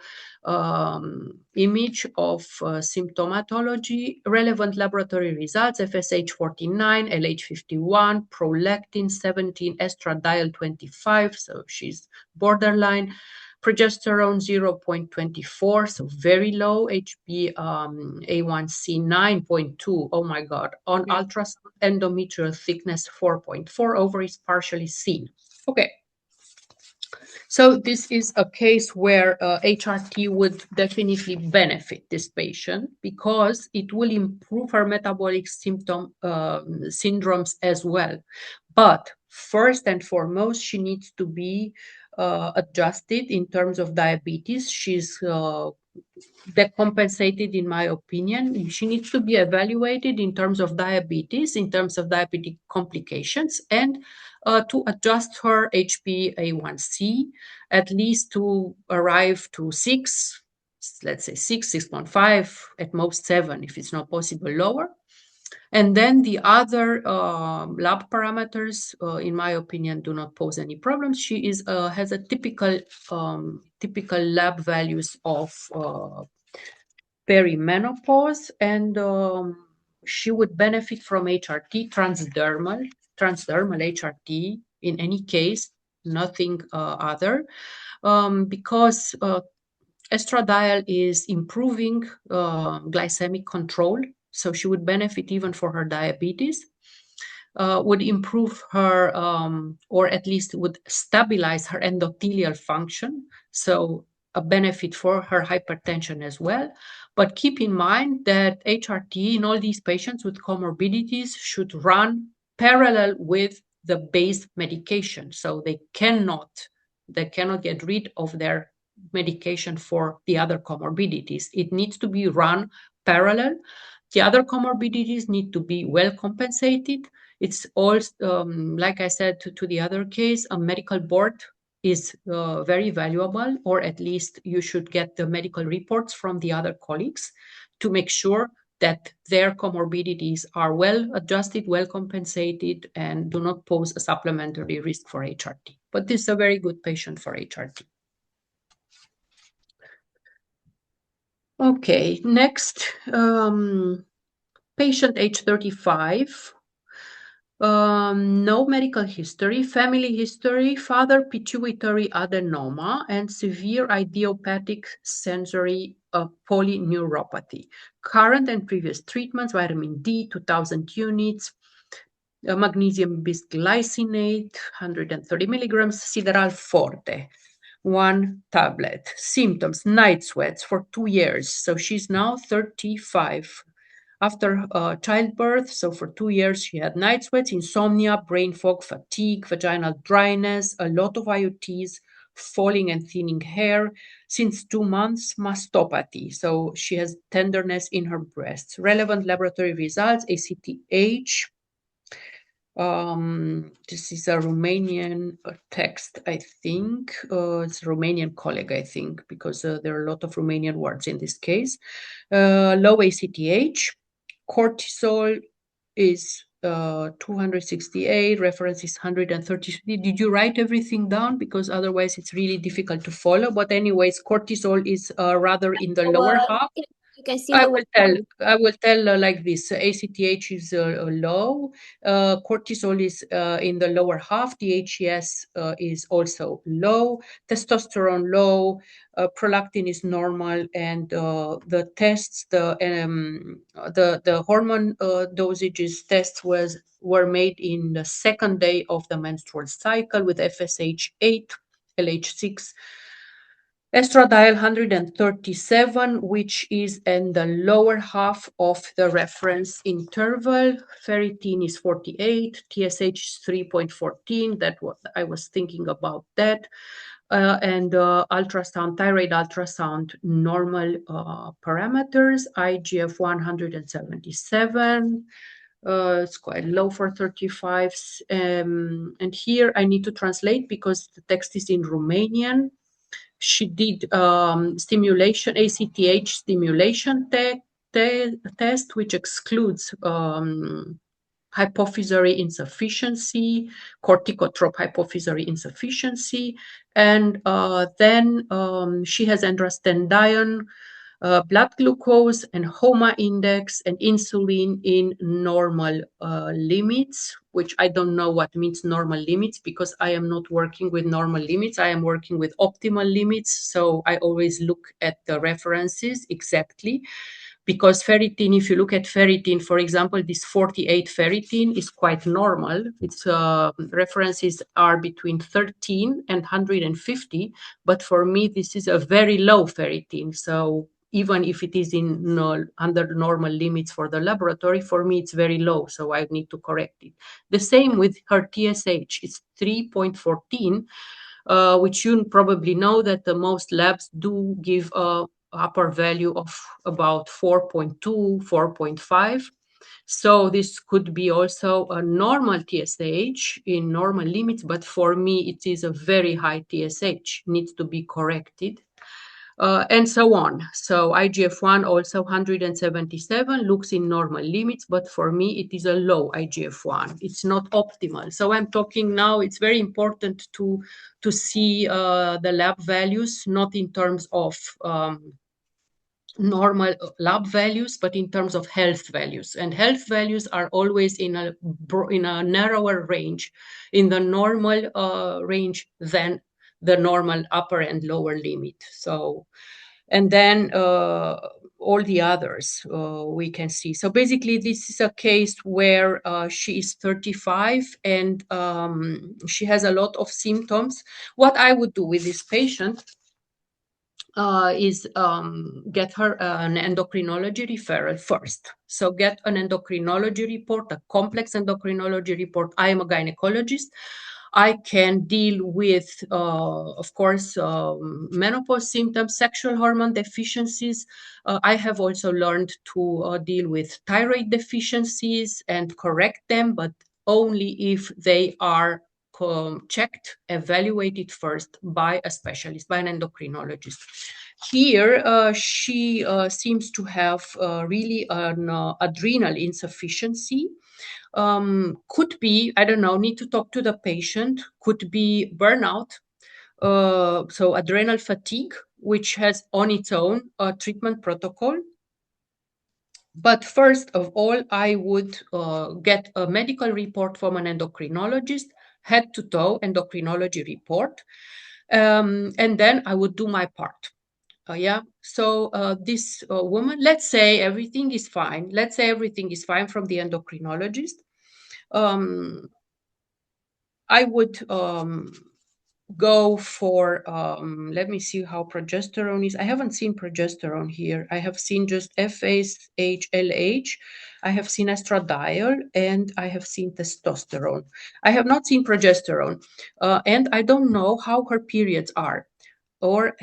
image of symptomatology, relevant laboratory results, FSH 49, LH 51, prolactin 17, estradiol 25, so she's borderline, progesterone 0.24, so very low, HbA1c 9.2, oh my God, on ultrasound, endometrial thickness 4.4, ovaries partially seen. Okay. So this is a case where HRT would definitely benefit this patient because it will improve her metabolic syndromes as well. But first and foremost, she needs to be adjusted in terms of diabetes. She's decompensated, in my opinion. She needs to be evaluated in terms of diabetes, in terms of diabetic complications, and to adjust her HbA1c at least to arrive to 6, let's say 6, 6.5, at most 7, if it's not possible, lower. And then the other lab parameters, in my opinion, do not pose any problems. She has a typical lab values of perimenopause, and she would benefit from HRT, transdermal HRT in any case, nothing other, because estradiol is improving glycemic control, so she would benefit even for her diabetes. Would improve her, or at least would stabilize her endothelial function, so a benefit for her hypertension as well. But keep in mind that HRT in all these patients with comorbidities should run parallel with the base medication, so they cannot get rid of their medication for the other comorbidities. It needs to be run parallel. The other comorbidities need to be well compensated. It's all, like I said to the other case, a medical board is very valuable, or at least you should get the medical reports from the other colleagues to make sure that their comorbidities are well adjusted, well compensated, and do not pose a supplementary risk for HRT. But this is a very good patient for HRT. Okay, next, patient age 35. No medical history, family history, father pituitary adenoma, and severe idiopathic sensory polyneuropathy. Current and previous treatments, vitamin D, 2000 units, magnesium bisglycinate, 130 milligrams, sideral forte, 1 tablet. Symptoms, night sweats for 2 years. So she's now 35. After childbirth, so for 2 years, she had night sweats, insomnia, brain fog, fatigue, vaginal dryness, a lot of IUTs, falling and thinning hair. Since 2 months, mastopathy. So she has tenderness in her breasts. Relevant laboratory results, ACTH. This is a Romanian text, I think. It's a Romanian colleague, I think, because there are a lot of Romanian words in this case. Low ACTH. Cortisol is 268, reference is 130. Did you write everything down? Because otherwise it's really difficult to follow. But anyways, cortisol is rather in the lower half. You can see the I will tell like this. ACTH is low. Cortisol is in the lower half. The HES is also low. Testosterone low. Prolactin is normal, and the tests, the hormone dosages tests were made in the second day of the menstrual cycle with FSH8, LH6. Estradiol 137, which is in the lower half of the reference interval. Ferritin is 48, TSH is 3.14. That what I was thinking about that. And ultrasound, thyroid ultrasound, normal parameters. IGF 177. It's quite low for 35s. And here I need to translate because the text is in Romanian. She did stimulation, ACTH stimulation test, which excludes hypophyseal insufficiency, corticotrope hypophyseal insufficiency, and then she has androstenedione, blood glucose and HOMA index and insulin in normal limits, which I don't know what means normal limits because I am not working with normal limits. I am working with optimal limits. So I always look at the references exactly. Because ferritin, if you look at ferritin, for example, this 48 ferritin is quite normal. Its references are between 13 and 150, but for me, this is a very low ferritin. So even if it is in under normal limits for the laboratory, for me, it's very low. So I need to correct it. The same with her TSH. It's 3.14, which you probably know that the most labs do give a upper value of about 4.2, 4.5. So this could be also a normal TSH in normal limits, but for me, it is a very high TSH, needs to be corrected. And so on. So IGF-1 also 177 looks in normal limits, but for me it is a low IGF-1. It's not optimal. So I'm talking now, it's very important to see the lab values, not in terms of normal lab values, but in terms of health values. And health values are always in a narrower range, in the normal range than the normal upper and lower limit. So, and then all the others we can see. So basically, this is a case where she is 35 and she has a lot of symptoms. What I would do with this patient is get her an endocrinology referral first. So get an endocrinology report, a complex endocrinology report. I am a gynecologist. I can deal with, of course, menopause symptoms, sexual hormone deficiencies. I have also learned to deal with thyroid deficiencies and correct them, but only if they are checked, evaluated first by a specialist, by an endocrinologist. Here, she seems to have really an adrenal insufficiency. Could be, I don't know, need to talk to the patient, could be burnout, so adrenal fatigue, which has on its own a treatment protocol. But first of all, I would get a medical report from an endocrinologist, head to toe endocrinology report, and then I would do my part. Yeah, so this woman, let's say everything is fine. Let's say everything is fine from the endocrinologist. I would go for, let me see how progesterone is. I haven't seen progesterone here. I have seen just FSH, LH. I have seen estradiol, and I have seen testosterone. I have not seen progesterone, and I don't know how her periods are. Or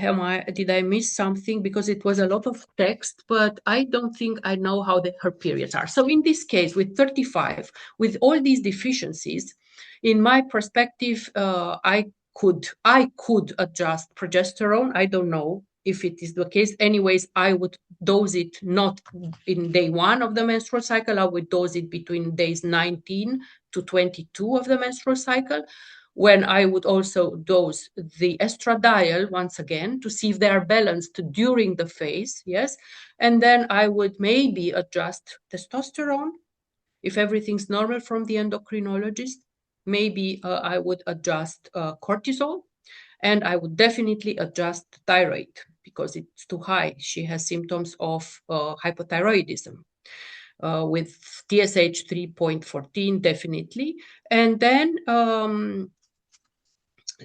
did I miss something? Because it was a lot of text, but I don't think I know how her periods are. So in this case, with 35, with all these deficiencies, in my perspective, I could adjust progesterone. I don't know if it is the case. Anyways, I would dose it not in day 1 of the menstrual cycle. I would dose it between days 19 to 22 of the menstrual cycle, when I would also dose the estradiol once again to see if they are balanced during the phase, yes. And then I would maybe adjust testosterone if everything's normal from the endocrinologist. Maybe I would adjust cortisol, and I would definitely adjust thyroid because it's too high. She has symptoms of hypothyroidism. With TSH 3.14, definitely. And then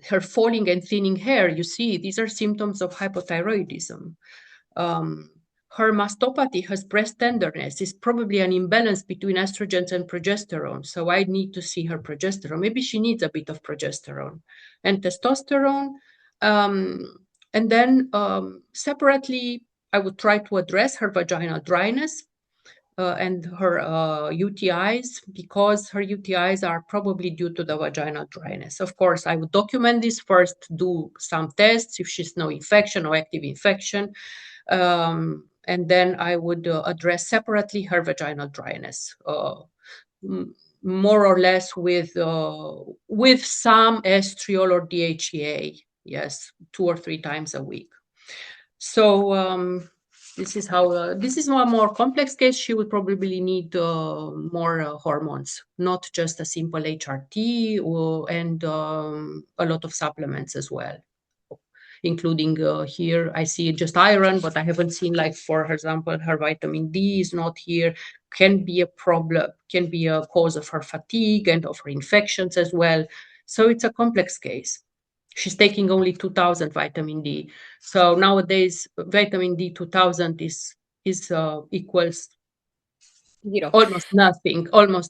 her falling and thinning hair, you see, these are symptoms of hypothyroidism. Her mastopathy, has breast tenderness, is probably an imbalance between estrogens and progesterone. So I need to see her progesterone. Maybe she needs a bit of progesterone and testosterone. And then separately, I would try to address her vaginal dryness and her UTIs, because her UTIs are probably due to the vaginal dryness. Of course, I would document this first, do some tests if she's no infection or active infection, and then I would address separately her vaginal dryness, more or less with some estriol or DHEA, yes, 2 or 3 times a week. So this is how, this is a more complex case. She would probably need more hormones, not just a simple HRT, and a lot of supplements as well, including here I see just iron, but I haven't seen, like, for example, her vitamin D is not here. Can be a problem, can be a cause of her fatigue and of her infections as well. So it's a complex case. She's taking only 2000 vitamin D. So nowadays, vitamin D 2000 is equals 0. Almost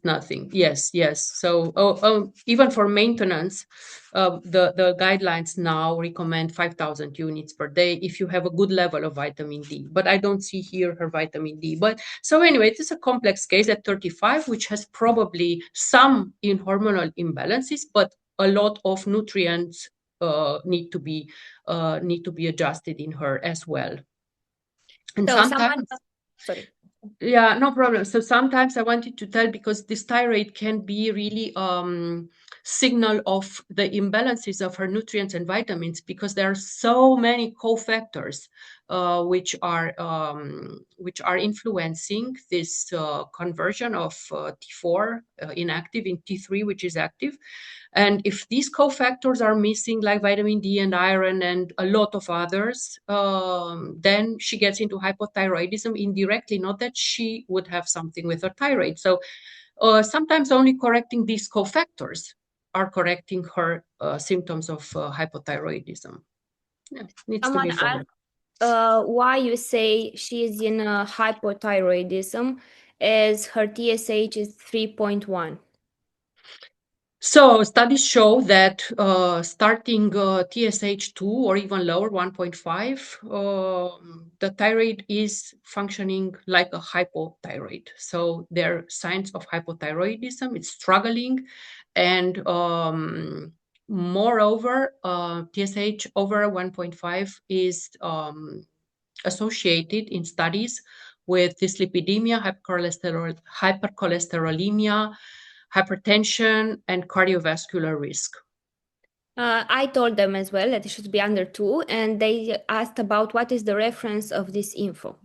nothing. Yes. So even for maintenance, the guidelines now recommend 5,000 units per day if you have a good level of vitamin D. But I don't see here her vitamin D. But so anyway, it is a complex case at 35, which has probably some hormonal imbalances, but a lot of nutrients need to be adjusted in her as well. And So sometimes, sorry. yeah, no problem. So sometimes I wanted to tell, because this thyroid can be really signal of the imbalances of her nutrients and vitamins, because there are so many cofactors which are influencing this conversion of T4 inactive in T3, which is active. And if these cofactors are missing, like vitamin D and iron and a lot of others, then she gets into hypothyroidism indirectly, not that she would have something with her thyroid. So sometimes only correcting these cofactors are correcting her symptoms of hypothyroidism. Yeah, needs to be Someone followed. asked why you say she's in hypothyroidism as her TSH is 3.1. So studies show that starting TSH2 or even lower, 1.5, the thyroid is functioning like a hypothyroid. So there are signs of hypothyroidism, it's struggling. And moreover, TSH over 1.5 is associated in studies with dyslipidemia, hypercholesterolemia, hypertension, and cardiovascular risk. I told them as well that it should be under 2, and they asked about what is the reference of this info.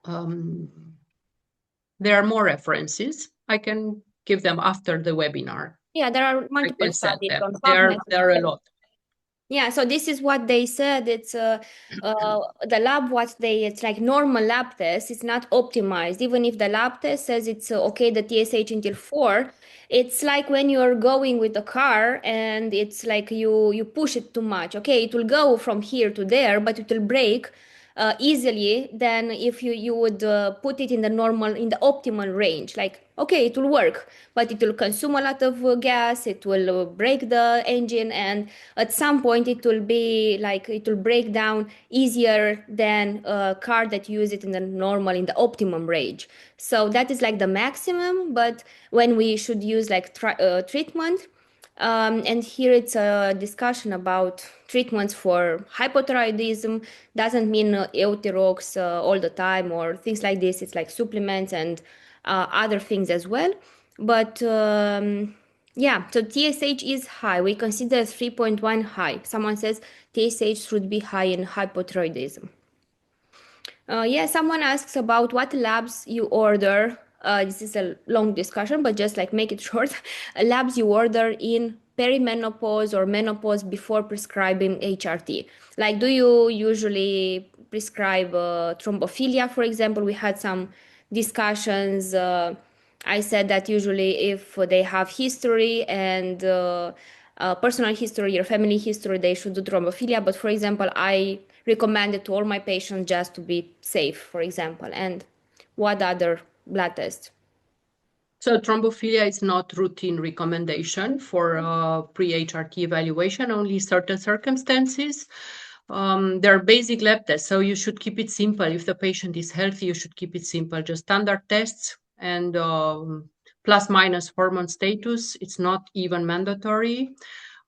There are more references. I can give them after the webinar. Yeah, there are multiple studies on PubMed. There are a lot. Yeah, so this is what they said. It's the lab, it's like normal lab test. It's not optimized. Even if the lab test says it's okay, the TSH until 4, it's like when you're going with a car and it's like you push it too much. Okay, it will go from here to there, but it will break easily than if you would put it in the optimal range. Like, okay, it will work, but it will consume a lot of gas, it will break the engine, and at some point it will be like it will break down easier than a car that use it in the optimum range. So that is like the maximum, but when we should use like treatment, and here it's a discussion about treatments for hypothyroidism. Doesn't mean Eutirox all the time or things like this. It's like supplements and other things as well. But yeah, so TSH is high. We consider 3.1 high. Someone says TSH should be high in hypothyroidism. Yeah, someone asks about what labs you order. This is a long discussion, but just like make it short. Labs you order in perimenopause or menopause before prescribing HRT. Like, do you usually prescribe thrombophilia, for example? We had some discussions. I said that usually if they have history and personal history or family history, they should do thrombophilia. But for example, I recommend it to all my patients just to be safe, for example. And what other blood tests? So thrombophilia is not routine recommendation for pre-HRT evaluation, only certain circumstances. There are basic lab tests, so you should keep it simple. If the patient is healthy, you should keep it simple. Just standard tests and plus minus hormone status. It's not even mandatory.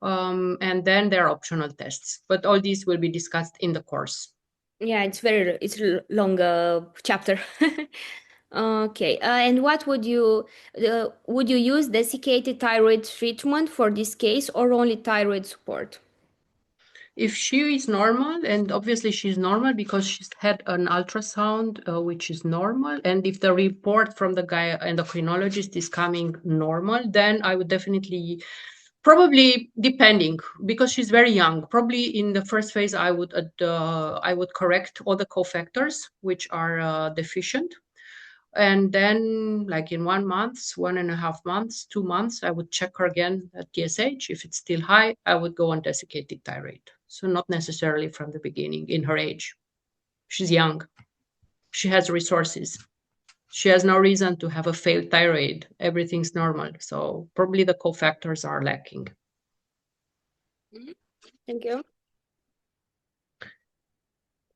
And then there are optional tests, but all these will be discussed in the course. Yeah, it's a long chapter. Okay, and what would you use desiccated thyroid treatment for this case or only thyroid support? If she is normal, and obviously she's normal because she's had an ultrasound, which is normal, and if the report from the endocrinologist is coming normal, then I would definitely, probably depending, because she's very young, probably in the first phase I would correct all the cofactors which are deficient. And then, like in 1 month, 1.5 months, 2 months, I would check her again at TSH. If it's still high, I would go on desiccated thyroid. So not necessarily from the beginning in her age. She's young. She has resources. She has no reason to have a failed thyroid. Everything's normal. So probably the cofactors are lacking. Thank you.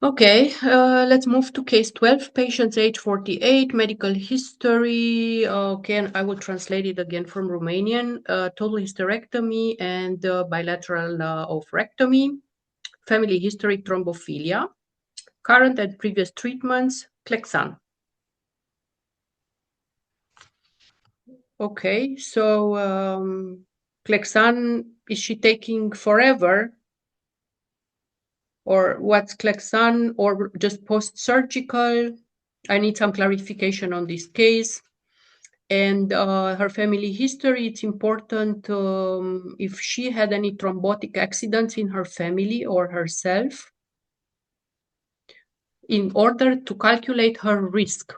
Okay, let's move to case 12, patient's age 48, medical history. Okay, and I will translate it again from Romanian. Total hysterectomy and bilateral oophorectomy. Family history, thrombophilia. Current and previous treatments, Clexan. Okay, so Clexan, is she taking forever? Or what's Clexan, or just post-surgical? I need some clarification on this case. And her family history, it's important if she had any thrombotic accidents in her family or herself, in order to calculate her risk.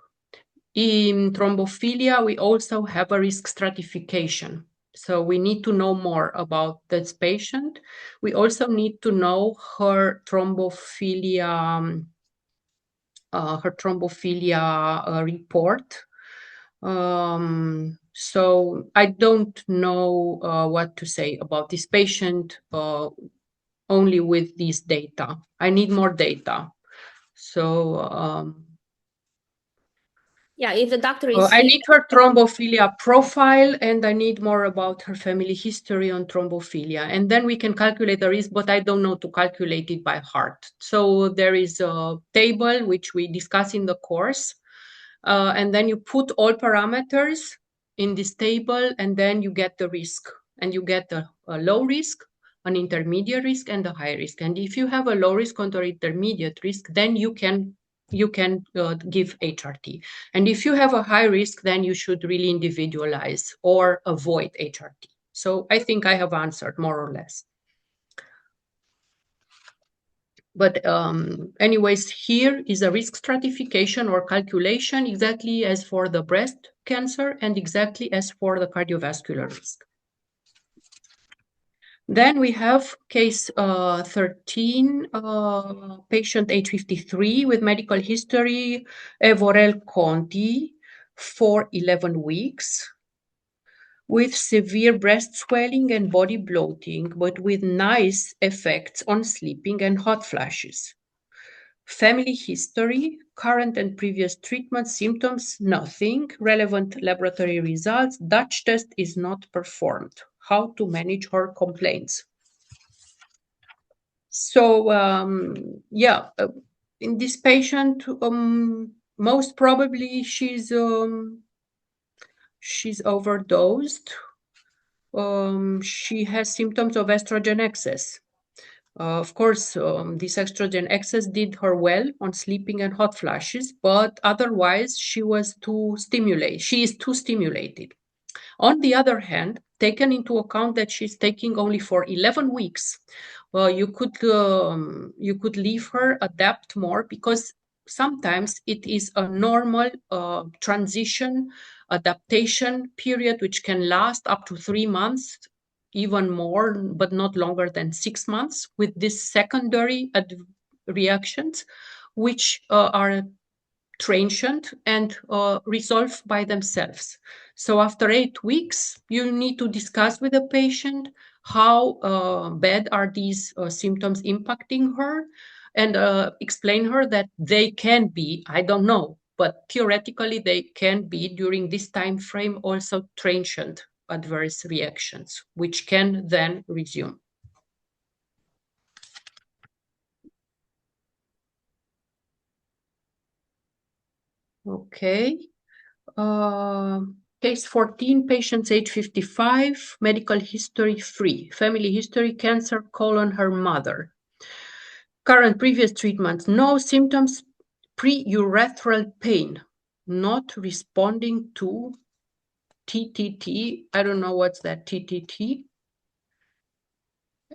In thrombophilia, we also have a risk stratification. So we need to know more about this patient. We also need to know her thrombophilia report. So I don't know what to say about this patient only with this data. I need more data. So yeah, if the doctor is I here. need her thrombophilia profile, and I need more about her family history on thrombophilia. And then we can calculate the risk, but I don't know to calculate it by heart. So there is a table which we discuss in the course. And then you put all parameters in this table, and then you get the risk. And you get a low risk, an intermediate risk, and a high risk. And if you have a low risk or intermediate risk, then you can give HRT. And if you have a high risk, then you should really individualize or avoid HRT. So I think I have answered more or less. But anyways, here is a risk stratification or calculation exactly as for the breast cancer and exactly as for the cardiovascular risk. Then we have case 13, patient age 53 with medical history, Evorel Conti, for 11 weeks, with severe breast swelling and body bloating, but with nice effects on sleeping and hot flashes. Family history, current and previous treatment symptoms, nothing. Relevant laboratory results, Dutch test is not performed. How to manage her complaints? So, yeah, in this patient, most probably she's overdosed. She has symptoms of estrogen excess. Of course, this estrogen excess did her well on sleeping and hot flashes, but otherwise she is too stimulated. On the other hand, taken into account that she's taking only for 11 weeks, you could leave her adapt more, because sometimes it is a normal transition adaptation period which can last up to 3 months, even more, but not longer than 6 months, with these secondary reactions, which are transient and resolve by themselves. So after 8 weeks, you need to discuss with the patient how bad are these symptoms impacting her, and explain her that they can be, I don't know, but theoretically they can be during this time frame also transient adverse reactions, which can then resume. Okay. Case 14, patients age 55, medical history free, family history, cancer, colon, her mother. Current previous treatments, no symptoms, pre-urethral pain, not responding to TTT. I don't know what's that, TTT.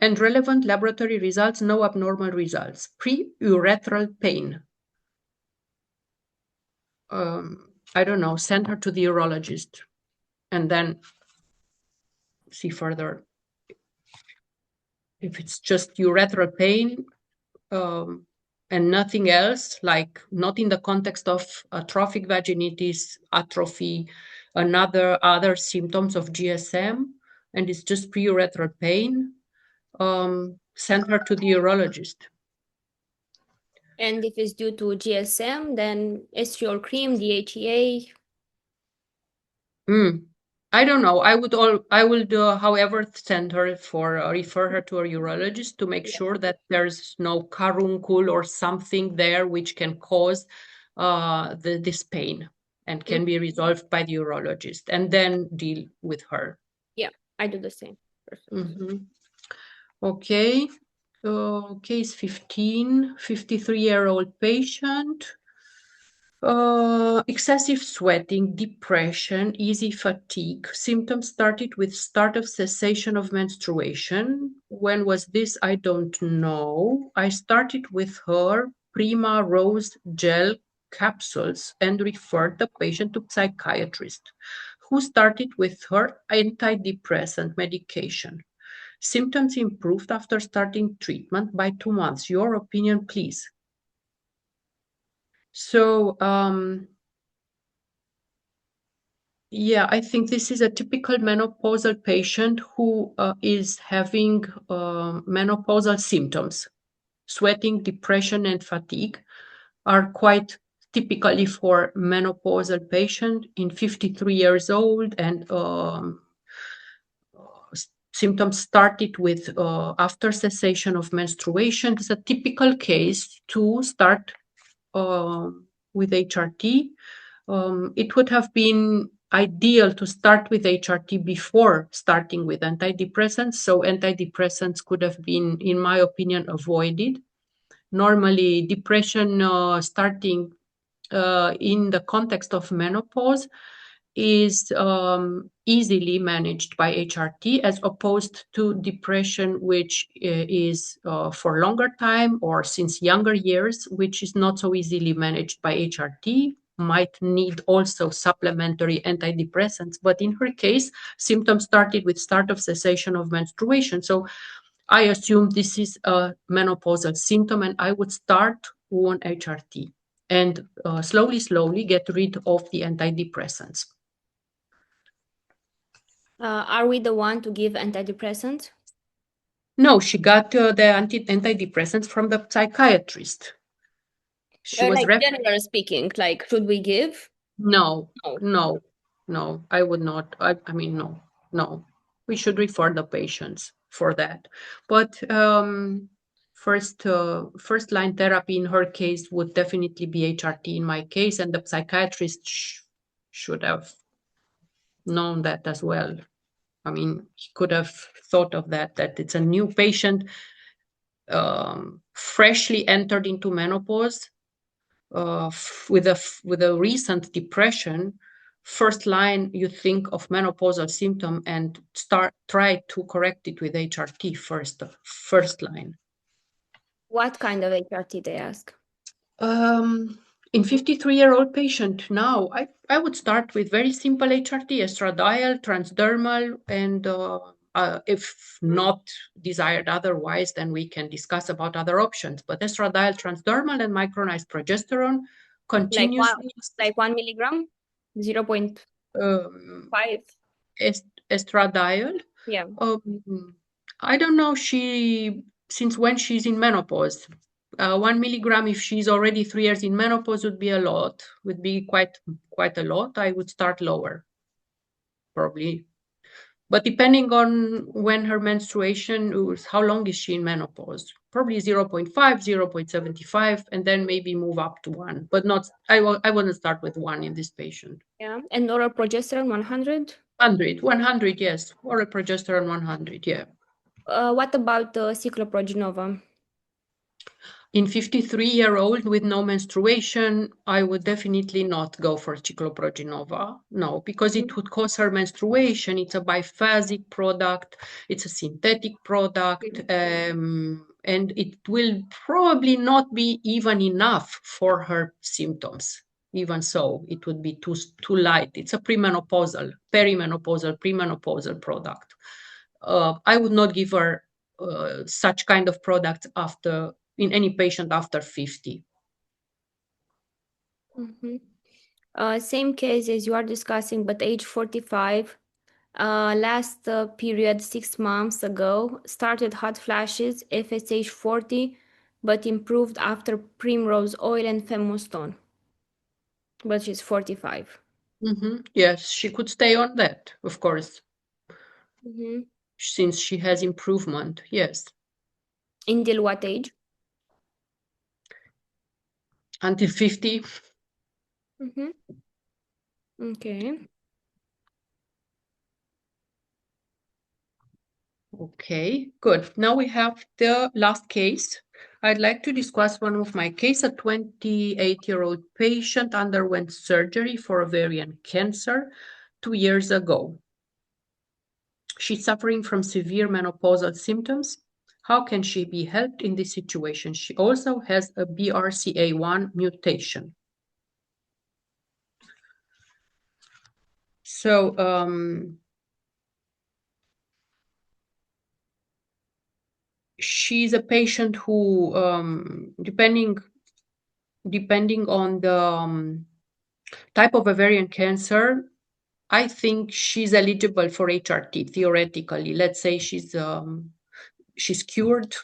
And relevant laboratory results, no abnormal results. Pre-urethral pain. I don't know, send her to the urologist and then see further. If it's just urethral pain and nothing else, like not in the context of atrophic vaginitis, atrophy, other symptoms of GSM, and it's just pre-urethral pain, send her to the urologist. And if it's due to GSM, then estriol cream, DHEA. I don't know. I would, however, send her refer her to a urologist to make sure that there's no carbuncle or something there which can cause this pain and can be resolved by the urologist, and then deal with her. Yeah, I do the same. Perfect. Okay. Case 15, 53-year-old patient. Excessive sweating, depression, easy fatigue. Symptoms started with start of cessation of menstruation. When was this? I don't know. I started with her Prima Rose gel capsules and referred the patient to psychiatrist, who started with her antidepressant medication. Symptoms improved after starting treatment by 2 months. Your opinion, please. So Yeah, I think this is a typical menopausal patient who is having menopausal symptoms. Sweating, depression, and fatigue are quite typically for menopausal patient in 53 years old, and symptoms started with after cessation of menstruation. It's a typical case to start with HRT. It would have been ideal to start with HRT before starting with antidepressants. So antidepressants could have been, in my opinion, avoided. Normally, depression starting in the context of menopause is easily managed by HRT, as opposed to depression, which is for longer time or since younger years, which is not so easily managed by HRT, might need also supplementary antidepressants. But in her case, symptoms started with start of cessation of menstruation. So I assume this is a menopausal symptom, and I would start on HRT and slowly get rid of the antidepressants. Are we the one to give antidepressants? No, she got the antidepressants from the psychiatrist. She was Like generally speaking, like should we give? No, No. no, no, I would not. I mean, no, no. We should refer the patients for that. But first line therapy in her case would definitely be HRT in my case, and the psychiatrist should have known that as well. I mean, he could have thought of that it's a new patient, freshly entered into menopause, with a recent depression. First line, you think of menopausal symptom and try to correct it with HRT first line. What kind of HRT they ask? In 53-year-old patient now, I would start with very simple HRT, estradiol, transdermal, and if not desired otherwise, then we can discuss about other options. But estradiol, transdermal, and micronized progesterone continuously. Like 1 milligram, 0.5. Estradiol. Yeah. I don't know since when she's in menopause. 1 milligram, if she's already 3 years in menopause, would be a lot. Would be quite a lot. I would start lower, probably. But depending on when her menstruation is, how long is she in menopause? Probably 0.5, 0.75, and then maybe move up to 1. But not. I want to start with 1 in this patient. Yeah. And oral progesterone 100? 100, yes. Oral progesterone 100, yeah. What about cycloprogenova? In 53-year-old with no menstruation, I would definitely not go for cycloprogenova. No, because it would cause her menstruation. It's a biphasic product. It's a synthetic product. And it will probably not be even enough for her symptoms. Even so, it would be too light. It's a premenopausal, premenopausal product. I would not give her such kind of product in any patient after 50. Same case as you are discussing, but age 45. Last period 6 months ago, started hot flashes, FSH 40, but improved after primrose oil and femustone. But she's 45. Yes, she could stay on that, of course, since she has improvement. Yes. Until what age? Until 50. Okay. Okay, good. Now we have the last case. I'd like to discuss one of my case. A 28-year-old patient underwent surgery for ovarian cancer 2 years ago. She's suffering from severe menopausal symptoms. How can she be helped in this situation? She also has a BRCA1 mutation. So she's a patient who, depending on the type of ovarian cancer, I think she's eligible for HRT theoretically. Let's say she's cured.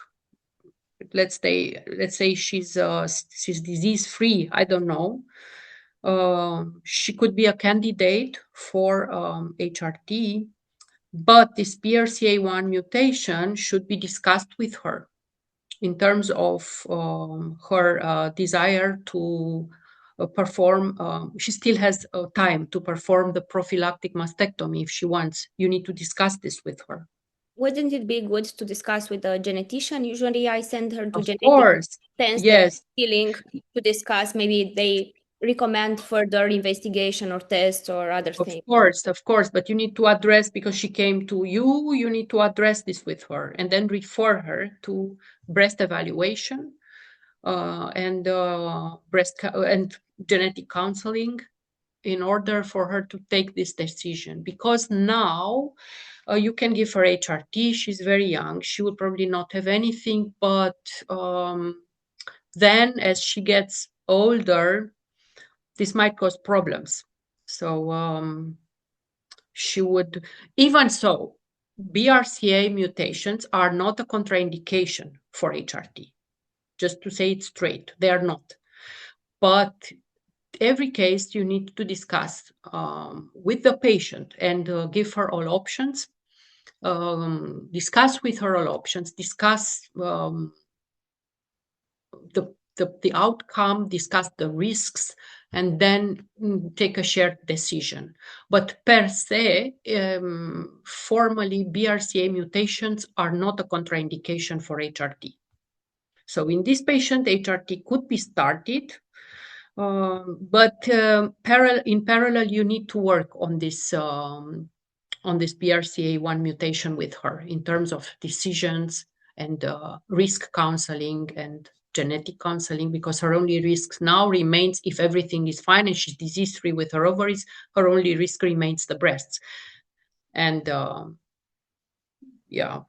Let's say she's disease free. I don't know. She could be a candidate for HRT, but this BRCA1 mutation should be discussed with her in terms of her desire to perform. She still has time to perform the prophylactic mastectomy if she wants. You need to discuss this with her. Wouldn't it be good to discuss with a genetician? Usually I send her to Of genetic course, test and yes. healing to discuss. Maybe they recommend further investigation or tests or other things. Of course, but you need to address, because she came to you, you need to address this with her and then refer her to breast evaluation and and genetic counseling in order for her to take this decision. Because now you can give her HRT. She's very young. She will probably not have anything, but then as she gets older, this might cause problems. So she would, even so, BRCA mutations are not a contraindication for HRT. Just to say it straight, they are not. But every case you need to discuss with the patient and give her all options. Discuss with her all options. Discuss the outcome, discuss the risks, and then take a shared decision. But per se, formally, BRCA mutations are not a contraindication for HRT. So in this patient, HRT could be started, but in parallel, you need to work on this BRCA1 mutation with her in terms of decisions and risk counseling and genetic counseling, because her only risk now remains, if everything is fine and she's disease free with her ovaries, her only risk remains the breasts. And yeah,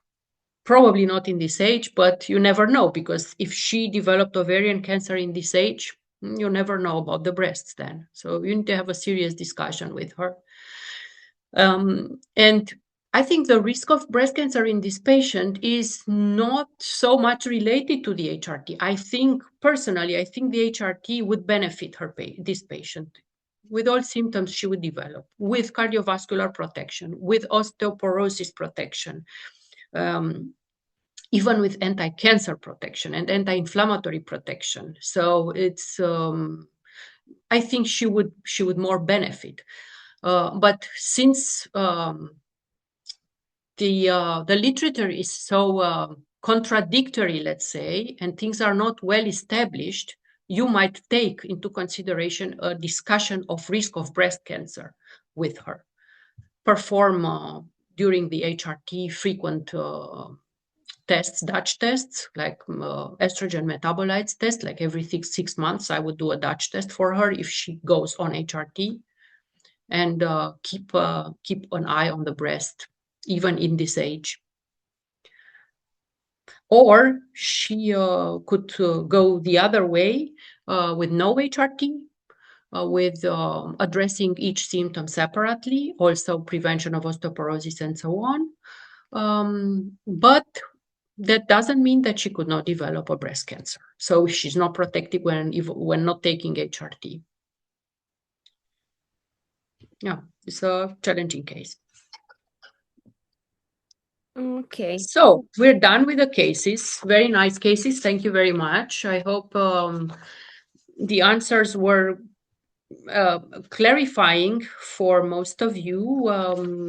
probably not in this age, but you never know, because if she developed ovarian cancer in this age, you never know about the breasts then. So you need to have a serious discussion with her. And I think the risk of breast cancer in this patient is not so much related to the HRT. Personally, I think the HRT would benefit this patient with all symptoms she would develop, with cardiovascular protection, with osteoporosis protection, even with anti-cancer protection and anti-inflammatory protection. So it's, I think she would more benefit. But since the literature is so contradictory, let's say, and things are not well established, you might take into consideration a discussion of risk of breast cancer with her. Perform during the HRT frequent tests, Dutch tests, like estrogen metabolites test, like every 6 months, I would do a Dutch test for her if she goes on HRT, and keep an eye on the breast, even in this age. Or she could go the other way with no HRT, with addressing each symptom separately, also prevention of osteoporosis and so on. But that doesn't mean that she could not develop a breast cancer. So she's not protected when not taking HRT. Yeah, it's a challenging case. Okay. So we're done with the cases. Very nice cases. Thank you very much. I hope the answers were clarifying for most of you,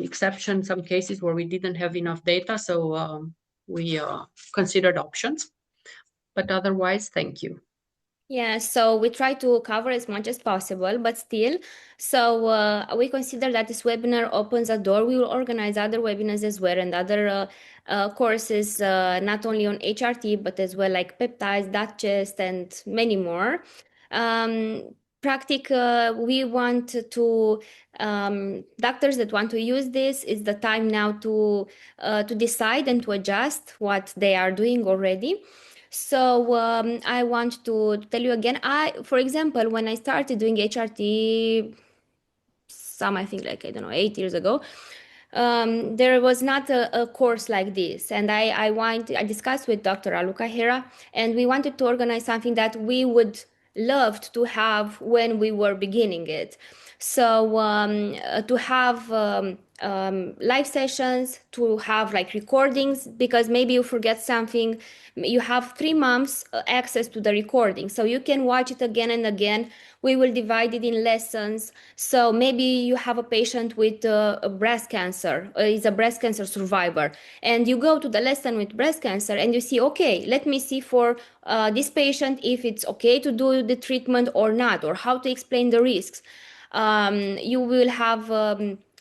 exception some cases where we didn't have enough data. So we considered options. But otherwise, thank you. Yeah, so we try to cover as much as possible, but still, so we consider that this webinar opens a door. We will organize other webinars as well and other courses, not only on HRT, but as well like peptides, Dutchess, and many more. We want to doctors that want to use this. It's the time now to decide and to adjust what they are doing already. So I want to tell you again, for example, when I started doing HRT some, I think, like, I don't know, 8 years ago. There was not a course like this, and I discussed with Dr. Raluca Hera, and we wanted to organize something that we would loved to have when we were beginning it. So to have live sessions, to have like recordings, because maybe you forget something, you have 3 months access to the recording, so you can watch it again and again. We will divide it in lessons. So maybe you have a patient with a breast cancer, is a breast cancer survivor, and you go to the lesson with breast cancer and you see, okay, let me see for this patient if it's okay to do the treatment or not, or how to explain the risks. You will have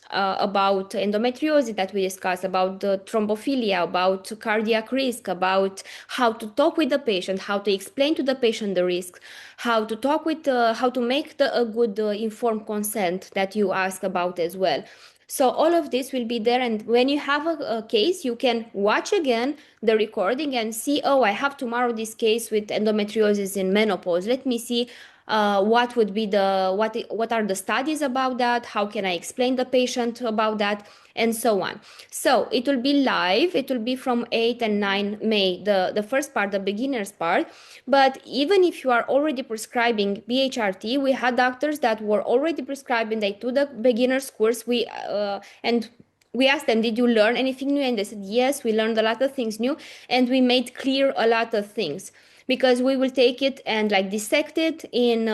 about endometriosis that we discussed, about the thrombophilia, about cardiac risk, about how to talk with the patient, how to explain to the patient the risks, how to talk with, how to make a good informed consent that you ask about as well. So all of this will be there, and when you have a case, you can watch again the recording and see, oh, I have tomorrow this case with endometriosis in menopause. Let me see what would be the what are the studies about that, how can I explain the patient about that, and so on. So it will be live, it will be from 8 and 9 May, the first part, the beginners part. But even if you are already prescribing BHRT, we had doctors that were already prescribing, they took the beginners course, and we asked them, did you learn anything new? And they said, yes, we learned a lot of things new, and we made clear a lot of things, because we will take it and like dissect it in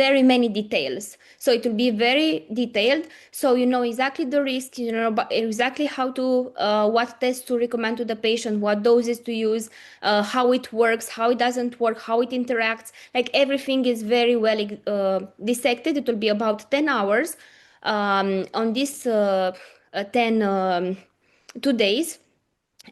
very many details. So it will be very detailed. So you know exactly the risk, you know exactly how to, what tests to recommend to the patient, what doses to use, how it works, how it doesn't work, how it interacts. Like everything is very well dissected. It will be about 10 hours on this 10 2 days.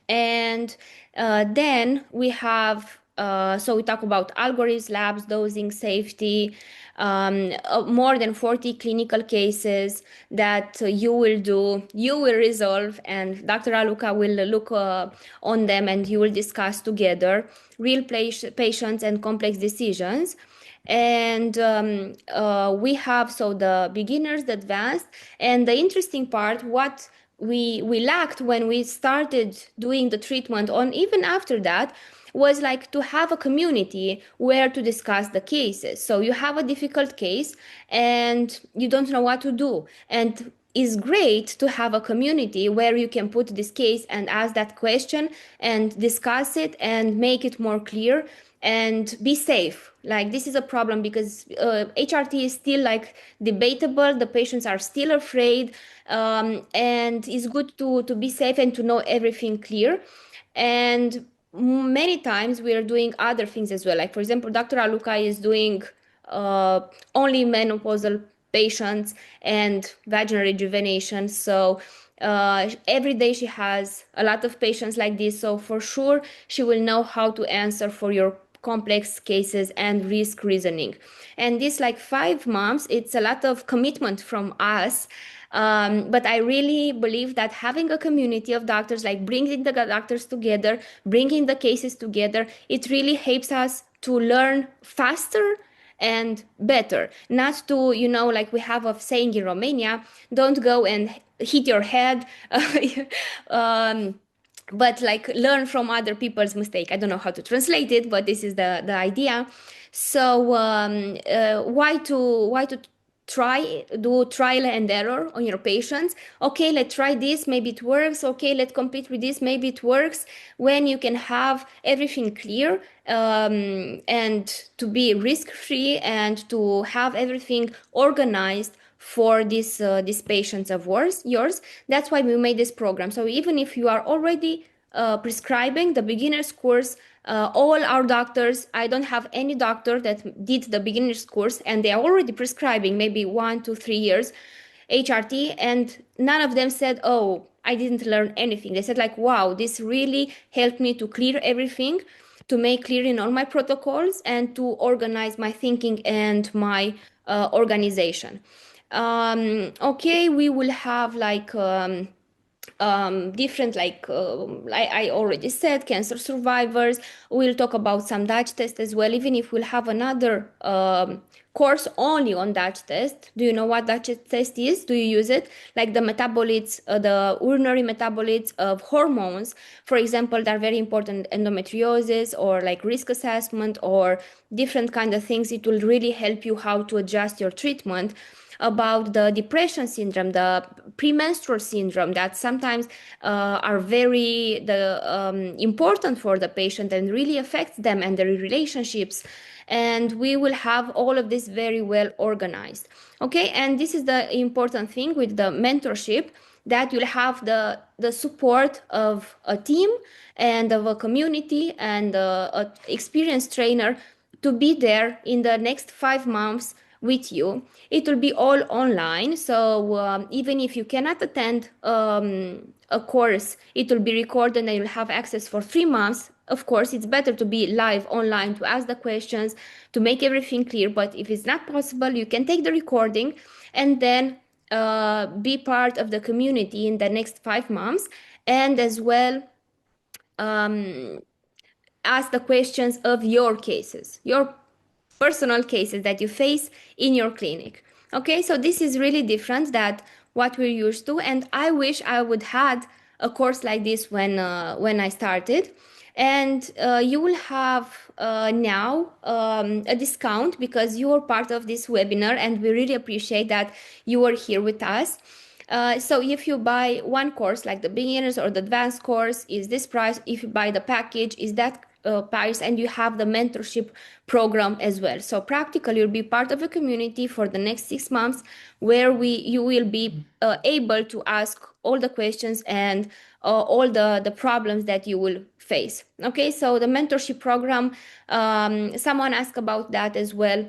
And then we have, so we talk about algorithms, labs, dosing, safety, more than 40 clinical cases that you will do, you will resolve, and Dr. Raluca will look on them, and you will discuss together real patients and complex decisions. And we have, so the beginners, the advanced, and the interesting part, what we lacked when we started doing the treatment, on even after that, was like to have a community where to discuss the cases. So you have a difficult case and you don't know what to do, and it's great to have a community where you can put this case and ask that question and discuss it and make it more clear and be safe. Like this is a problem because HRT is still like debatable, the patients are still afraid, and it's good to be safe and to know everything clear. And many times we are doing other things as well, like for example Dr. Aluka is doing uh, only menopausal patients and vaginal rejuvenation. So every day she has a lot of patients like this, so for sure she will know how to answer for your complex cases and risk reasoning. And this like 5 months, it's a lot of commitment from us. But I really believe that having a community of doctors, like bringing the doctors together, bringing the cases together, it really helps us to learn faster and better. Not to, like we have a saying in Romania, don't go and hit your head. um, but like learn from other people's mistake. I don't know how to translate it, but this is the idea. So why to try do trial and error on your patients? Okay, let's try this, maybe it works. Okay, let's compete with this, maybe it works. When you can have everything clear, and to be risk free and to have everything organized for these patients of yours. That's why we made this program. So even if you are already prescribing the beginners course, all our doctors, I don't have any doctor that did the beginners course and they are already prescribing maybe 1 to 3 years HRT, and none of them said, oh, I didn't learn anything. They said like, wow, this really helped me to clear everything, to make clear in all my protocols, and to organize my thinking and my organization. Okay, we will have like different, I already said, cancer survivors. We'll talk about some Dutch test as well, even if we'll have another course only on Dutch test. Do you know what Dutch test is? Do you use it? Like the metabolites, the urinary metabolites of hormones, for example, that are very important, endometriosis or like risk assessment or different kind of things. It will really help you how to adjust your treatment. About the depression syndrome, the premenstrual syndrome, that sometimes are very important for the patient and really affects them and their relationships. And we will have all of this very well organized. Okay, and this is the important thing with the mentorship, that you'll have the support of a team and of a community and a experienced trainer to be there in the next 5 months with you. It will be all online, so even if you cannot attend a course, it will be recorded and you'll have access for 3 months. Of course, it's better to be live online to ask the questions, to make everything clear. But if it's not possible, you can take the recording and then be part of the community in the next 5 months, and as well um, ask the questions of your cases, your personal cases that you face in your clinic. Okay, so this is really different that what we're used to, and I wish I would had a course like this when I started. And you will have now a discount because you are part of this webinar, and we really appreciate that you are here with us. So if you buy one course like the beginners or the advanced course, is this price. If you buy the package, is that price, and you have the mentorship program as well. So practically you'll be part of a community for the next 6 months, where you will be able to ask all the questions and all the problems that you will face. Okay, so the mentorship program, someone asked about that as well.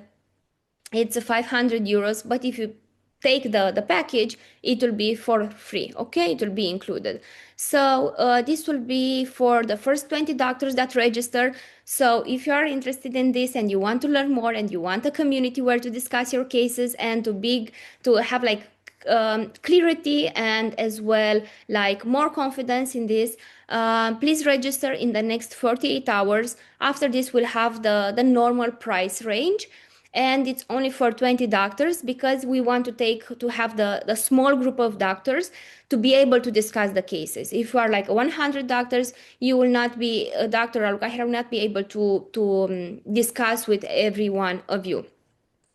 It's a 500 euros, but if you take the package, it will be for free. Okay, it will be included. So this will be for the first 20 doctors that register. So if you are interested in this and you want to learn more and you want a community where to discuss your cases and to have like clarity and as well like more confidence in this, please register in the next 48 hours. After this, we'll have the normal price range, and it's only for 20 doctors because we want to have the small group of doctors to be able to discuss the cases. If you are like 100 doctors, you will not be Dr. Raluca will not be able to discuss with every one of you.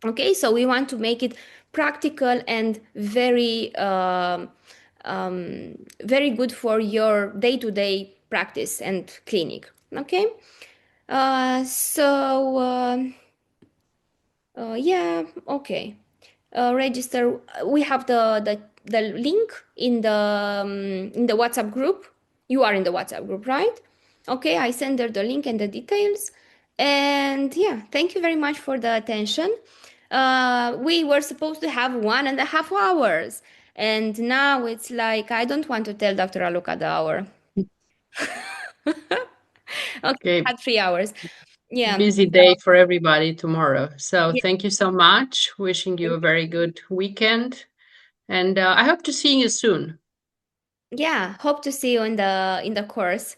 Okay, so we want to make it practical and very good for your day-to-day practice and clinic. Okay, so yeah, okay. Register. We have the link in the WhatsApp group. You are in the WhatsApp group, right? Okay, I send her the link and the details. And yeah, thank you very much for the attention. We were supposed to have 1.5 hours, and now it's like I don't want to tell Dr. Aluka the hour. Okay, Okay, had 3 hours. Yeah. busy day for everybody tomorrow. So Yeah. thank you so much. Wishing you a very good weekend. And I hope to see you soon. Yeah, hope to see you in the course,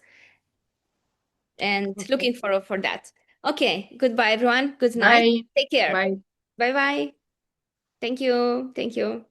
and Okay. looking forward for that. Okay, goodbye everyone. Good night. Bye. Take care. Bye. Bye bye. Thank you. Thank you.